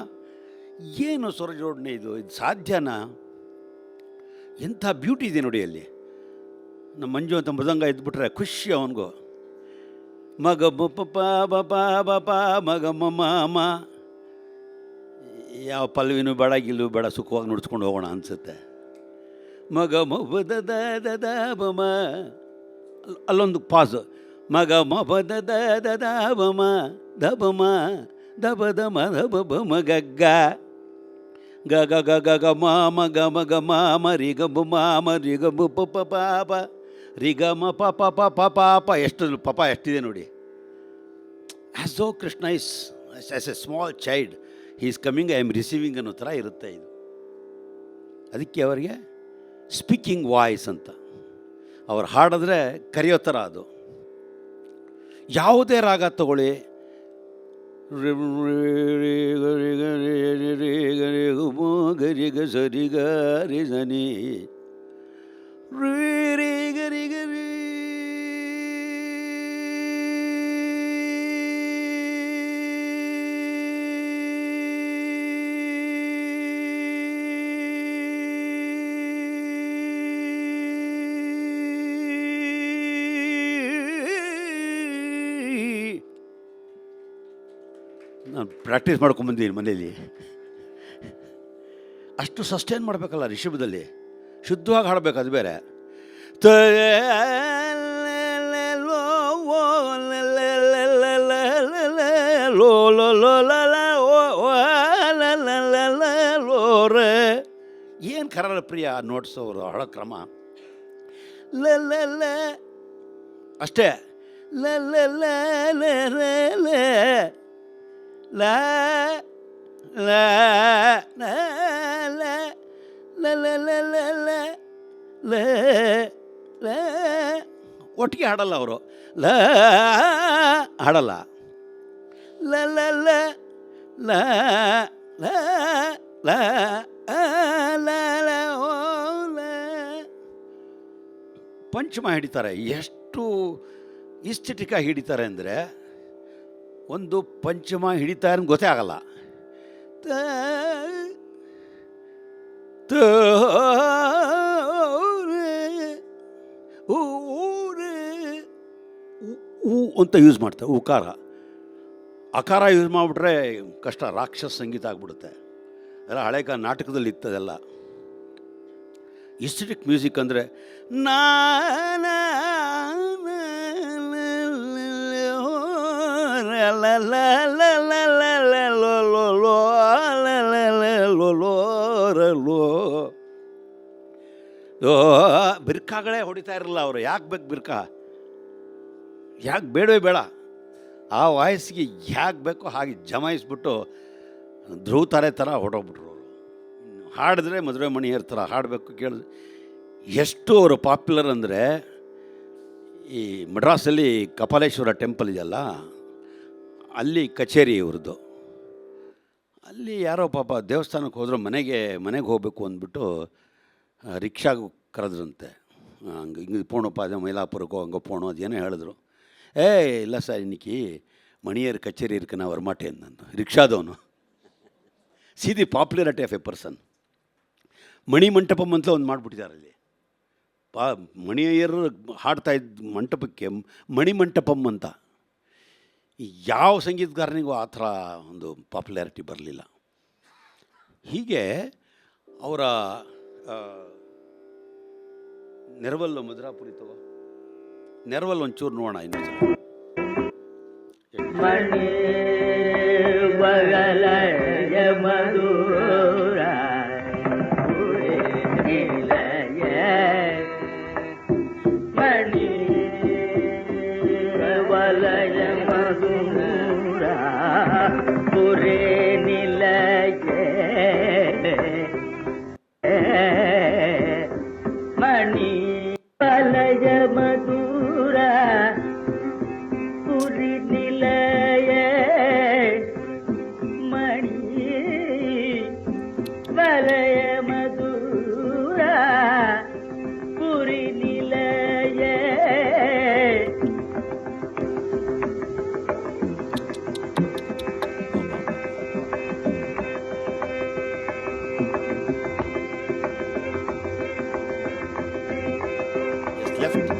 ಏನು ಸ್ವರ ಜೋಡಣೆ ಇದು ಸಾಧ್ಯನಾ? ಎಂಥ ಬ್ಯೂಟಿ ಇದೆ ನೋಡಿ ಅಲ್ಲಿ. ನಮ್ಮ ಮಂಜು ಅಂತ ಮೃದಂಗ ಇದ್ಬಿಟ್ರೆ ಖುಷಿ ಅವನಿಗೂ. ಮಗ ಮ ಪ ಪ ಮಗ ಮ. ಯಾವ ಪಲ್ವಿನೂ ಬೇಡ, ಗಿಲ್ಲು ಬೇಡ, ಸುಖವಾಗಿ ನುಡ್ಸ್ಕೊಂಡು ಹೋಗೋಣ ಅನಿಸುತ್ತೆ. ಮಗ ಮಬ ದ ಬಮ, ಅಲ್ಲೊಂದು ಪಾಸು. ಮಗ ಮಬ ದ ಬಮ ದಬಮ ದಬ ದಮ ದಬ ಬಮ ಗಗ್ಗ ಗ ಗ ಗ ಗ ಗ ಮ ಗ ಮ ಗ ಮ ರಿ ಗ ಬ ಮ ರಿ ಗ ಬ ಪ ಪ ಪ ರಿ ಗ ಮ ಪ ಪ ಪ ಪ ಪ. ಎಷ್ಟು ಪಾಪ ಎಷ್ಟಿದೆ ನೋಡಿ. ಆ್ಯಸ್ ದೋ Krishna is as A small child, he is coming, I am receiving ಅನ್ನೋ ಥರ ಇರುತ್ತೆ ಇದು. ಅದಕ್ಕೆ ಅವರಿಗೆ ಸ್ಪೀಕಿಂಗ್ ವಾಯ್ಸ್ ಅಂತ. ಅವ್ರು ಹಾಡಿದ್ರೆ ಕರೆಯೋ ಥರ ಅದು. ಯಾವುದೇ ರಾಗ ತಗೊಳ್ಳಿ, ಗರಿ ಗ ಸರಿ ಗ ರಿ ಸನಿ ರೀ ಗರಿ ಗರಿ. ನಾನು ಪ್ರಾಕ್ಟೀಸ್ ಮಾಡ್ಕೊಂಬಂದಿದ್ದೀನಿ ಮನೇಲಿ. ಅಷ್ಟು ಸಸ್ಟೈನ್ ಮಾಡಬೇಕಲ್ಲ ರಿಷಭದಲ್ಲಿ, ಶುದ್ಧವಾಗಿ ಹಾಡಬೇಕು, ಅದು ಬೇರೆ. ಏನು ಕರಳ ಪ್ರಿಯ ನೋಟ್ಸ್ ಅವರು ಹಾಡೋ ಕ್ರಮ. ಅಷ್ಟೇ. ಲ ಲ ಲ ಲ ಲ ಲ ಒಟ್ಟಿಗೆ ಹಾಡಲ್ಲ ಅವರು. ಲ ಹಾಡಲ್ಲ. ಲ ಲ ಲ ಲ ಲ ಲ ಲ ಲ ಓ ಲ. ಪಂಚಮ ಹಿಡಿತಾರೆ. ಎಷ್ಟು ಇಸ್ಟೆಟಿಕಾಗಿ ಹಿಡಿತಾರೆ ಅಂದರೆ, ಒಂದು ಪಂಚಮ ಹಿಡಿತಾರೆ ಅಂತ ಗೊತ್ತೇ ಆಗಲ್ಲ. ಅಂತ ಯೂಸ್ ಮಾಡ್ತಾರೆ. ಉಕಾರ ಅಕಾರ ಯೂಸ್ ಮಾಡಿಬಿಟ್ರೆ ಕಷ್ಟ, ರಾಕ್ಷಸ ಸಂಗೀತ ಆಗಿಬಿಡುತ್ತೆ. ಎಲ್ಲ ಹಳೆ ನಾಟಕದಲ್ಲಿ ಇತ್ತದೆಲ್ಲ. ಇಸ್ಟೆಟಿಕ್ ಮ್ಯೂಸಿಕ್ ಅಂದರೆ ಬಿರ್ಕಾಗಳೇ ಹೊಡಿತಾ ಇರಲಿಲ್ಲ ಅವರು. ಯಾಕೆ ಬೇಕು ಬಿರ್ಕ? ಯಾಕೆ ಬೇಡವೇ ಬೇಡ. ಆ ವಾಯ್ಸ್ಗೆ ಯಾಕೆ ಬೇಕೋ ಹಾಗೆ ಜಮಾಯಿಸ್ಬಿಟ್ಟು ಧ್ರುವ ತಾರೆ ಥರ ಹೊಡೋಗ್ಬಿಟ್ರು ಅವರು. ಹಾಡಿದ್ರೆ ಮದುವೆ ಮಣಿಯರ ಥರ ಹಾಡಬೇಕು. ಕೇಳಿದ್ರೆ ಎಷ್ಟು ಅವರು ಪಾಪ್ಯುಲರ್ ಅಂದರೆ, ಈ ಮಡ್ರಾಸಲ್ಲಿ ಕಪಾಲೇಶ್ವರ ಟೆಂಪಲ್ ಇದೆಯಲ್ಲ, ಅಲ್ಲಿ ಕಚೇರಿ ಇವ್ರದ್ದು. ಅಲ್ಲಿ ಯಾರೋ ಪಾಪ ದೇವಸ್ಥಾನಕ್ಕೆ ಹೋದ್ರೆ ಮನೆಗೆ ಹೋಗಬೇಕು ಅಂದ್ಬಿಟ್ಟು ರಿಕ್ಷಾಗೆ ಕರೆದ್ರಂತೆ. ಹಂಗೆ ಹಿಂಗೆ ಪೋಣಪ್ಪ ಅದೇ ಮೈಲಾಪುರಕ್ಕೋ ಹಂಗೆ ಪೋಣೋ ಅದೇನೋ ಹೇಳಿದ್ರು. ಇಲ್ಲ ಸರ್, ಇನ್ನಿಕ್ಕಿ ಮಣಿಯರ್ ಕಚೇರಿ ಇರ್ಕನ ವರ್ಮಾಟೆ ಅಂದಂತ ರಿಕ್ಷಾದವನು. ಸೀದಿ ಪಾಪ್ಯುಲಾರಿಟಿ ಆಫ್ ಎ ಪರ್ಸನ್. ಮಣಿಮಂಟಪಂ ಅಂತ ಒಂದು ಮಾಡಿಬಿಟ್ಟಿದ್ದಾರೆ ಅಲ್ಲಿ. ಮಣಿಯರು ಹಾಡ್ತಾ ಇದ್ದ ಮಂಟಪಕ್ಕೆ ಮಣಿಮಂಟಪಂ ಅಂತ. ಯಾವ ಸಂಗೀತಗಾರನಿಗೂ ಆ ಥರ ಒಂದು ಪಾಪ್ಯುಲಾರಿಟಿ ಬರಲಿಲ್ಲ. ಹೀಗೆ ಅವರ ನೆರವಲ್ಲು ಮಧುರಾಪುರಿ ತಗೋ, ನೆರವಲ್ ಒಂಚೂರು ನೋಡೋಣ ಇನ್ನೊಂದು. ಮಣಿ ಬಗಲಯ ಮಧುರ ನಿಲಯ, ಮಣಿ ವಲಯ ಮಧುರ ಪುರೇ ನಿಲಯ, ಮಣಿ ವಲಯ ಮಧುರ ಪುರಿ ನಿಲಯ, ಮಣಿ ವಲಯ ಮಧುರ ಪುರಿ ನಿಲಯ. ಲೆಫ್ಟ್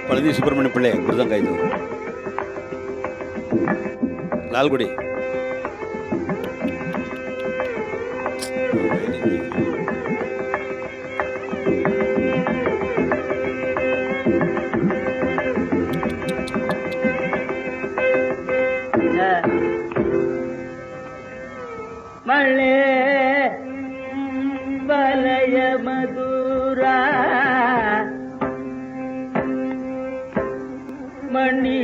ಪಳದಿ ಸುಬ್ರಹ್ಮಣ್ಯ ಪಿಳ್ಳೆ ಗುರುದಂಗ, ಇದು ಲಾಲ್ಗುಡಿ. ಮಳೆ ಬಲಯ ಮಧುರ ಮಣಿ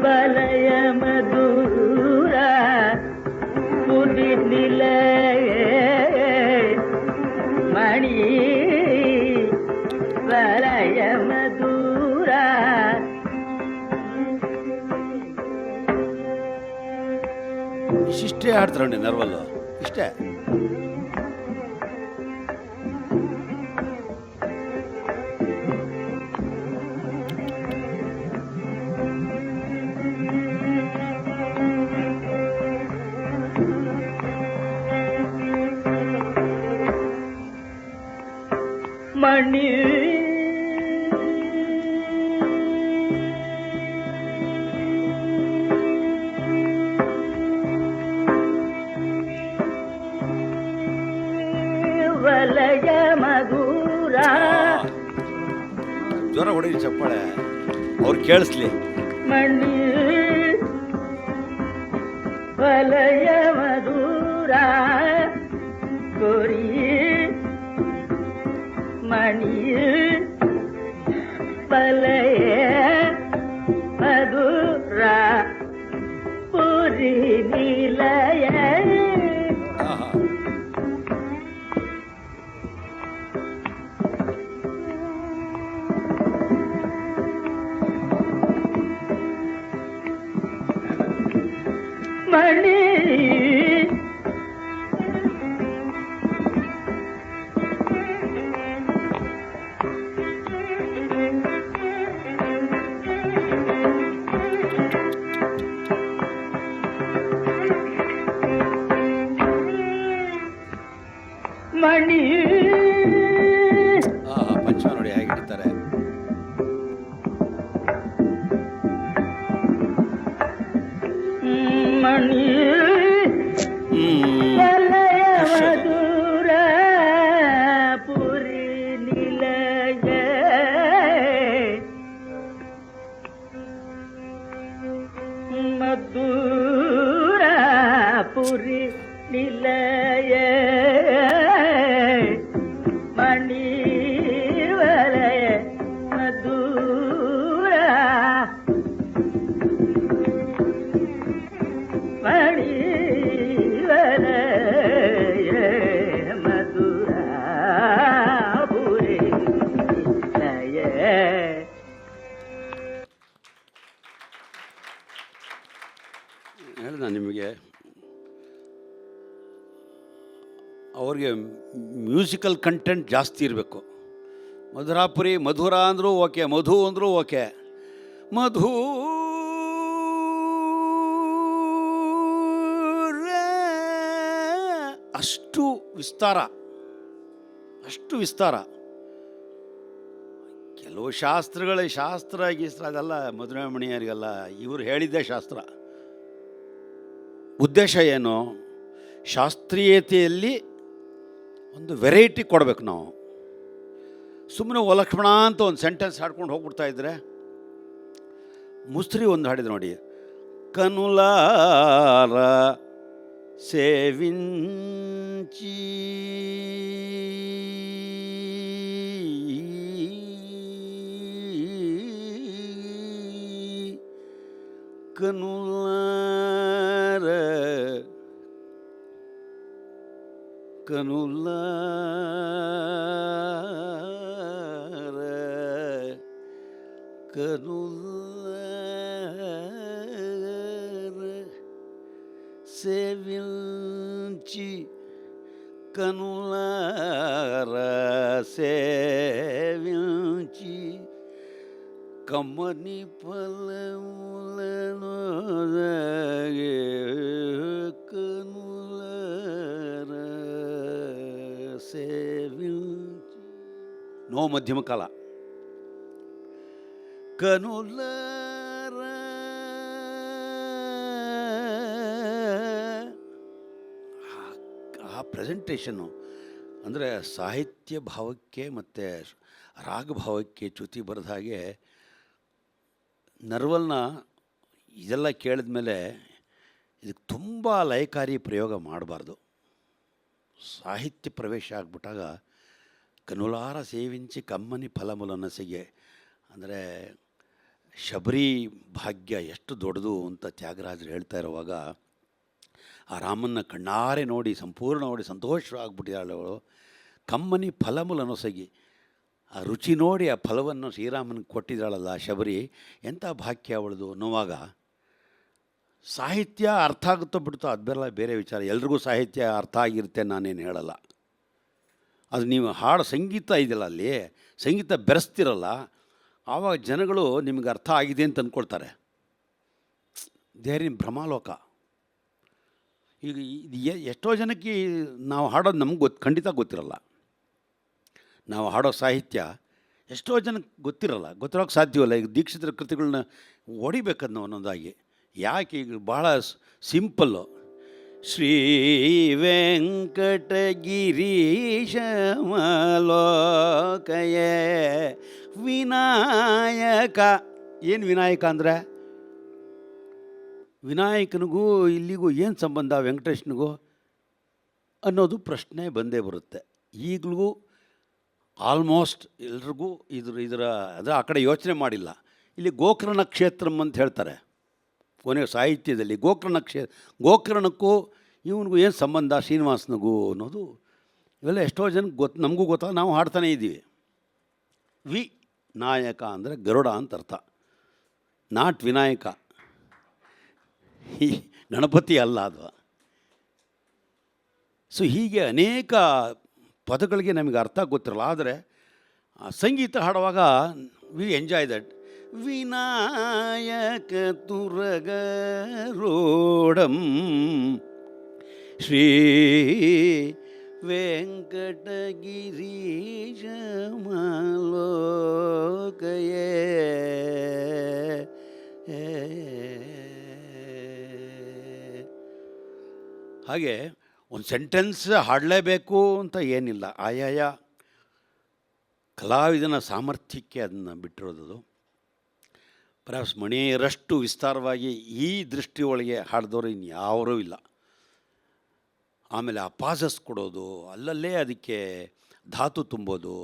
ಬಲಯ ಮಧುರ ಪುರಿ ನಿಲಯ, ಮಣಿ ಬಲಯ ಮಧುರ. ಇಷ್ಟೇ ಹಾಡ್ತಾರಂడి ನೆರವಲ್ಲು, ಇಷ್ಟೇ. ಮಣಿ ವಲಯ ಮಧುರ. ಜ್ವರ ಹೊಡಿ ಚಪ್ಪಾಳೆ, ಅವ್ರು ಕೇಳಿಸ್ಲಿ. ಮಣಿ ವಲಯ ಮಧುರ ಪುರಿ, ಮಣಿ ವಲಯ ಮಧುರ ಪುರಿ ನಿಲಯ. ಮಣಿ ಅವ್ರಿಗೆ ಮ್ಯೂಸಿಕಲ್ ಕಂಟೆಂಟ್ ಜಾಸ್ತಿ ಇರಬೇಕು. ಮಧುರಾಪುರಿ ಮಧುರ ಅಂದರೂ ಓಕೆ, ಮಧು ಅಂದರೂ ಓಕೆ. ಮಧು ಅಷ್ಟು ವಿಸ್ತಾರ, ಅಷ್ಟು ವಿಸ್ತಾರ. ಕೆಲವು ಶಾಸ್ತ್ರ ಗೀಸ್ತ್ರ ಅದೆಲ್ಲ ಮದುವೆ ಮಣಿಯರಿಗೆಲ್ಲ ಇವರು ಹೇಳಿದ್ದೇ ಶಾಸ್ತ್ರ. ಉದ್ದೇಶ ಏನು? ಶಾಸ್ತ್ರೀಯತೆಯಲ್ಲಿ ಒಂದು ವೆರೈಟಿ ಕೊಡಬೇಕು ನಾವು. ಸುಮ್ಮನೆ ಓ ಲಕ್ಷ್ಮಣ ಅಂತ ಒಂದು ಸೆಂಟೆನ್ಸ್ ಹಾಡ್ಕೊಂಡು ಹೋಗ್ಬಿಡ್ತಾ ಇದ್ರೆ. ಮುಸ್ರಿ ಒಂದು ಹಾಡಿದ್ರು ನೋಡಿ, ಕನುಲಾರ ಸೇವಿಂಚಿ ಕನುಲಾರ ಸೇವಿಂಚಿ ಕನುಲಾರ ಸೇವಿಂಚಿ ಕಮ್ಮನಿ ಫಲಮುಲನು ಕನುಲಾರ ಸೇವಿಂಚಿ. ನೋ ಮಧ್ಯಮ ಕಾಲ. ಕನುಲಾರ ಆ ಪ್ರೆಸೆಂಟೇಷನ್ನು ಅಂದರೆ ಸಾಹಿತ್ಯ ಭಾವಕ್ಕೆ ಮತ್ತು ರಾಗಭಾವಕ್ಕೆ ಚ್ಯುತಿ ಬರೆದ ಹಾಗೆ. ನರ್ವಲ್ನ ಇದೆಲ್ಲ ಕೇಳಿದ ಮೇಲೆ ಇದಕ್ಕೆ ತುಂಬ ಲಯಕಾರಿ ಪ್ರಯೋಗ ಮಾಡಬಾರ್ದು. ಸಾಹಿತ್ಯ ಪ್ರವೇಶ ಆಗಿಬಿಟ್ಟಾಗ ಕನುಲಾರ ಸೇವಿಂಚಿ ಕಮ್ಮನಿ ಫಲಮುಲನಸಿಗೆ ಅಂದರೆ ಶಬರಿ ಭಾಗ್ಯ ಎಷ್ಟು ದೊಡ್ಡದು ಅಂತ ತ್ಯಾಗರಾಜರು ಹೇಳ್ತಾ ಇರುವಾಗ ಆ ರಾಮನ್ನ ಕಣ್ಣಾರೆ ನೋಡಿ ಸಂಪೂರ್ಣ ನೋಡಿ ಸಂತೋಷವಾಗಿಬಿಟ್ಟಿದ್ದಾಳೆ ಅವಳು. ಕಮ್ಮನಿ ಫಲಮುಲನೊಸಗಿ ಆ ರುಚಿ ನೋಡಿ ಆ ಫಲವನ್ನು ಶ್ರೀರಾಮನಿಗೆ ಕೊಟ್ಟಿದ್ದಾಳಲ್ಲ ಶಬರಿ, ಎಂಥ ಭಾಗ್ಯ ಅವಳದು ಅನ್ನುವಾಗ ಸಾಹಿತ್ಯ ಅರ್ಥ ಆಗುತ್ತೋ ಬಿಡುತ್ತೋ ಅದೆಲ್ಲ ಬೇರೆ ವಿಚಾರ. ಎಲ್ರಿಗೂ ಸಾಹಿತ್ಯ ಅರ್ಥ ಆಗಿರುತ್ತೆ ನಾನೇನು ಹೇಳಲ್ಲ. ಅದು ನೀವು ಹಾಡು ಸಂಗೀತ ಇದೆಯಲ್ಲ, ಅಲ್ಲಿ ಸಂಗೀತ ಬೆರೆಸ್ತಿರಲ್ಲ, ಆವಾಗ ಜನಗಳು ನಿಮಗೆ ಅರ್ಥ ಆಗಿದೆ ಅಂತ ಅಂದ್ಕೊಳ್ತಾರೆ. ದೇಹರಿನ ಭ್ರಮಾಲೋಕ. ಈಗ ಇದು ಎಷ್ಟೋ ಜನಕ್ಕೆ ನಾವು ಹಾಡೋದು ನಮ್ಗೆ ಖಂಡಿತ ಗೊತ್ತಿರಲ್ಲ. ನಾವು ಹಾಡೋ ಸಾಹಿತ್ಯ ಎಷ್ಟೋ ಜನಕ್ಕೆ ಗೊತ್ತಿರೋಕ್ಕೆ ಸಾಧ್ಯವಲ್ಲ. ಈಗ ದೀಕ್ಷಿತರ ಕೃತಿಗಳನ್ನ ಹೊಡಿಬೇಕನ್ನೋ ಒಂದೊಂದಾಗಿ. ಯಾಕೆ ಈಗ ಭಾಳ ಸಿಂಪಲ್ಲು. ಶ್ರೀ ವೆಂಕಟಗಿರೀಶ ಮಲೋಕಯೇ ವಿನಾಯಕ. ಏನು ವಿನಾಯಕ ಅಂದರೆ? ವಿನಾಯಕನಿಗೂ ಇಲ್ಲಿಗೂ ಏನು ಸಂಬಂಧ, ವೆಂಕಟೇಶ್ನಿಗೂ ಅನ್ನೋದು ಪ್ರಶ್ನೆ ಬಂದೇ ಬರುತ್ತೆ. ಈಗಲೂ ಆಲ್ಮೋಸ್ಟ್ ಎಲ್ರಿಗೂ ಇದರ ಆ ಕಡೆ ಯೋಚನೆ ಮಾಡಿಲ್ಲ. ಇಲ್ಲಿ ಗೋಕರ್ಣ ಕ್ಷೇತ್ರಂ ಅಂತ ಹೇಳ್ತಾರೆ ಕೊನೆ ಸಾಹಿತ್ಯದಲ್ಲಿ. ಗೋಕರ್ಣಕ್ಕೂ ಇವನಿಗೂ ಏನು ಸಂಬಂಧ, ಶ್ರೀನಿವಾಸನಿಗೂ ಅನ್ನೋದು ಇವೆಲ್ಲ ಎಷ್ಟೋ ಜನಕ್ಕೆ ನಮಗೂ ಗೊತ್ತಾಗ ನಾವು ಹಾಡ್ತಾನೇ ಇದ್ದೀವಿ. ವಿ ನಾಯಕ ಅಂದರೆ ಗರುಡ ಅಂತ ಅರ್ಥ, ನಾಟ್ ವಿನಾಯಕ. ಈ ಗಣಪತಿ ಅಲ್ಲ ಅದು. ಸೊ ಹೀಗೆ ಅನೇಕ ಪದಗಳಿಗೆ ನಮಗೆ ಅರ್ಥ ಗೊತ್ತಿರಲ್ಲ. ಆದರೆ ಸಂಗೀತ ಹಾಡುವಾಗ ವಿ ಎಂಜಾಯ್ ದಟ್. ವಿನಾಯಕ ತುರಗರೋಢಂ ಶ್ರೀ ವೆಂಕಟಗಿರೀಶ ಮಲೋಕಯೇ. ಹಾಗೆ ಒಂದು ಸೆಂಟೆನ್ಸ್ ಹಾಡಲೇಬೇಕು ಅಂತ ಏನಿಲ್ಲ. ಆಯಾಯ ಕಲಾವಿದನ ಸಾಮರ್ಥ್ಯಕ್ಕೆ ಅದನ್ನು ಬಿಟ್ಟಿರೋದು. ಪರ್ಯಾಪ್ಸ್ ಮಣಿಯರಷ್ಟು ವಿಸ್ತಾರವಾಗಿ ಈ ದೃಷ್ಟಿ ಒಳಗೆ ಹಾಡಿದವರು ಇನ್ಯಾರೂ ಇಲ್ಲ. ಆಮೇಲೆ ಆ ಪಾಸಸ್ ಕೊಡೋದು, ಅಲ್ಲಲ್ಲೇ ಅದಕ್ಕೆ ಧಾತು ತುಂಬೋದು,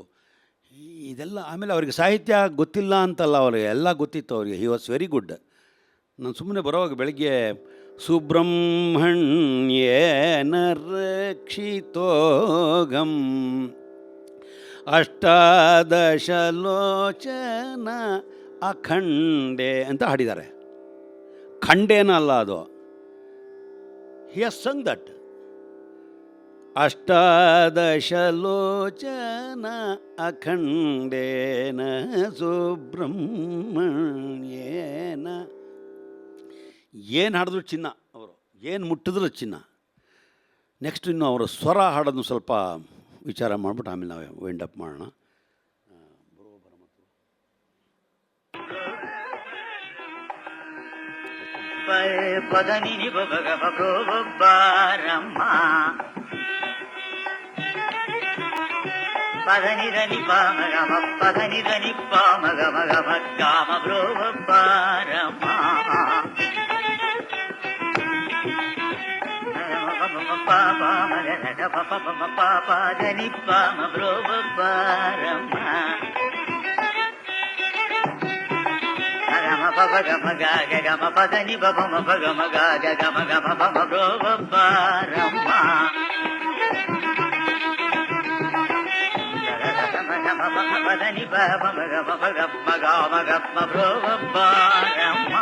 ಇದೆಲ್ಲ. ಆಮೇಲೆ ಅವ್ರಿಗೆ ಸಾಹಿತ್ಯ ಗೊತ್ತಿಲ್ಲ ಅಂತಲ್ಲ, ಅವ್ರಿಗೆ ಎಲ್ಲ ಗೊತ್ತಿತ್ತು ಅವ್ರಿಗೆ. He was very good. ನಾನು ಸುಮ್ಮನೆ ಬರೋವಾಗ ಬೆಳಗ್ಗೆ ಸುಬ್ರಹ್ಮಣ್ಯೇನ ರಕ್ಷಿತೋಗಂ ಅಷ್ಟಾದಶಲೋಚನ ಅಖಂಡೆ ಅಂತ ಹಾಡಿದ್ದಾರೆ. ಖಂಡೇನ ಅಲ್ಲ ಅದು. ಹಿ ಹಸ್ ಸಂಗ್ ದಟ್. ಅಷ್ಟಾದಶಲೋಚನ ಅಖಂಡೇನ ಸುಬ್ರಹ್ಮಣ್ಯೇನ. ಏನು ಹಾಡಿದ್ರು ಚಿನ್ನ, ಅವರು ಏನು ಮುಟ್ಟಿದ್ರು ಚಿನ್ನ. ನೆಕ್ಸ್ಟ್ ಇನ್ನು ಅವರ ಸ್ವರ ಹಾಡೋದು ಸ್ವಲ್ಪ ವಿಚಾರ ಮಾಡಿಬಿಟ್ಟು ಆಮೇಲೆ ನಾವು ವೈಂಡ್ ಅಪ್ ಮಾಡೋಣ. ಪದನಿ ಬಾರಮ್ಮ ಪದನಿ ಧನಿ ಪಾಮ ಗಮ ಪದನಿ ಧನಿ ಪಾಮ ಗಮ ಗಮ ಗಾಮ ಬ್ರೋ ಬಾರಮ್ಮ ಪಾಪ ಮಗ ಪಾಪ ಧನಿ ಪಾಮ ಬ್ರೋ ಬಾರಮ್ಮ ಗಮ ಗಮ ಗಾಗ ಗಮ ಪದನಿ ಬಮ ಗಮ ಗಾಗ ಗಮ ಗಮ ಬಮ ಬ್ರೋ ಬಾರಮ್ಮ ಪದನಿ ಬಮ ಗಮ ಗಮ ಗಮ ಗಮ ಬ್ರೋ ಬಾರಮ್ಮ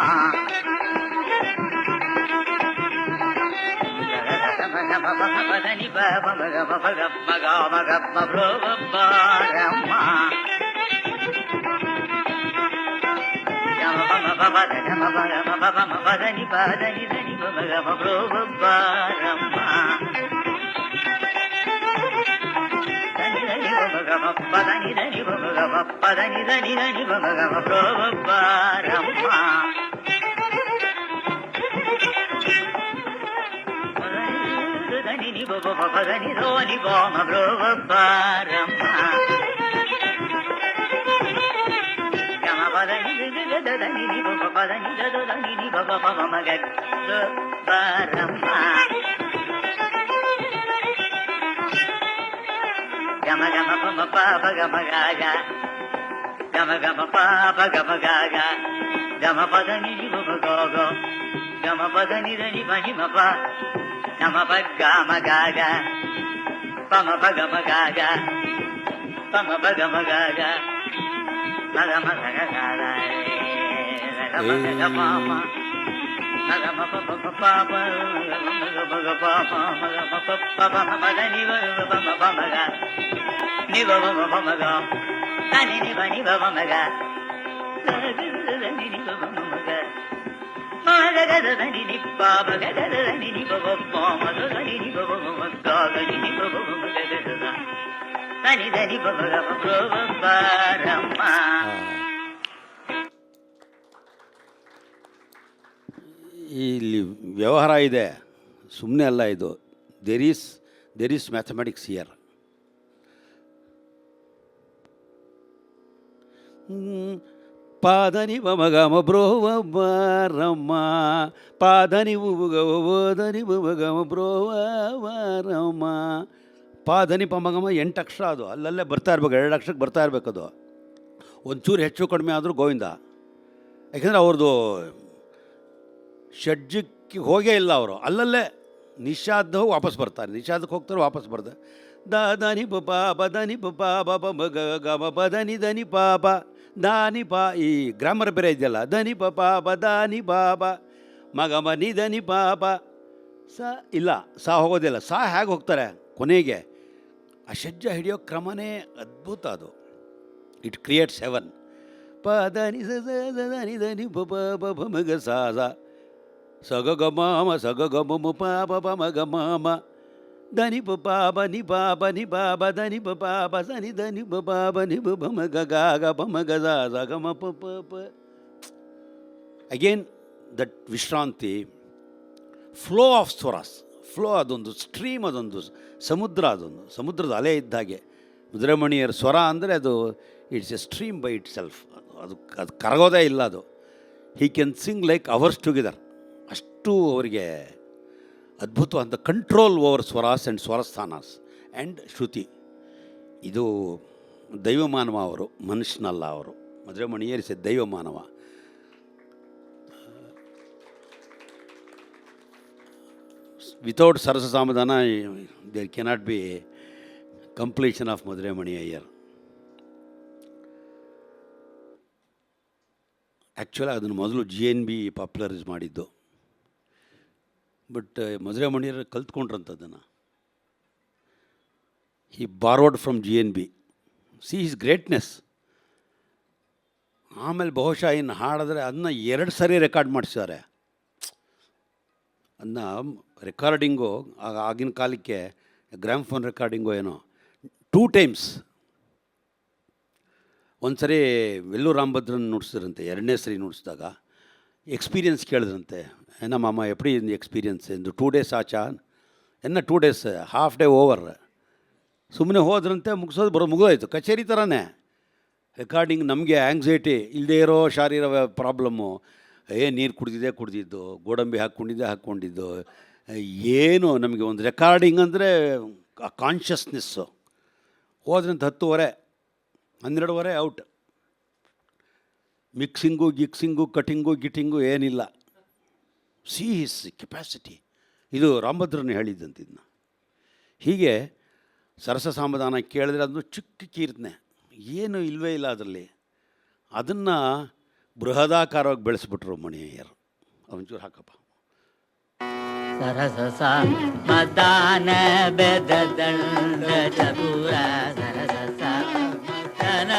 ಪದನಿ ಬಮ ಗಮ ಗಮ ಗಮ ಗಮ ಬ್ರೋ ಬಾರಮ್ಮ ಪದನಿ ಪದನಿ ಧನಿ ಬಮ ಗಮ ಬ್ರೋ ಬಾರಮ್ಮ ಪದನಿ ಧನಿ ಬಮ ಗಮ ಪದನಿ ಧನಿ ಧನಿ ಬಮ ಗಮ ಬ್ರೋ ಬಾರಮ್ಮ ಧನಿ ನಿ ಬಮ ಪದನಿ ಧೋನಿ ಬಮ ಬ್ರೋ ಬಾರಮ್ಮ ಪದನಿ ಧನಿ ನಿ ಬಮ ಪದನಿ ಧನಿ ನಿ ಬಮ ಬಮ ಗ ಬಾರಮ್ಮ ಗಮ ಗಮ ಪಮ ಪಾಪ ಗಮ ಗಾಗ ಗಮ ಗಮ ಪಾಪ ಗಮ ಗಾಗ ಗಮ ಪದನಿ ನಿ ಬಮ ಗೋಗ ಗಮ ಪದನಿ ಧನಿ ಮಹಿ ಮಪ ಗಮ ಪ ಗಮ ಗಾಗ ಪಮ ಪ ಗಮ ಗಾಗ ಪಮ ಪ ಗಮ ಗಾಗ ಮಗ ಮಗ ಗಾಗ ಗಮ ಗಮ ಪಾಪ ಗಮ ಪಪ ಪಾಪ ಗಮ ಪಾಪ ಮಗ ಪಪ ಪಮ ಪದನಿ ಬಮ ಬಮ ಗ ನಿ ಬಮ ಬಮ ಗ ಧನಿ ನಿ ಬನಿ ಬಮ ಗ ಧನಿ ನಿ ಬಮ ಗ ಮಗ ಗ ಧನಿ ನಿ ಪಾಪ ಗ ಧನಿ ನಿ ಬಮ ಪಾಮ ಧನಿ ನಿ ಬಮ ಗ ಧನಿ ನಿ ಬಮ ಗ ಧನಿ ಧನಿ ಬಮ ಗ ಬ್ರೋ ಬಾರಮ್ಮ. ಇಲ್ಲಿ ವ್ಯವಹಾರ ಇದೆ, ಸುಮ್ಮನೆ ಅಲ್ಲ ಇದು. There is mathematics here. ಪಾದನಿ ಬಮ ಗಮ ಬ್ರೋ ಬಾರಮ್ಮ ಪಾದನಿ ಧನಿ ಬಮ ಗಮ ಬ್ರೋ ಬಾರಮ್ಮ. ಪಾದನಿ ಪಮ ಗಮ 8 ಅಕ್ಷರ ಅದು, ಅಲ್ಲಲ್ಲೇ ಬರ್ತಾ ಇರ್ಬೇಕು, 2 ಅಕ್ಷರಕ್ಕೆ ಬರ್ತಾ ಇರಬೇಕು. ಅದು ಒಂಚೂರು ಹೆಚ್ಚು ಕಡಿಮೆ ಆದರೂ ಗೋವಿಂದ. ಯಾಕೆಂದರೆ ಅವ್ರದ್ದು ಷಡ್ಜಕ್ಕೆ ಹೋಗೇ ಇಲ್ಲ ಅವರು, ಅಲ್ಲಲ್ಲೇ ನಿಷಾದ ಹೋಗಿ ವಾಪಸ್ ಬರ್ತಾರೆ, ನಿಷಾದಕ್ಕೆ ಹೋಗ್ತಾರೆ ವಾಪಸ್ ಬರ್ತಾರೆ. ದಾನಿ ಪಾಪ ಧನಿ ಪಾಪ ಬಮ ಗಮ ಪದನಿ ಧನಿ ಪಾಪ ದಾನಿ ಪಾ. ಈ ಗ್ರಾಮರ್ ಬೇರೆ ಇದೆಯಲ್ಲ, ಧನಿ ಪಾಪ ದಾನಿ ಪಾಪ ಮಗ ಮನಿ ಧನಿ ಪಾಪ ಸ ಇಲ್ಲ, ಸಾ ಹೋಗೋದಿಲ್ಲ. ಸಾ ಹೇಗೆ ಹೋಗ್ತಾರೆ ಕೊನೆಗೆ, ಆ ಷಡ್ಜ ಹಿಡಿಯೋ ಕ್ರಮನೇ ಅದ್ಭುತ ಅದು. It creates haven. ಪದನಿ ಧನಿ ಧನಿ ಬ ಮಗ ಸಾ ಸಗ ಗ ಮಾಮ ಸಗ ಗ ಮಮ ಪಾಪ ಪಮ ಗ ಮಾಮ ಧನಿ ಪಾಪ ನಿ ಪಾಪ ನಿ ಪಾಪ ಧನಿ ಪಾಪ ಸನಿ ಧನಿ ಪಾಪ ನಿ ಬಮ ಗ ಗ ಬಮ ಗ ಸ ಗ ಮ ಪ ಪ. ಅಗೇನ್ ದಟ್ ವಿಶ್ರಾಂತಿ, ಫ್ಲೋ ಆಫ್ ಸ್ವರಾಸ್, ಫ್ಲೋ. ಅದೊಂದು ಸ್ಟ್ರೀಮ್, ಅದೊಂದು ಸಮುದ್ರ, ಅದೊಂದು ಸಮುದ್ರದ ಅಲೆ ಇದ್ದ ಹಾಗೆ ಮುದ್ರಮಣಿಯರ ಸ್ವರ ಅಂದರೆ ಅದು it's a stream by itself. ಅದು ಕರಗೋದೇ ಇಲ್ಲ. ಅದು he can sing like hours together. ಅಷ್ಟು ಅವರಿಗೆ ಅದ್ಭುತವಾದ control over swaras and swarasthanas and shruti. ಇದು ದೈವಮಾನವ. ಅವರು ಮನುಷ್ಯನಲ್ಲ. ಅವರು ಮಧುರಮಣಿಯರ್ ಇಸ್ ಎ ದೈವಮಾನವ. Without Sarasa Samadana there cannot be completion of Madurai Mani Iyer. Actually ಅದನ್ನು ಮೊದಲು GNB ಪಾಪ್ಯುಲರೈಸ್ ಮಾಡಿದ್ದು. ಬಟ್ ಮಧುರಮಣಿಯರು ಕಲ್ತ್ಕೊಂಡ್ರಂಥದ್ದನ್ನು. He borrowed from GNB. See his greatness. ಆಮೇಲೆ ಬಹುಶಃ ಇನ್ನು ಹಾಡಿದ್ರೆ ಅದನ್ನ 2 ಸರಿ ರೆಕಾರ್ಡ್ ಮಾಡಿಸಿದ್ದಾರೆ. ಅದನ್ನ ರೆಕಾರ್ಡಿಂಗು ಆಗಿನ ಕಾಲಕ್ಕೆ ಗ್ರಾಮ್ಫೋನ್ ರೆಕಾರ್ಡಿಂಗು ಏನೋ 2 ಟೈಮ್ಸ್. ಒಂದು ಸರಿ ವೆಲ್ಲೂರು ರಾಮಭದ್ರನ್ ನುಡಿಸಿದ್ರಂತೆ, 2ನೇ ಸರಿ ನುಡಿಸಿದಾಗ ಎಕ್ಸ್ಪೀರಿಯನ್ಸ್ ಕೇಳಿದ್ರಂತೆ. ಏನ ಮಾಮ ಎಪ್ಪಡಿ இந்த ಎಕ್ಸ್ಪೀರಿಯನ್ಸ್ ಎಂದು 2 ಡೇಸ್ ಆಚಾ ಎನ್ನ 2 ಡೇಸ್ ಹಾಫ್ ಡೇ ಓವರ್. ಸುಮ್ಮನೆ ಹೋದ್ರಂತೆ, ಮುಗಿದೋಯ್ತು. ಕಚೇರಿ ಥರನೇ ರೆಕಾರ್ಡಿಂಗ್. ನಮಗೆ ಆ್ಯಂಗ್ಸೈಟಿ ಇಲ್ಲದೇ ಇರೋ ಶಾರೀರ ಪ್ರಾಬ್ಲಮ್ಮು. ನೀರು ಕುಡಿದಿದ್ದು, ಗೋಡಂಬಿ ಹಾಕ್ಕೊಂಡಿದ್ದು ಏನು ನಮಗೆ ಒಂದು ರೆಕಾರ್ಡಿಂಗ್ ಅಂದರೆ ಆ ಕಾನ್ಷಿಯಸ್ನೆಸ್ಸು. ಹೋದ್ರಂತ 10:30, 12:30 ಔಟ್. ಮಿಕ್ಸಿಂಗು ಕಟಿಂಗು ಏನಿಲ್ಲ. See his capacity. ಇದು ರಾಮಭದ್ರನೇ ಹೇಳಿದ್ದಂತಿದ್ನ. ಹೀಗೆ ಸರಸ ಸಾಮಧಾನ ಕೇಳಿದ್ರೆ ಅದನ್ನು ಚಿಕ್ಕ ಕೀರ್ತನೆ, ಏನು ಇಲ್ಲವೇ ಇಲ್ಲ ಅದರಲ್ಲಿ. ಅದನ್ನು ಬೃಹದಾಕಾರವಾಗಿ ಬೆಳೆಸ್ಬಿಟ್ರು ಮಣಿಯಯ್ಯರು. ಒಂಚೂರು ಹಾಕಪ್ಪ. ಸರಸ ಮದಾನ ಬೆದಂಡ ಚತುರ ಸರಸ ಮದನ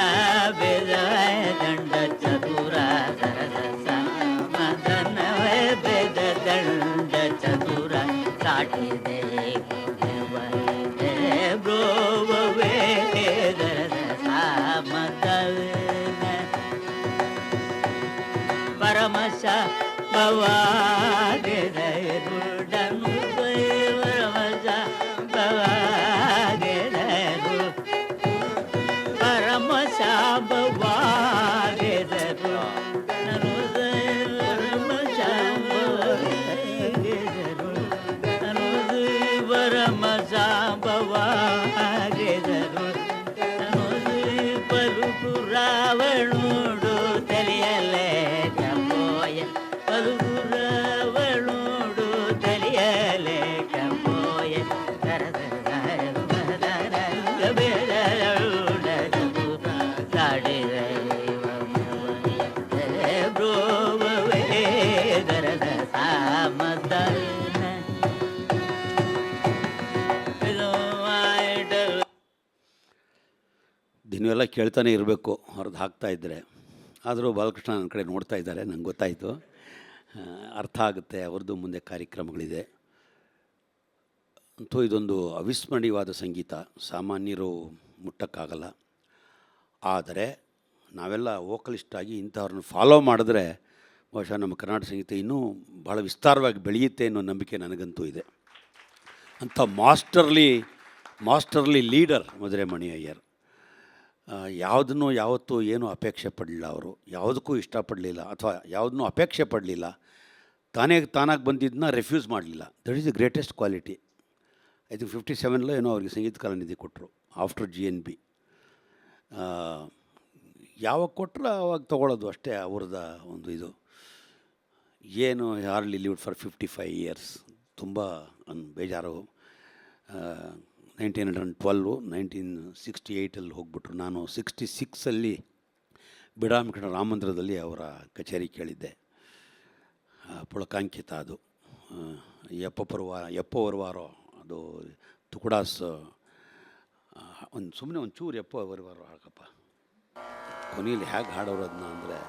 ಬೆದಂಡ ಚತುರ ಸರಸ ಮದನ ಬೆದಂಡ ಚತುರ ಸಾಟಿದೆ ಬ್ರೋವೇ ಸರಸ ಮದನ ಪರಮಶ ಭವಾಗೆ ರುಡನು ಪರಮಶ ಭವಾಗೆ ಪರಮಶ ಭವಾಗೆ ನನು ಪರಮಶ ಭವಾಗೆ ನನು ಪರಮಶ ಭವಾಗೆ ನನು ಪಲುಕು ರಾವಣುಡು ತಿಳಿಯಲೇ ಪಲುಗುರವಳೋಡು ತಲಿಯಲೆ ಕಂಬೋಯ ದಿನವೆಲ್ಲ ಕೇಳ್ತಾನೆ ಇರಬೇಕು ಅವ್ರದ್ದು ಹಾಕ್ತಾಯಿದ್ರೆ. ಆದರೂ ಬಾಲಕೃಷ್ಣ ನನ್ನ ಕಡೆ ನೋಡ್ತಾ ಇದ್ದಾರೆ, ನಂಗೆ ಗೊತ್ತಾಯಿತು. ಅರ್ಥ ಆಗುತ್ತೆ, ಅವ್ರದ್ದು ಮುಂದೆ ಕಾರ್ಯಕ್ರಮಗಳಿದೆ. ಅಂತೂ ಇದೊಂದು ಅವಿಸ್ಮರಣೀಯವಾದ ಸಂಗೀತ, ಸಾಮಾನ್ಯರು ಮುಟ್ಟಕ್ಕಾಗಲ್ಲ. ಆದರೆ ನಾವೆಲ್ಲ ವೋಕಲಿಸ್ಟಾಗಿ ಇಂಥವ್ರನ್ನ ಫಾಲೋ ಮಾಡಿದ್ರೆ ಬಹುಶಃ ನಮ್ಮ ಕರ್ನಾಟಕ ಸಂಗೀತ ಇನ್ನೂ ಭಾಳ ವಿಸ್ತಾರವಾಗಿ ಬೆಳೆಯುತ್ತೆ ಅನ್ನೋ ನಂಬಿಕೆ ನನಗಂತೂ ಇದೆ. ಅಂಥ ಮಾಸ್ಟರ್ಲಿ ಲೀಡರ್ ಮಧುರೆ ಮಣಿ ಅಯ್ಯರ್. ಯಾವುದನ್ನು ಯಾವತ್ತೂ ಏನೂ ಅಪೇಕ್ಷೆ ಪಡಲಿಲ್ಲ ಅವರು. ಯಾವುದಕ್ಕೂ ಇಷ್ಟಪಡಲಿಲ್ಲ ಅಥವಾ ಯಾವುದನ್ನೂ ಅಪೇಕ್ಷೆ ಪಡಲಿಲ್ಲ. ತಾನಾಗಿ ಬಂದಿದ್ದನ್ನ ರೆಫ್ಯೂಸ್ ಮಾಡಲಿಲ್ಲ. That is the greatest quality. I think 57 ಏನೋ ಅವ್ರಿಗೆ ಸಂಗೀತ ಕಲಾನಿಧಿ ಕೊಟ್ಟರು ಆಫ್ಟರ್ GNB. ಯಾವಾಗ ಕೊಟ್ಟರು ಅವಾಗ ತೊಗೊಳ್ಳೋದು ಅಷ್ಟೇ ಅವ್ರದ ಒಂದು ಇದು. ಏನು ಹಾರ್ಡ್ಲಿ ಲಿವ್ಡ್ ಫಾರ್ 55 ಇಯರ್ಸ್. ತುಂಬ ಬೇಜಾರು. 1912 1968 ಹೋಗ್ಬಿಟ್ರು. ನಾನು 66 ಬಿಡಾಮಕೃಷ್ಣ ರಾಮಮಂದಿರದಲ್ಲಿ ಅವರ ಕಚೇರಿ ಕೇಳಿದ್ದೆ. ಪುಳಕಾಂಕಿತ ಅದು ಎಪ್ಪ ವರ್ವಾರೋ ಅದು ತುಕುಡಾಸ್. ಸುಮ್ಮನೆ ಒಂಚೂರು ಎಪ್ಪ ವರ್ವಾರೋ ಹಾಕಪ್ಪ. ಕೊನೆಯಲ್ಲಿ ಹೇಗೆ ಹಾಡೋರು ಅದನ್ನ ಅಂದರೆ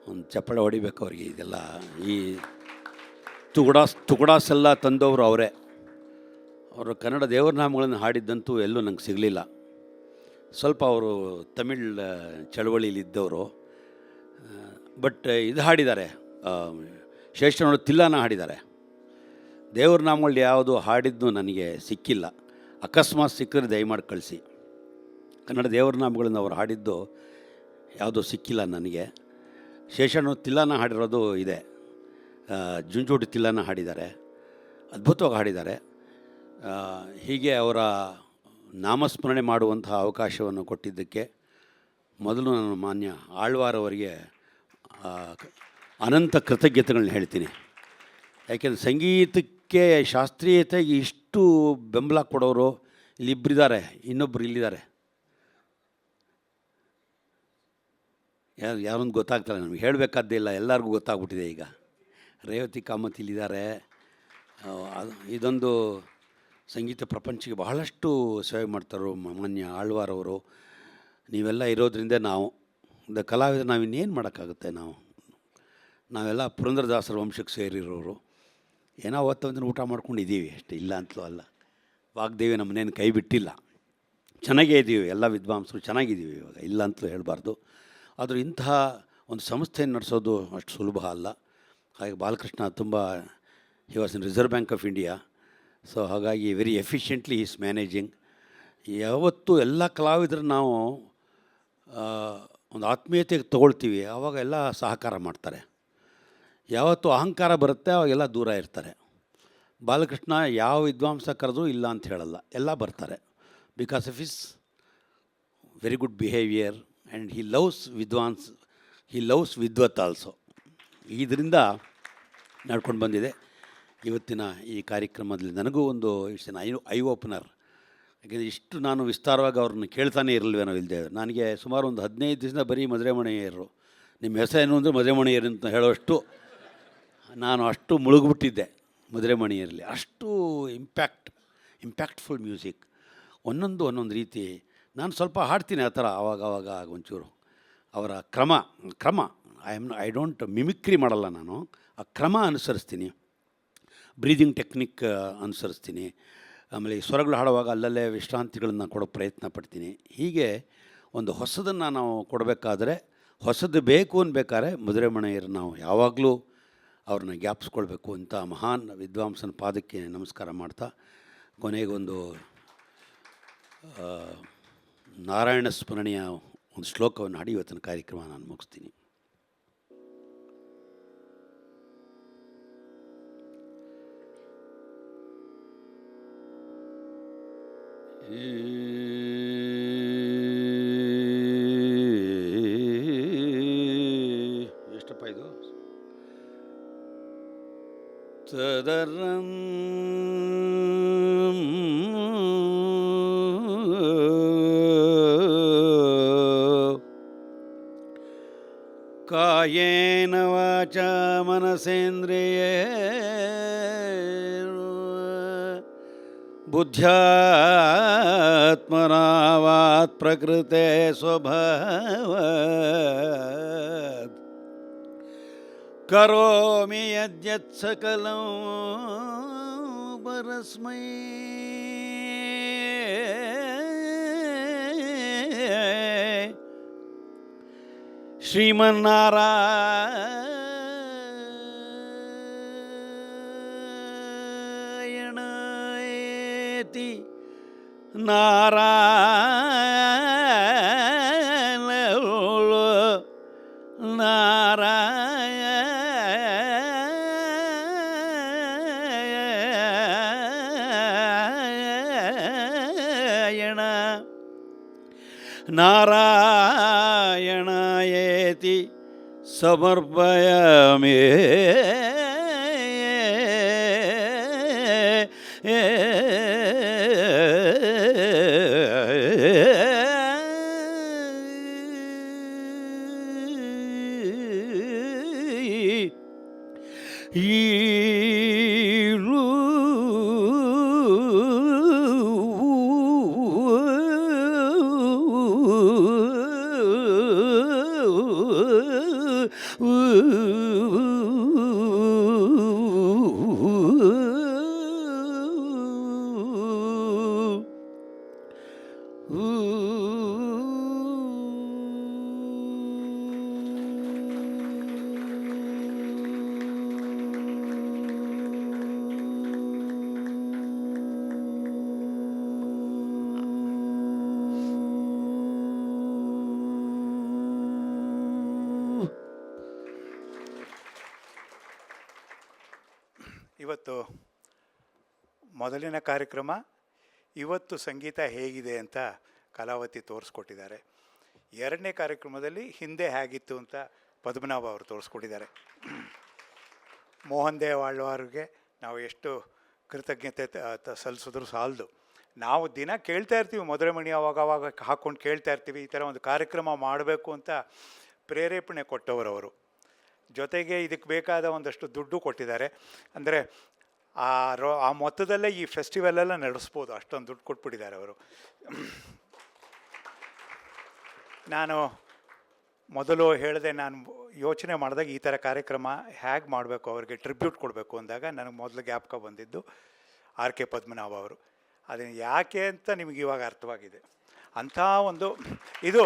ಒಂದು ಚಪ್ಪಳೆ ಹೊಡಿಬೇಕು ಅವ್ರಿಗೆ. ಇದೆಲ್ಲ ಈ ತುಕುಡಾಸ್ ಎಲ್ಲ ತಂದವರು ಅವರೇ. ಅವರು ಕನ್ನಡ ದೇವರ ನಾಮಗಳನ್ನು ಹಾಡಿದ್ದಂತೂ ಎಲ್ಲೂ ನಂಗೆ ಸಿಗಲಿಲ್ಲ. ಸ್ವಲ್ಪ ಅವರು ತಮಿಳ್ ಚಳವಳಿಲಿದ್ದವರು. ಬಟ್ ಇದು ಹಾಡಿದ್ದಾರೆ, ಶೇಷನವರು ತಿಲ್ಲನ ಹಾಡಿದ್ದಾರೆ. ದೇವ್ರ ನಾಮಗಳು ಯಾವುದು ಹಾಡಿದ್ದು ನನಗೆ ಸಿಕ್ಕಿಲ್ಲ. ಅಕಸ್ಮಾತ್ ಸಿಕ್ಕಿದ್ರೆ ದಯಮಾಡಿ ಕಳಿಸಿ. ಕನ್ನಡ ದೇವ್ರ ನಾಮಗಳನ್ನು ಅವ್ರು ಹಾಡಿದ್ದು ಯಾವುದೂ ಸಿಕ್ಕಿಲ್ಲ ನನಗೆ. ಶೇಷನವರು ತಿಲ್ಲನ ಹಾಡಿರೋದು ಇದೆ. ಜುಂಜೋಡಿ ತಿಲ್ಲನ ಹಾಡಿದ್ದಾರೆ, ಅದ್ಭುತವಾಗಿ ಹಾಡಿದ್ದಾರೆ. ಹೀಗೆ ಅವರ ನಾಮಸ್ಮರಣೆ ಮಾಡುವಂತಹ ಅವಕಾಶವನ್ನು ಕೊಟ್ಟಿದ್ದಕ್ಕೆ ಮೊದಲು ನಾನು ಮಾನ್ಯ ಆಳ್ವಾರ್ ಅವರಿಗೆ ಅನಂತ ಕೃತಜ್ಞತೆಗಳನ್ನ ಹೇಳ್ತೀನಿ. ಯಾಕೆಂದರೆ ಸಂಗೀತಕ್ಕೆ ಶಾಸ್ತ್ರೀಯತೆಗೆ ಇಷ್ಟು ಬೆಂಬಲ ಕೊಡೋರು ಇಲ್ಲಿಬ್ಬರಿದ್ದಾರೆ, ಇನ್ನೊಬ್ಬರು ಇಲ್ಲಿದ್ದಾರೆ. ಯಾರೊಂದು ಗೊತ್ತಾಗ್ತಾರೆ, ನಮಗೆ ಹೇಳಬೇಕಾದ್ದೇ ಇಲ್ಲ, ಎಲ್ಲರಿಗೂ ಗೊತ್ತಾಗ್ಬಿಟ್ಟಿದೆ. ಈಗ ರೇವತಿ ಕಾಮತ್ ಇಲ್ಲಿದ್ದಾರೆ. ಇದೊಂದು ಸಂಗೀತ ಪ್ರಪಂಚಕ್ಕೆ ಬಹಳಷ್ಟು ಸೇವೆ ಮಾಡ್ತಾರೋ ಮಾನ್ಯ ಆಳ್ವಾರ್ ಅವರು. ನೀವೆಲ್ಲ ಇರೋದ್ರಿಂದ ನಾವು ಕಲಾವಿದರು ನಾವಿನ್ನೇನು ಮಾಡೋಕ್ಕಾಗುತ್ತೆ. ನಾವೆಲ್ಲ ಪುರಂದರದಾಸರ ವಂಶಕ್ಕೆ ಸೇರಿರೋರು. ಏನೋ ಅವತ್ತೊಂದಿನ ಊಟ ಮಾಡ್ಕೊಂಡಿದ್ದೀವಿ ಅಷ್ಟೇ, ಇಲ್ಲ ಅಂತಲೂ ಅಲ್ಲ. ವಾಗ್ದೇವಿ ನಮ್ಮನ್ನೇನು ಕೈ ಬಿಟ್ಟಿಲ್ಲ, ಚೆನ್ನಾಗೇ ಇದ್ದೀವಿ. ಎಲ್ಲ ವಿದ್ವಾಂಸರು ಚೆನ್ನಾಗಿದ್ದೀವಿ ಇವಾಗ, ಇಲ್ಲ ಅಂತಲೂ ಹೇಳಬಾರ್ದು. ಆದರೂ ಇಂತಹ ಒಂದು ಸಂಸ್ಥೆಯನ್ನು ನಡೆಸೋದು ಅಷ್ಟು ಸುಲಭ ಅಲ್ಲ. ಹಾಗೆ ಬಾಲಕೃಷ್ಣ ತುಂಬ he was in reserve bank of India. So ಹಾಗಾಗಿ ವೆರಿ ಎಫಿಷಿಯೆಂಟ್ಲಿ ಈಸ್ ಮ್ಯಾನೇಜಿಂಗ್. ಯಾವತ್ತೂ ಎಲ್ಲ ಕಲಾವಿದರು ನಾವು ಒಂದು ಆತ್ಮೀಯತೆಗೆ ತೊಗೊಳ್ತೀವಿ, ಆವಾಗ ಎಲ್ಲ ಸಹಕಾರ ಮಾಡ್ತಾರೆ. ಯಾವತ್ತು ಅಹಂಕಾರ ಬರುತ್ತೆ ಅವಾಗೆಲ್ಲ ದೂರ ಇರ್ತಾರೆ. ಬಾಲಕೃಷ್ಣ ಯಾವ ವಿದ್ವಾಂಸ ಕರೆದ್ರೂ ಇಲ್ಲ ಅಂತ ಹೇಳಲ್ಲ, ಎಲ್ಲ ಬರ್ತಾರೆ. Because of his very good behaviour and he loves Vidwath also. ಇದರಿಂದ ನಡ್ಕೊಂಡು ಬಂದಿದೆ. ಇವತ್ತಿನ ಈ ಕಾರ್ಯಕ್ರಮದಲ್ಲಿ ನನಗೂ ಒಂದು ಇಟ್ಸ್ ಐ ಓಪನರ್. ಯಾಕೆಂದರೆ ಇಷ್ಟು ನಾನು ವಿಸ್ತಾರವಾಗಿ ಅವ್ರನ್ನ ಕೇಳ್ತಾನೆ ಇರಲ್ವೇನೋ ಇಲ್ಲದೆ. ನನಗೆ ಸುಮಾರು ಒಂದು 15 ದಿವಸ ಬರೀ ಮಧುರೆಮಣಿಯರು, ನಿಮ್ಮ ಹೆಸರೇನು ಅಂದರೆ ಮಧುರೆಮಣಿಯರು ಅಂತ ಹೇಳೋಷ್ಟು ನಾನು ಅಷ್ಟು ಮುಳುಗ್ಬಿಟ್ಟಿದ್ದೆ ಮಧುರೆಮಣಿಯರಲ್ಲಿ. ಅಷ್ಟು ಇಂಪ್ಯಾಕ್ಟ್ಫುಲ್ ಮ್ಯೂಸಿಕ್, ಒಂದೊಂದು ರೀತಿ. ನಾನು ಸ್ವಲ್ಪ ಹಾಡ್ತೀನಿ ಆ ಥರ ಆವಾಗ ಒಂಚೂರು. ಅವರ ಕ್ರಮ ಐ ಡೋಂಟ್ ಮಿಮಿಕ್ರಿ ಮಾಡಲ್ಲ ನಾನು, ಆ ಕ್ರಮ ಅನುಸರಿಸ್ತೀನಿ. Breathing technique ಅನುಸರಿಸ್ತೀನಿ. ಆಮೇಲೆ ಈ ಸ್ವರಗಳು ಹಾಡುವಾಗ ಅಲ್ಲಲ್ಲೇ ವಿಶ್ರಾಂತಿಗಳನ್ನು ಕೊಡೋ ಪ್ರಯತ್ನ ಪಡ್ತೀನಿ. ಹೀಗೆ ಒಂದು ಹೊಸದನ್ನು ನಾವು ಕೊಡಬೇಕಾದ್ರೆ, ಹೊಸದು ಬೇಕು ಅನ್ಬೇಕಾದ್ರೆ ಮಧುರೆಮಣಿಯರು ನಾವು ಯಾವಾಗಲೂ ಅವ್ರನ್ನ ಜ್ಞಾಪಿಸ್ಕೊಳ್ಬೇಕು ಅಂತ ಮಹಾನ್ ವಿದ್ವಾಂಸನ ಪಾದಕ್ಕೆ ನಮಸ್ಕಾರ ಮಾಡ್ತಾ ಕೊನೆಗೊಂದು ನಾರಾಯಣ ಸ್ಮರಣೆಯ ಒಂದು ಶ್ಲೋಕವನ್ನು ಹಾಡಿ ಇವತ್ತಿನ ಕಾರ್ಯಕ್ರಮ ನಾನು ಮುಗಿಸ್ತೀನಿ. ಎಷ್ಟಪ್ಪ ಇದು? ತದರಂ ಕಾಯೇನ ವಾಚಾ ಮನಸೇಂದ್ರಿಯೇ ಬುದ್ಧ್ಯಾತ್ಮನಾವಾತ್ ಪ್ರಕೃತೆ ಸ್ವಭಾವಾತ್ ಕರೋಮಿ ಯದ್ಯತ್ ಸಕಲಂ ಪರಸ್ಮೈ ಶ್ರೀಮನ್ನಾರಾಯಣೇತಿ ನಾರಾಯಣಯೇತಿ ಸಮರ್ಪಯಾಮಿ. ಇವತ್ತು ಮೊದಲಿನ ಕಾರ್ಯಕ್ರಮ ಇವತ್ತು ಸಂಗೀತ ಹೇಗಿದೆ ಅಂತ ಕಲಾವತಿ ತೋರಿಸ್ಕೊಟ್ಟಿದ್ದಾರೆ. ಎರಡನೇ ಕಾರ್ಯಕ್ರಮದಲ್ಲಿ ಹಿಂದೆ ಹೇಗಿತ್ತು ಅಂತ ಪದ್ಮನಾಭ ಅವರು ತೋರಿಸ್ಕೊಟ್ಟಿದ್ದಾರೆ. ಮೋಹನ್ ದೇವಾಳ್ವಾರ್ಗೆ ನಾವು ಎಷ್ಟು ಕೃತಜ್ಞತೆ ಸಲ್ಲಿಸಿದ್ರು ಸಾಲದು. ನಾವು ದಿನ ಕೇಳ್ತಾ ಇರ್ತೀವಿ, ಮಧುರಮಣಿ ಅವಾಗ ಹಾಕ್ಕೊಂಡು ಕೇಳ್ತಾ ಇರ್ತೀವಿ. ಈ ಥರ ಒಂದು ಕಾರ್ಯಕ್ರಮ ಮಾಡಬೇಕು ಅಂತ ಪ್ರೇರೇಪಣೆ ಕೊಟ್ಟವರು. ಜೊತೆಗೆ ಇದಕ್ಕೆ ಬೇಕಾದ ಒಂದಷ್ಟು ದುಡ್ಡು ಕೊಟ್ಟಿದ್ದಾರೆ. ಅಂದರೆ ಆ ಮೊತ್ತದಲ್ಲೇ ಈ ಫೆಸ್ಟಿವಲೆಲ್ಲ ನಡೆಸ್ಬೋದು, ಅಷ್ಟೊಂದು ದುಡ್ಡು ಕೊಟ್ಬಿಟ್ಟಿದ್ದಾರೆ ಅವರು. ನಾನು ಮೊದಲು ಹೇಳಿದೆ, ನಾನು ಯೋಚನೆ ಮಾಡಿದಾಗ ಈ ಥರ ಕಾರ್ಯಕ್ರಮ ಹೇಗೆ ಮಾಡಬೇಕು, ಅವ್ರಿಗೆ ಟ್ರಿಬ್ಯೂಟ್ ಕೊಡಬೇಕು ಅಂದಾಗ ನನಗೆ ಮೊದಲು ಜ್ಞಾಪಕ ಬಂದಿದ್ದು ಆರ್ ಕೆ ಪದ್ಮನಾಭ ಅವರು. ಅದನ್ನು ಯಾಕೆ ಅಂತ ನಿಮಗೆ ಇವಾಗ ಅರ್ಥವಾಗಿದೆ. ಅಂಥ ಒಂದು ಇದು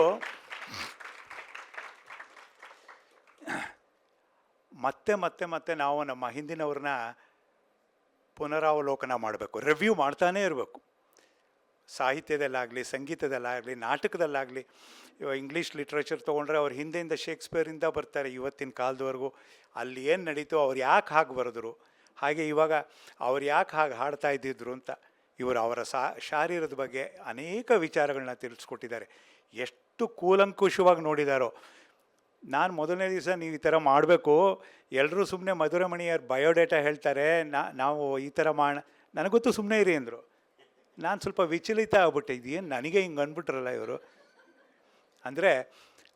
ಮತ್ತೆ ಮತ್ತೆ ಮತ್ತೆ ನಾವು ನಮ್ಮ ಹಿಂದಿನವ್ರನ್ನ ಪುನರಾವಲೋಕನ ಮಾಡಬೇಕು, ರಿವ್ಯೂ ಮಾಡ್ತಾನೇ ಇರಬೇಕು. ಸಾಹಿತ್ಯದಲ್ಲಾಗಲಿ, ಸಂಗೀತದಲ್ಲಾಗಲಿ, ನಾಟಕದಲ್ಲಾಗಲಿ. ಇವಾಗ ಇಂಗ್ಲೀಷ್ ಲಿಟ್ರೇಚರ್ ತೊಗೊಂಡ್ರೆ ಅವ್ರ ಹಿಂದೆಯಿಂದ ಶೇಕ್ಸ್ಪಿಯರಿಂದ ಬರ್ತಾರೆ ಇವತ್ತಿನ ಕಾಲದವರೆಗೂ. ಅಲ್ಲಿ ಏನು ನಡೀತೋ, ಅವ್ರು ಯಾಕೆ ಹಾಗೆ ಬರೆದ್ರು, ಹಾಗೆ ಇವಾಗ ಅವ್ರು ಯಾಕೆ ಹಾಗೆ ಹಾಡ್ತಾ ಇದ್ದಿದ್ರು ಅಂತ ಇವರು ಅವರ ಶಾರೀರದ ಬಗ್ಗೆ ಅನೇಕ ವಿಚಾರಗಳನ್ನ ತಿಳಿಸ್ಕೊಟ್ಟಿದ್ದಾರೆ. ಎಷ್ಟು ಕೂಲಂಕುಷವಾಗಿ ನೋಡಿದಾರೋ. ನಾನು ಮೊದಲನೇ ದಿವಸ ನೀವು ಈ ಥರ ಮಾಡಬೇಕು, ಎಲ್ಲರೂ ಸುಮ್ಮನೆ ಮಧುರಮಣಿಯವ್ರ ಬಯೋಡೇಟಾ ಹೇಳ್ತಾರೆ, ನಾವು ಈ ಥರ ನನಗೊತ್ತು ಸುಮ್ಮನೆ ಇರಿ ಅಂದರು. ನಾನು ಸ್ವಲ್ಪ ವಿಚಲಿತ ಆಗ್ಬಿಟ್ಟೆ, ಇದೇನು ನನಗೆ ಹಿಂಗೆ ಅಂದ್ಬಿಟ್ರಲ್ಲ ಇವರು ಅಂದರೆ.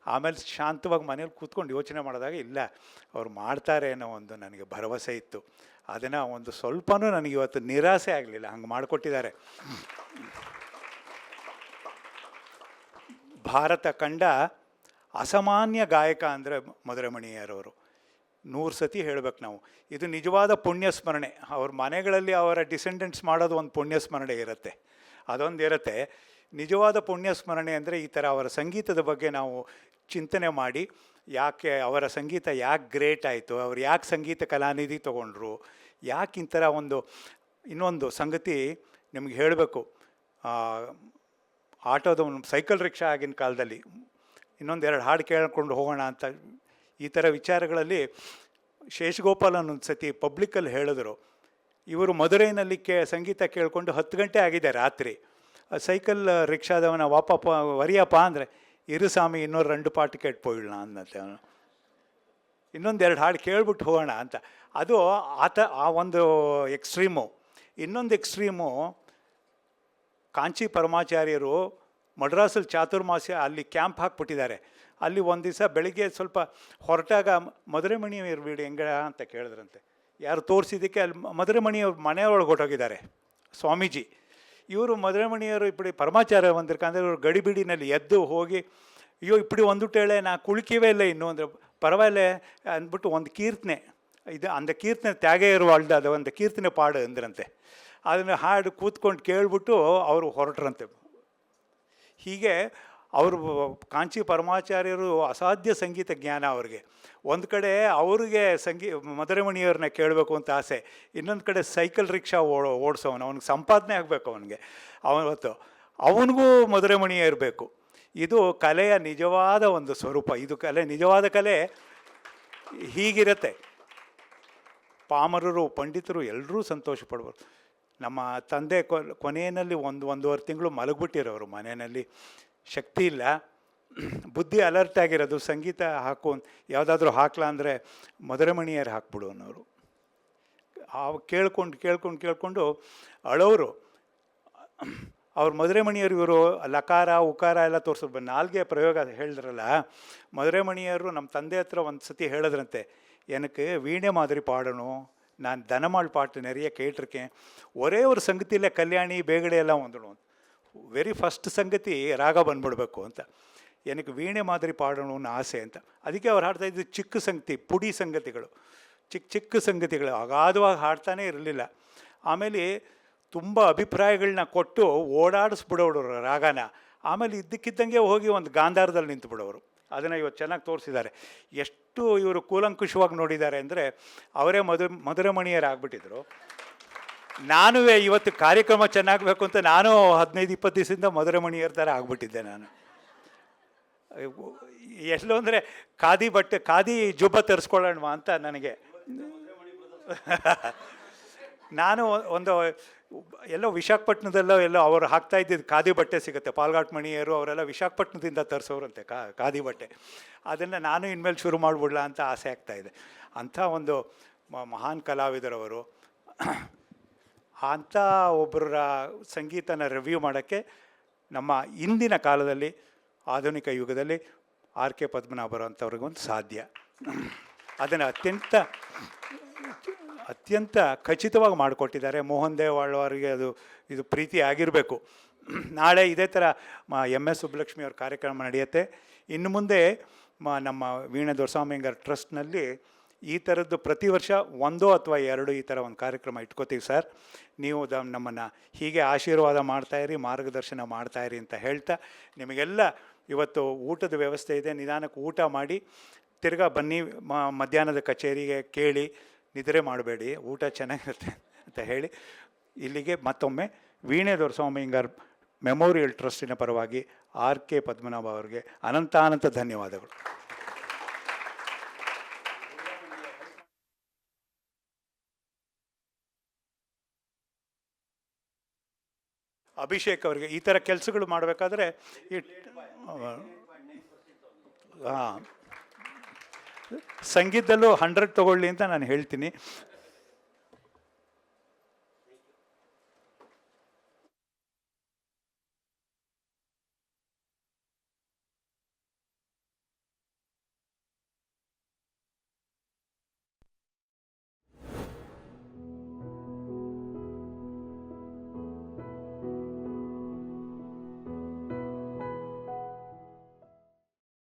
ಆಮೇಲೆ ಶಾಂತವಾಗಿ ಮನೇಲಿ ಕೂತ್ಕೊಂಡು ಯೋಚನೆ ಮಾಡಿದಾಗ ಇಲ್ಲ, ಅವ್ರು ಮಾಡ್ತಾರೆ ಅನ್ನೋ ಒಂದು ನನಗೆ ಭರವಸೆ ಇತ್ತು. ಅದನ್ನು ಒಂದು ಸ್ವಲ್ಪನೂ ನನಗೆ ಇವತ್ತು ನಿರಾಸೆ ಆಗಲಿಲ್ಲ, ಹಂಗೆ ಮಾಡಿಕೊಟ್ಟಿದ್ದಾರೆ. ಭಾರತ ಕಂಡ ಅಸಾಮಾನ್ಯ ಗಾಯಕ ಅಂದರೆ ಮಧುರಮಣಿಯರವರು. 100 ಸತಿ ಹೇಳಬೇಕು ನಾವು. ಇದು ನಿಜವಾದ ಪುಣ್ಯ ಸ್ಮರಣೆ. ಅವ್ರ ಮನೆಗಳಲ್ಲಿ ಅವರ ಡಿಸೆಂಡೆಂಟ್ಸ್ ಮಾಡೋದು ಒಂದು ಪುಣ್ಯ ಸ್ಮರಣೆ ಇರುತ್ತೆ, ಅದೊಂದು ಇರುತ್ತೆ. ನಿಜವಾದ ಪುಣ್ಯ ಸ್ಮರಣೆ ಅಂದರೆ ಈ ಥರ ಅವರ ಸಂಗೀತದ ಬಗ್ಗೆ ನಾವು ಚಿಂತನೆ ಮಾಡಿ, ಯಾಕೆ ಅವರ ಸಂಗೀತ ಯಾಕೆ ಗ್ರೇಟ್ ಆಯಿತು, ಅವ್ರು ಯಾಕೆ ಸಂಗೀತ ಕಲಾನಿಧಿ ತೊಗೊಂಡ್ರು, ಯಾಕೆ ಈ ಥರ ಇನ್ನೊಂದು ಸಂಗತಿ ನಿಮ್ಗೆ ಹೇಳಬೇಕು. ಆಟೋದ ಸೈಕಲ್ ರಿಕ್ಷಾ ಆಗಿನ ಕಾಲದಲ್ಲಿ ಇನ್ನೊಂದೆರಡು ಹಾಡು ಕೇಳ್ಕೊಂಡು ಹೋಗೋಣ ಅಂತ ಈ ಥರ ವಿಚಾರಗಳಲ್ಲಿ ಶೇಷಗೋಪಾಲ್ ಅನ್ನೊಂದು ಸತಿ ಪಬ್ಲಿಕ್ಕಲ್ಲಿ ಹೇಳಿದ್ರು. ಇವರು ಮಧುರೈನಲ್ಲಿ ಸಂಗೀತ ಕೇಳಿಕೊಂಡು 10 ಗಂಟೆ ಆಗಿದೆ ರಾತ್ರಿ. ಸೈಕಲ್ ರಿಕ್ಷಾದವನ ವರಿಯಪ್ಪ ಅಂದರೆ, ಇರು ಸ್ವಾಮಿ ಇನ್ನೊಂದು 2 ಪಾಟ್ ಕೇಟ್ಪೋಯಿಲ್ಲ ಅನ್ನತ್ತೆ ಅವನು, ಇನ್ನೊಂದೆರಡು ಹಾಡು ಕೇಳ್ಬಿಟ್ಟು ಹೋಗೋಣ ಅಂತ. ಅದು ಆ ಒಂದು ಎಕ್ಸ್ಟ್ರೀಮು. ಇನ್ನೊಂದು ಎಕ್ಸ್ಟ್ರೀಮು, ಕಾಂಚಿ ಪರಮಾಚಾರ್ಯರು ಮಡ್ರಾಸಲ್ಲಿ ಚಾತುರ್ಮಾಸ್ಯ ಅಲ್ಲಿ ಕ್ಯಾಂಪ್ ಹಾಕ್ಬಿಟ್ಟಿದ್ದಾರೆ. ಅಲ್ಲಿ ಒಂದು ದಿವಸ ಬೆಳಿಗ್ಗೆ ಸ್ವಲ್ಪ ಹೊರಟಾಗ ಮಧುರಮಣಿಯವ್ರ ಬಿಡಿ ಹೆಂಗ ಅಂತ ಕೇಳಿದ್ರಂತೆ. ಯಾರು ತೋರಿಸಿದ್ದಕ್ಕೆ ಅಲ್ಲಿ ಮಧುರಮಣಿಯವ್ರ ಮನೆಯೊಳಗೆ ಹೊಟ್ಟೋಗಿದ್ದಾರೆ ಸ್ವಾಮೀಜಿ. ಇವರು ಮಧುರಮಣಿಯವರು ಇಪ್ಪಡಿ ಪರಮಾಚಾರ್ಯ ಬಂದಿರ್ಕಂದ್ರೆ ಇವರು ಗಡಿಬಿಡಿನಲ್ಲಿ ಎದ್ದು ಹೋಗಿ, ಅಯ್ಯೋ ಇಪ್ಪಡಿ ಒಂದುಟೇಳೆ ನಾ ಕುಳಿಕಿವೇ ಇಲ್ಲ ಇನ್ನೂ ಅಂದರೆ ಪರವಾಗಿಲ್ಲ ಅಂದ್ಬಿಟ್ಟು ಒಂದು ಕೀರ್ತನೆ, ಇದು ಅಂದ ಕೀರ್ತನೆ ತ್ಯಾಗೇ ಇರುವಾಳ್ದ ಅದು ಒಂದು ಕೀರ್ತನೆ ಪಾಡು ಅಂದ್ರಂತೆ. ಅದನ್ನು ಹಾಡು ಕೂತ್ಕೊಂಡು ಕೇಳ್ಬಿಟ್ಟು ಅವರು ಹೊರಟ್ರಂತೆ. ಹೀಗೆ ಅವರು ಕಾಂಚಿ ಪರಮಾಚಾರ್ಯರು ಅಸಾಧ್ಯ ಸಂಗೀತ ಜ್ಞಾನ ಅವ್ರಿಗೆ. ಒಂದು ಕಡೆ ಅವ್ರಿಗೆ ಮಧುರಮಣಿಯವ್ರನ್ನ ಕೇಳಬೇಕು ಅಂತ ಆಸೆ, ಇನ್ನೊಂದು ಕಡೆ ಸೈಕಲ್ ರಿಕ್ಷಾ ಓಡಿಸೋನು, ಅವ್ನಿಗೆ ಸಂಪಾದನೆ ಆಗಬೇಕು ಅವನಿಗೆ. ಅವನಿಗೂ ಮಧುರಮಣಿಯ ಇರಬೇಕು. ಇದು ಕಲೆಯ ನಿಜವಾದ ಒಂದು ಸ್ವರೂಪ. ಇದು ನಿಜವಾದ ಕಲೆ ಹೀಗಿರುತ್ತೆ. ಪಾಮರರು, ಪಂಡಿತರು ಎಲ್ಲರೂ ಸಂತೋಷ ಪಡ್ಬೋದು. ನಮ್ಮ ತಂದೆ ಕೊನೆಯಲ್ಲಿ 1-1.5 ತಿಂಗಳು ಮಲಗಿಬಿಟ್ಟಿರೋರು ಮನೆಯಲ್ಲಿ. ಶಕ್ತಿ ಇಲ್ಲ, ಬುದ್ಧಿ ಅಲರ್ಟ್ ಆಗಿರೋದು. ಸಂಗೀತ ಯಾವುದಾದ್ರೂ ಹಾಕ್ಲಾ ಅಂದರೆ ಮಧುರಮಣಿಯರು ಹಾಕ್ಬಿಡು ಅನ್ನೋರು. ಕೇಳ್ಕೊಂಡು ಅಳೋರು. ಅವ್ರು ಮಧುರಮಣಿಯರು ಇವರು ಲಕಾರ ಉಕಾರ ಎಲ್ಲ ತೋರಿಸೋದು, ನಾಲ್ಗೆ ಪ್ರಯೋಗ ಹೇಳಿದ್ರಲ್ಲ. ಮಧುರಮಣಿಯರು ನಮ್ಮ ತಂದೆ ಹತ್ರ ಒಂದು ಸತಿ ಹೇಳಿದ್ರಂತೆ, எனக்கு ವೀಣೆ ಮಾದರಿ ಪಾಡೋನು, நான் தனமாள் பாட்டு நிறைய கேட்டிருக்கேன், ஒரே ஒரு ಸಂಗತಿಯಲ್ಲೇ ಕಲ್ಯಾಣಿ ಬೇಗಡೆ ಎಲ್ಲ ಒಂದಳು, ವೆರಿ ಫಸ್ಟ್ ಸಂಗತಿ ರಾಗ ಬಂದ್ಬಿಡ್ಬೇಕು ಅಂತ, எனக்கு ವೀಣೆ ಮಾದರಿ ಪಾಡೋಣ ಅನ್ನೋ ಆಸೆ ಅಂತ. ಅದಕ್ಕೆ ಅವ್ರು ಹಾಡ್ತಾ ಇದ್ದು ಚಿಕ್ಕ ಸಂಗತಿ, ಪುಡಿ ಸಂಗತಿಗಳು, ಚಿಕ್ಕ ಸಂಗತಿಗಳು, ಅಗಾಧವಾಗಿ ಹಾಡ್ತಾನೇ ಇರಲಿಲ್ಲ. ಆಮೇಲೆ ತುಂಬ ಅಭಿಪ್ರಾಯಗಳನ್ನ ಕೊಟ್ಟು ಓಡಾಡಿಸ್ಬಿಡೋರು ರಾಗನ. ಆಮೇಲೆ ಇದ್ದಕ್ಕಿದ್ದಂಗೆ ಹೋಗಿ ಒಂದು ಗಾಂಧಾರದಲ್ಲಿ ನಿಂತು ಬಿಡೋರು. ಅದನ್ನು ಇವತ್ತು ಚೆನ್ನಾಗಿ ತೋರಿಸಿದ್ದಾರೆ. ಎಷ್ಟು ಇವರು ಕೂಲಂಕುಷವಾಗಿ ನೋಡಿದ್ದಾರೆ ಅಂದರೆ ಅವರೇ ಮಧುರಮಣಿಯರಾಗ್ಬಿಟ್ಟಿದ್ರು. ನಾನು ಇವತ್ತು ಕಾರ್ಯಕ್ರಮ ಚೆನ್ನಾಗಬೇಕು ಅಂತ ನಾನು 15-20 ದಿವಸದಿಂದ ಮಧುರಮಣಿಯರ ಥರ ಆಗ್ಬಿಟ್ಟಿದ್ದೆ. ನಾನು ಎಲ್ಲೋ ಅಂದರೆ ಖಾದಿ ಜುಬ್ಬ ತರಿಸ್ಕೊಳ್ಳೋಣ ಅಂತ ನನಗೆ ನಾನು ಒಂದು ಎಲ್ಲೋ ವಿಶಾಖಪಟ್ಟಣದಲ್ಲೋ ಎಲ್ಲೋ ಅವರು ಹಾಕ್ತಾ ಇದ್ದಿದ್ದು ಖಾದಿ ಬಟ್ಟೆ ಸಿಗುತ್ತೆ, ಪಾಲ್ಘಾಟ್ ಮಣಿಯರು ಅವರೆಲ್ಲ ವಿಶಾಖಪಟ್ಟಣದಿಂದ ತರಿಸೋರಂತೆ ಖಾದಿ ಬಟ್ಟೆ. ಅದನ್ನು ನಾನು ಇನ್ಮೇಲೆ ಶುರು ಮಾಡಿಬಿಡ್ಲಾ ಅಂತ ಆಸೆ ಆಗ್ತಾಯಿದೆ. ಅಂಥ ಒಂದು ಮಹಾನ್ ಕಲಾವಿದರವರು. ಅಂಥ ಒಬ್ಬರ ಸಂಗೀತನ ರಿವ್ಯೂ ಮಾಡೋಕ್ಕೆ ನಮ್ಮ ಇಂದಿನ ಕಾಲದಲ್ಲಿ ಆಧುನಿಕ ಯುಗದಲ್ಲಿ ಆರ್ ಕೆ ಪದ್ಮನಾಭರು ಅಂಥವ್ರಿಗೊಂದು ಸಾಧ್ಯ. ಅದನ್ನು ಅತ್ಯಂತ ಖಚಿತವಾಗಿ ಮಾಡಿಕೊಟ್ಟಿದ್ದಾರೆ. ಮೋಹನ್ ದೇವಾಳ್ ಅವರಿಗೆ ಇದು ಪ್ರೀತಿ ಆಗಿರಬೇಕು. ನಾಳೆ ಇದೇ ಥರ MS ಸುಬ್ಬಲಕ್ಷ್ಮಿ ಅವ್ರ ಕಾರ್ಯಕ್ರಮ ನಡೆಯುತ್ತೆ. ಇನ್ನು ಮುಂದೆ ನಮ್ಮ ವೀಣೆ ದೊರೆಸ್ವಾಮಿಯಂಗಾರ್ ಟ್ರಸ್ಟ್ನಲ್ಲಿ ಈ ಥರದ್ದು ಪ್ರತಿ ವರ್ಷ 1 ಅಥವಾ 2 ಈ ಥರ ಒಂದು ಕಾರ್ಯಕ್ರಮ ಇಟ್ಕೋತೀವಿ ಸರ್. ನೀವು ನಮ್ಮನ್ನು ಹೀಗೆ ಆಶೀರ್ವಾದ ಮಾಡ್ತಾಯಿರಿ, ಮಾರ್ಗದರ್ಶನ ಮಾಡ್ತಾಯಿರಿ ಅಂತ ಹೇಳ್ತಾ, ನಿಮಗೆಲ್ಲ ಇವತ್ತು ಊಟದ ವ್ಯವಸ್ಥೆ ಇದೆ, ನಿಧಾನಕ್ಕೆ ಊಟ ಮಾಡಿ ತಿರ್ಗಾ ಬನ್ನಿ. ಮಧ್ಯಾಹ್ನದ ಕಚೇರಿಗೆ ಕೇಳಿ ನಿದ್ರೆ ಮಾಡಬೇಡಿ, ಊಟ ಚೆನ್ನಾಗಿರುತ್ತೆ ಅಂತ ಹೇಳಿ ಇಲ್ಲಿಗೆ ಮತ್ತೊಮ್ಮೆ ವೀಣೆ ದೊರೆಸ್ವಾಮಿಯಂಗಾರ್ ಮೆಮೋರಿಯಲ್ ಟ್ರಸ್ಟಿನ ಪರವಾಗಿ ಆರ್ ಕೆ ಪದ್ಮನಾಭ ಅವರಿಗೆ ಅನಂತ ಧನ್ಯವಾದಗಳು. ಅಭಿಷೇಕ್ ಅವರಿಗೆ ಈ ಥರ ಕೆಲಸಗಳು ಮಾಡಬೇಕಾದ್ರೆ ಸಂಗೀತದಲ್ಲೂ 100 ತೊಗೊಳ್ಳಿ ಅಂತ ನಾನು ಹೇಳ್ತೀನಿ.